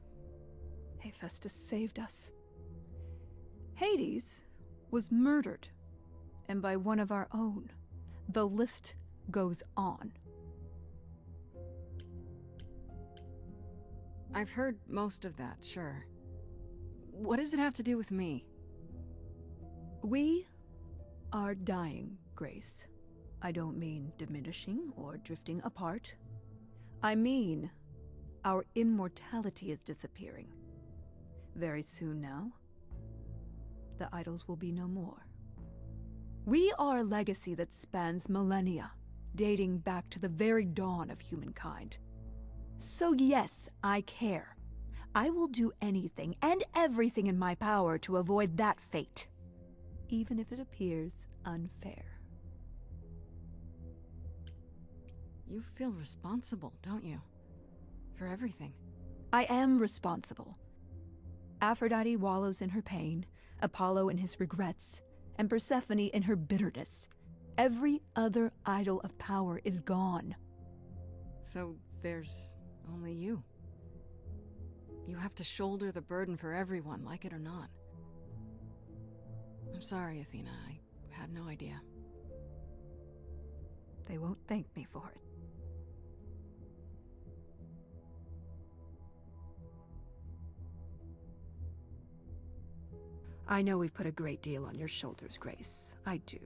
Hephaestus saved us. Hades was murdered, and by one of our own. The list goes on. I've heard most of that, sure. What does it have to do with me? We are dying, Grace. I don't mean diminishing or drifting apart. I mean our immortality is disappearing. Very soon now, the idols will be no more. We are a legacy that spans millennia, dating back to the very dawn of humankind. So yes, I care. I will do anything and everything in my power to avoid that fate, even if it appears unfair. You feel responsible, don't you? For everything. I am responsible. Aphrodite wallows in her pain, Apollo in his regrets, and Persephone in her bitterness. Every other idol of power is gone. So there's only you. You have to shoulder the burden for everyone, like it or not. I'm sorry, Athena. I had no idea. They won't thank me for it. I know we've put a great deal on your shoulders, Grace. I do.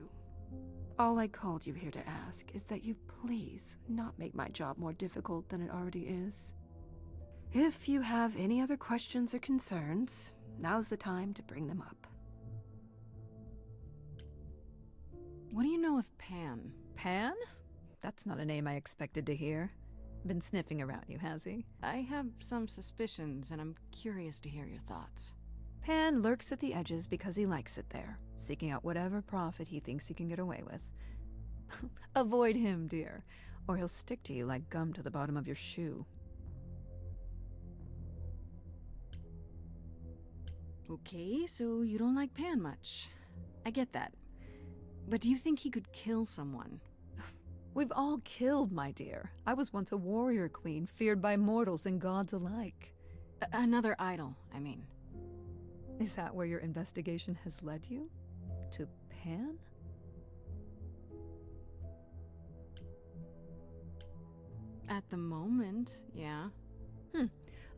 All I called you here to ask is that you please not make my job more difficult than it already is. If you have any other questions or concerns, now's the time to bring them up. What do you know of Pan? Pan? That's not a name I expected to hear. Been sniffing around you, has he? I have some suspicions, and I'm curious to hear your thoughts. Pan lurks at the edges because he likes it there, seeking out whatever profit he thinks he can get away with. Avoid him, dear, or he'll stick to you like gum to the bottom of your shoe. Okay, so you don't like Pan much. I get that. But do you think he could kill someone? We've all killed, my dear. I was once a warrior queen, feared by mortals and gods alike. Another idol, I mean. Is that where your investigation has led you? To Pan? At the moment, yeah.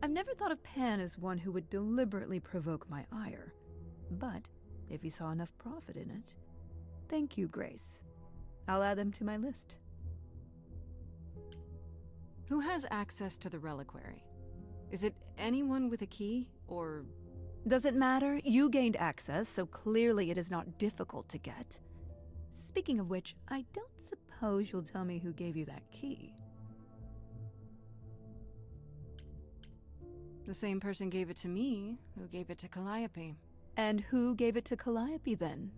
I've never thought of Pan as one who would deliberately provoke my ire. But if he saw enough profit in it... Thank you, Grace. I'll add them to my list. Who has access to the reliquary? Is it anyone with a key, or... Does it matter? You gained access, so clearly it is not difficult to get. Speaking of which, I don't suppose you'll tell me who gave you that key. The same person gave it to me who gave it to Calliope. And who gave it to Calliope then?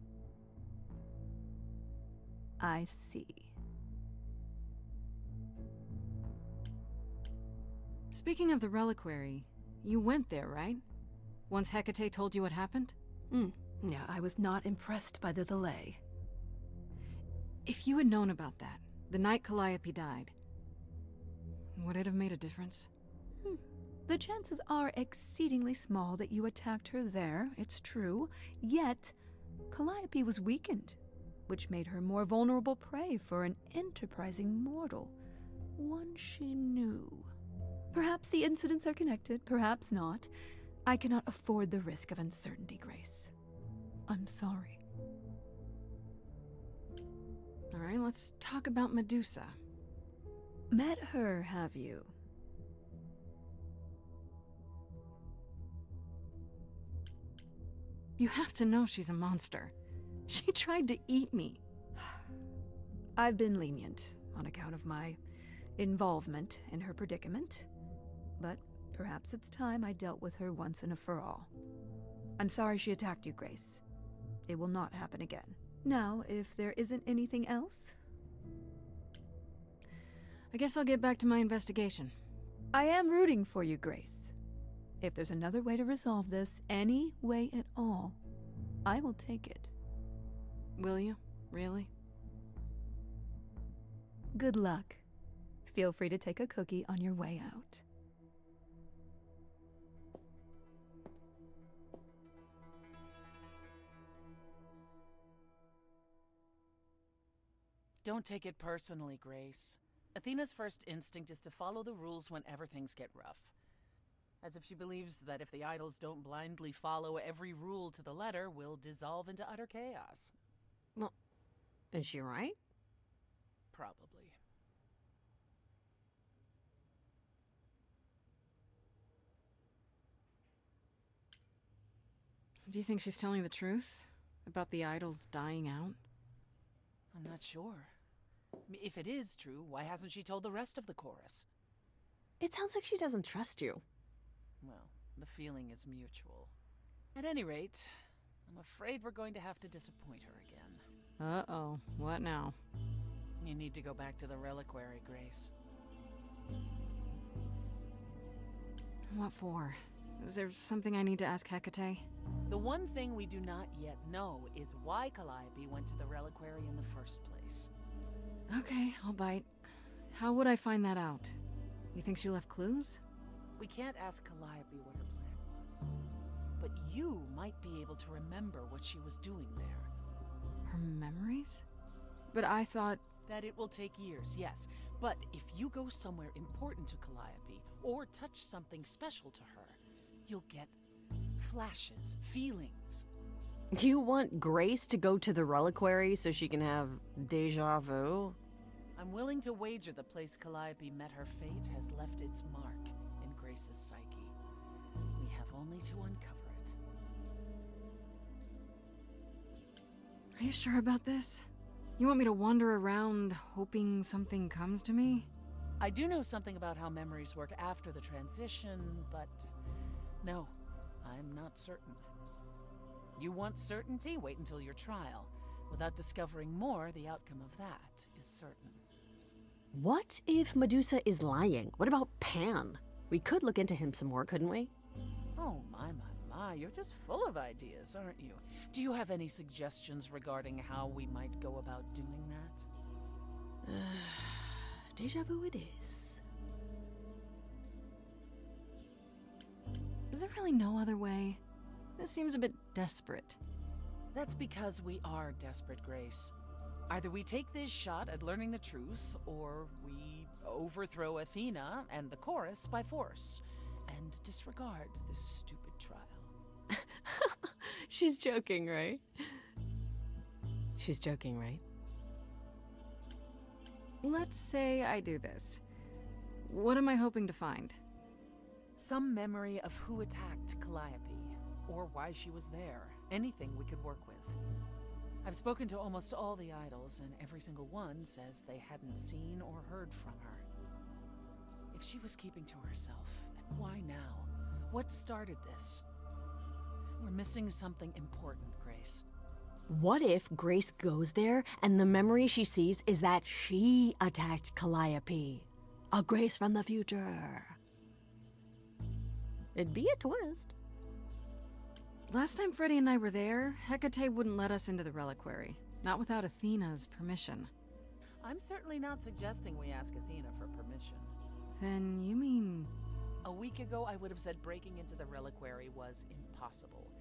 I see. Speaking of the reliquary, you went there, right? Once Hecate told you what happened? Yeah, I was not impressed by the delay. If you had known about that, the night Calliope died, would it have made a difference? The chances are exceedingly small that you attacked her there, it's true. Yet, Calliope was weakened, which made her more vulnerable prey for an enterprising mortal, one she knew. Perhaps the incidents are connected, perhaps not. I cannot afford the risk of uncertainty, Grace. I'm sorry. All right, let's talk about Médusée. Met her, have you? You have to know she's a monster. She tried to eat me. I've been lenient on account of my involvement in her predicament, but perhaps it's time I dealt with her once and for all. I'm sorry she attacked you, Grace. It will not happen again. Now, if there isn't anything else... I guess I'll get back to my investigation. I am rooting for you, Grace. If there's another way to resolve this, any way at all, I will take it. Will you? Really? Good luck. Feel free to take a cookie on your way out. Don't take it personally, Grace. Athena's first instinct is to follow the rules whenever things get rough. As if she believes that if the idols don't blindly follow every rule to the letter, we'll dissolve into utter chaos. Well, is she right? Probably. Do you think she's telling the truth? About the idols dying out? I'm not sure. If it is true, why hasn't she told the rest of the chorus? It sounds like she doesn't trust you. Well, the feeling is mutual. At any rate, I'm afraid we're going to have to disappoint her again. Uh-oh. What now? You need to go back to the reliquary, Grace. What for? Is there something I need to ask Hecate? The one thing we do not yet know is why Calliope went to the reliquary in the first place. Okay, I'll bite. How would I find that out? You think she left clues? We can't ask Calliope what her plan was. But you might be able to remember what she was doing there. Her memories? But I thought... That it will take years, yes. But if you go somewhere important to Calliope, or touch something special to her, you'll get flashes, feelings. Do you want Grace to go to the reliquary so she can have déjà vu? I'm willing to wager the place Calliope met her fate has left its mark in Grace's psyche. We have only to uncover it. Are you sure about this? You want me to wander around hoping something comes to me? I do know something about how memories work after the transition, but no, I'm not certain. You want certainty? Wait until your trial. Without discovering more, the outcome of that is certain. What if Médusée is lying? What about Pan? We could look into him some more, couldn't we? Oh, my, you're just full of ideas, aren't you? Do you have any suggestions regarding how we might go about doing that? Déjà vu it is. Is there really no other way? This seems a bit desperate. That's because we are desperate, Grace. Either we take this shot at learning the truth, or we overthrow Athena and the chorus by force, and disregard this stupid trial. She's joking, right? She's joking, right? Let's say I do this. What am I hoping to find? Some memory of who attacked Calliope, or why she was there. Anything we could work with. I've spoken to almost all the idols, and every single one says they hadn't seen or heard from her. If she was keeping to herself, then why now? What started this? We're missing something important, Grace. What if Grace goes there and the memory she sees is that she attacked Calliope? A Grace from the future. It'd be a twist. Last time Freddie and I were there, Hecate wouldn't let us into the reliquary. Not without Athena's permission. I'm certainly not suggesting we ask Athena for permission. Then you mean... A week ago, I would have said breaking into the reliquary was impossible.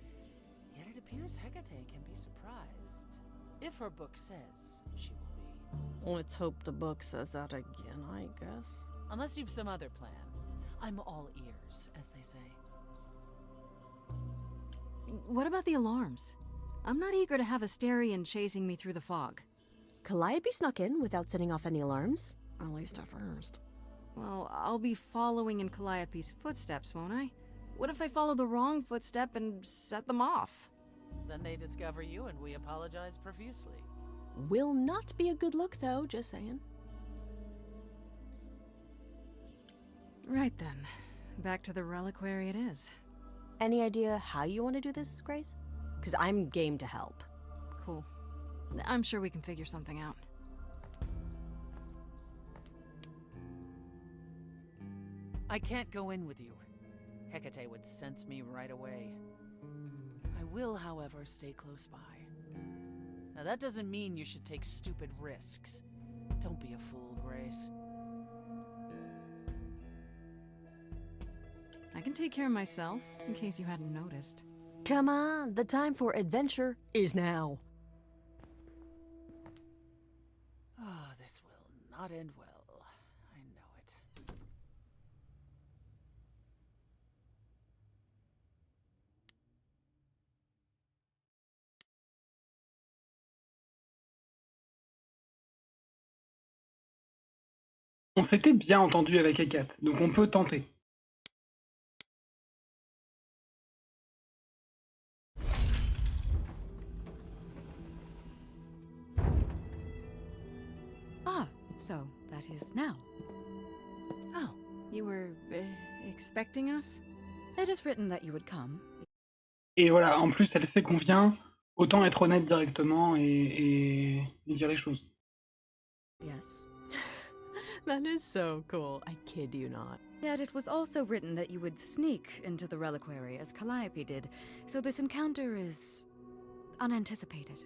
Yet it appears Hecate can be surprised. If her book says she will be. Let's hope the book says that again, I guess. Unless you've some other plan. I'm all ears, as they say. What about the alarms? I'm not eager to have Asterion chasing me through the fog. Calliope snuck in without setting off any alarms. At least at first. Well, I'll be following in Calliope's footsteps, won't I? What if I follow the wrong footstep and set them off? Then they discover you and we apologize profusely. Will not be a good look, though, just saying. Right then. Back to the reliquary it is. Any idea how you want to do this, Grace? Because I'm game to help. Cool. I'm sure we can figure something out. I can't go in with you. Hecate would sense me right away. I will, however, stay close by. Now that doesn't mean you should take stupid risks. Don't be a fool, Grace. I can take care of myself, in case you hadn't noticed. Come on, the time for adventure is now. Oh, this will not end well. I know it. On s'était bien entendu avec Hécate, donc on peut tenter. Ah, so that is now. Oh, you were expecting us? It is written that you would come. Et voilà, en plus elle sait qu'on vient, autant être honnête directement et dire les choses. Yes. That is so cool, I kid you not. Yet it was also written that you would sneak into the reliquary as Calliope did, so this encounter is unanticipated.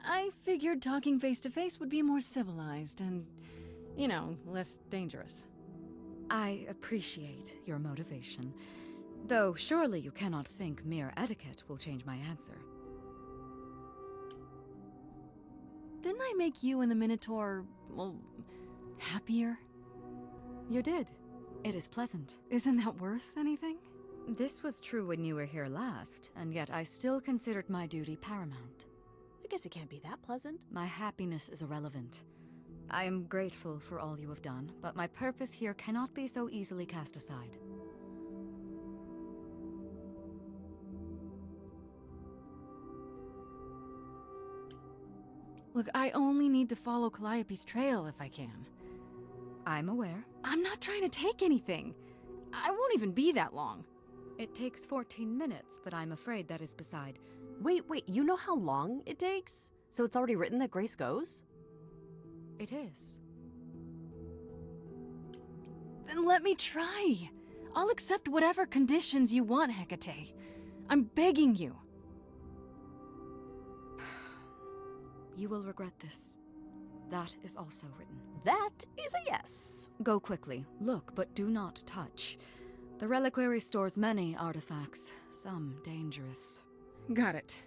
I figured talking face to face would be more civilized and, you know, less dangerous. I appreciate your motivation, though surely you cannot think mere etiquette will change my answer. Didn't I make you and the Minotaur, well, happier? You did. It is pleasant. Isn't that worth anything? This was true when you were here last, and yet I still considered my duty paramount. I guess it can't be that pleasant. My happiness is irrelevant. I am grateful for all you have done, but my purpose here cannot be so easily cast aside. Look, I only need to follow Calliope's trail if I can. I'm aware. I'm not trying to take anything. I won't even be that long. It takes 14 minutes, but I'm afraid that is beside. Wait, you know how long it takes? So it's already written that Grace goes? It is. Then let me try. I'll accept whatever conditions you want, Hecate. I'm begging you. You will regret this. That is also written. That is a yes. Go quickly. Look, but do not touch. The reliquary stores many artifacts, some dangerous. Got it.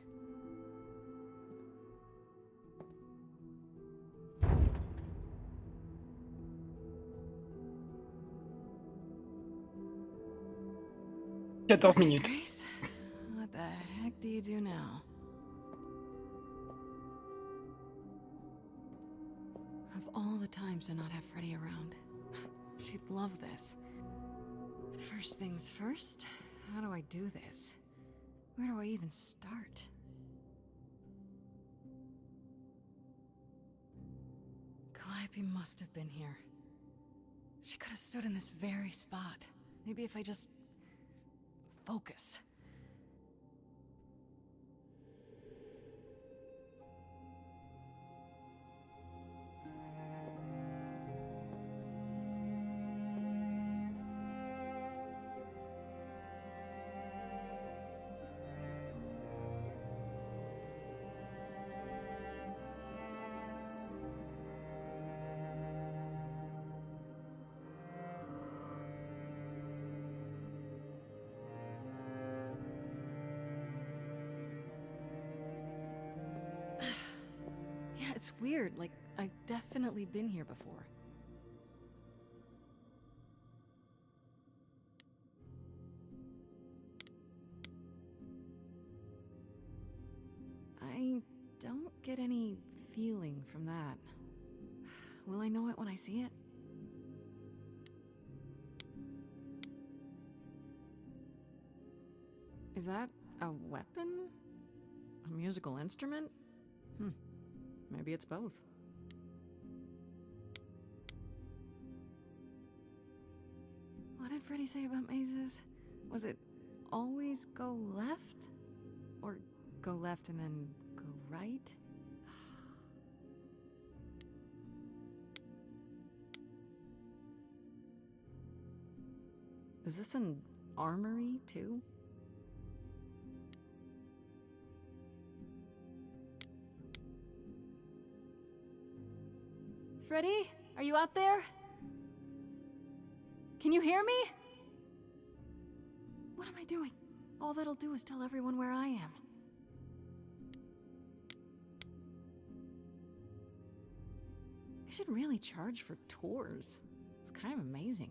Minutes. Grace, what the heck do you do now? Of all the times to not have Freddie around, she'd love this. First things first, how do I do this? Where do I even start? Calliope must have been here. She could have stood in this very spot. Maybe if I just... focus. It's weird, like, I've definitely been here before. I don't get any feeling from that. Will I know it when I see it? Is that a weapon? A musical instrument? Maybe it's both. What did Freddy say about mazes? Was it always go left? Or go left and then go right? Is this an armory, too? Freddy? Are you out there? Can you hear me? What am I doing? All that'll do is tell everyone where I am. They should really charge for tours. It's kind of amazing.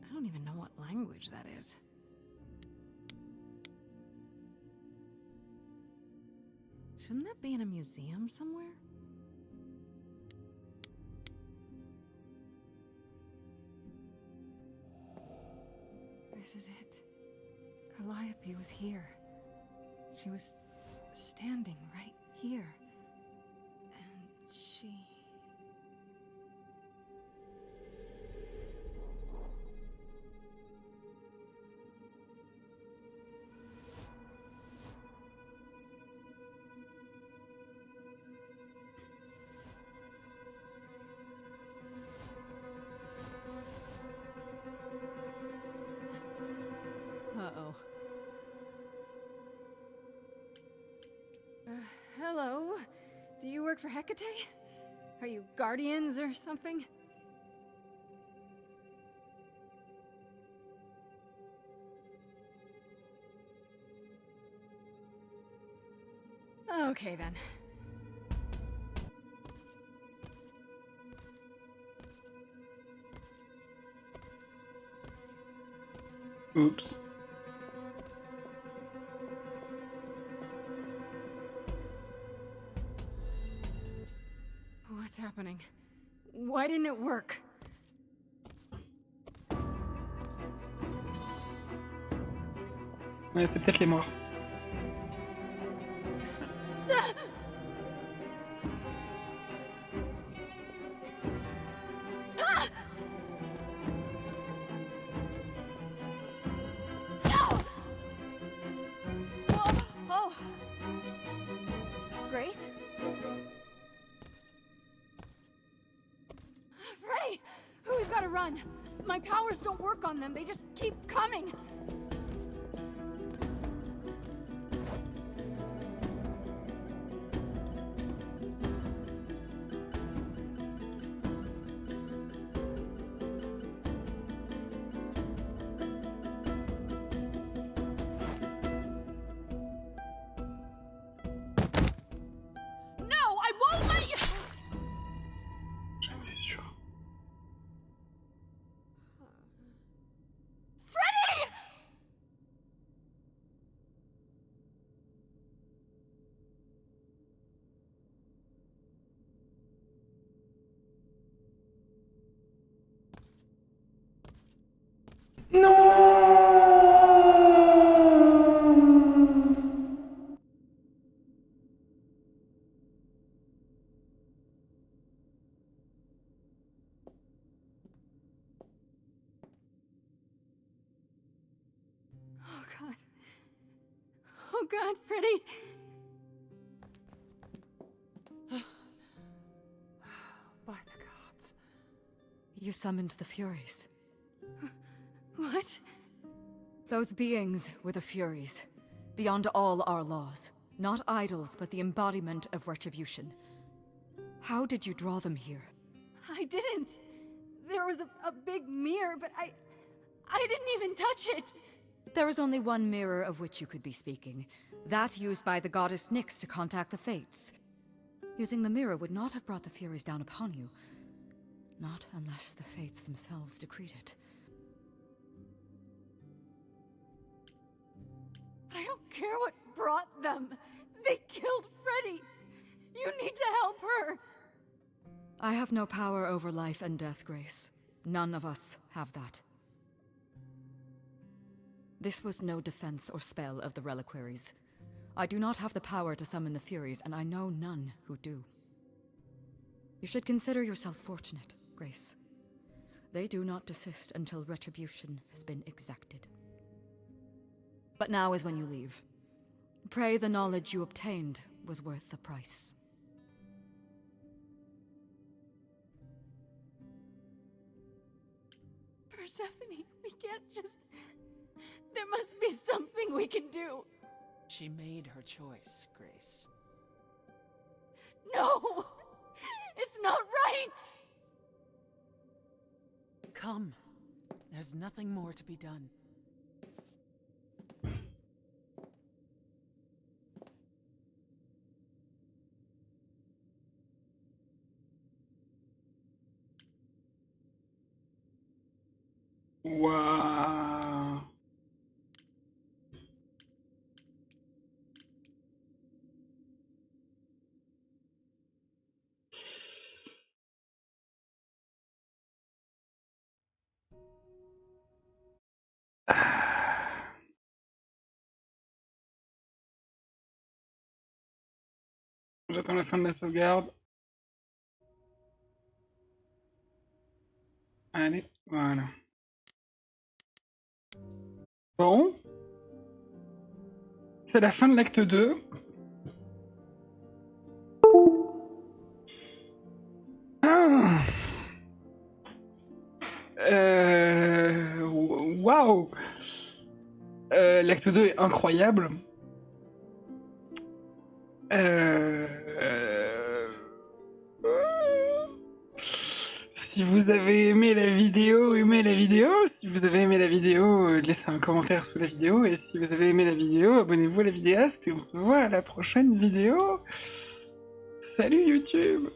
I don't even know what language that is. Shouldn't that be in a museum somewhere? This is it. Calliope was here. She was standing right here. And she... Uh-oh. Hello? Do you work for Hecate? Are you guardians or something? Okay then. Oops. What's happening? Why didn't it work? Ouais, c'est peut-être les morts. Oh! Grace? Freddy! We've got to run! My powers don't work on them, they just keep coming! Freddy! God, Freddy! By the gods. You summoned the Furies. What? Those beings were the Furies, beyond all our laws. Not idols, but the embodiment of retribution. How did you draw them here? I didn't. There was a big mirror, but I didn't even touch it. There is only one mirror of which you could be speaking. That used by the goddess Nyx to contact the Fates. Using the mirror would not have brought the Furies down upon you. Not unless the Fates themselves decreed it. I don't care what brought them. They killed Freddy. You need to help her. I have no power over life and death, Grace. None of us have that. This was no defense or spell of the reliquaries. I do not have the power to summon the Furies, and I know none who do. You should consider yourself fortunate, Grace. They do not desist until retribution has been exacted. But now is when you leave. Pray the knowledge you obtained was worth the price. Persephone, we can't just... There must be something we can do. She made her choice, Grace. No! It's not right! Come. There's nothing more to be done. Waouh. J'attends la fin de la sauvegarde. Allez, voilà. Bon. C'est la fin de l'acte 2. Waouh. L'acte 2 est incroyable. Si vous avez aimé la vidéo, Si vous avez aimé la vidéo, laissez un commentaire sous la vidéo. Et si vous avez aimé la vidéo, abonnez-vous à la vidéaste et on se voit à la prochaine vidéo. Salut YouTube!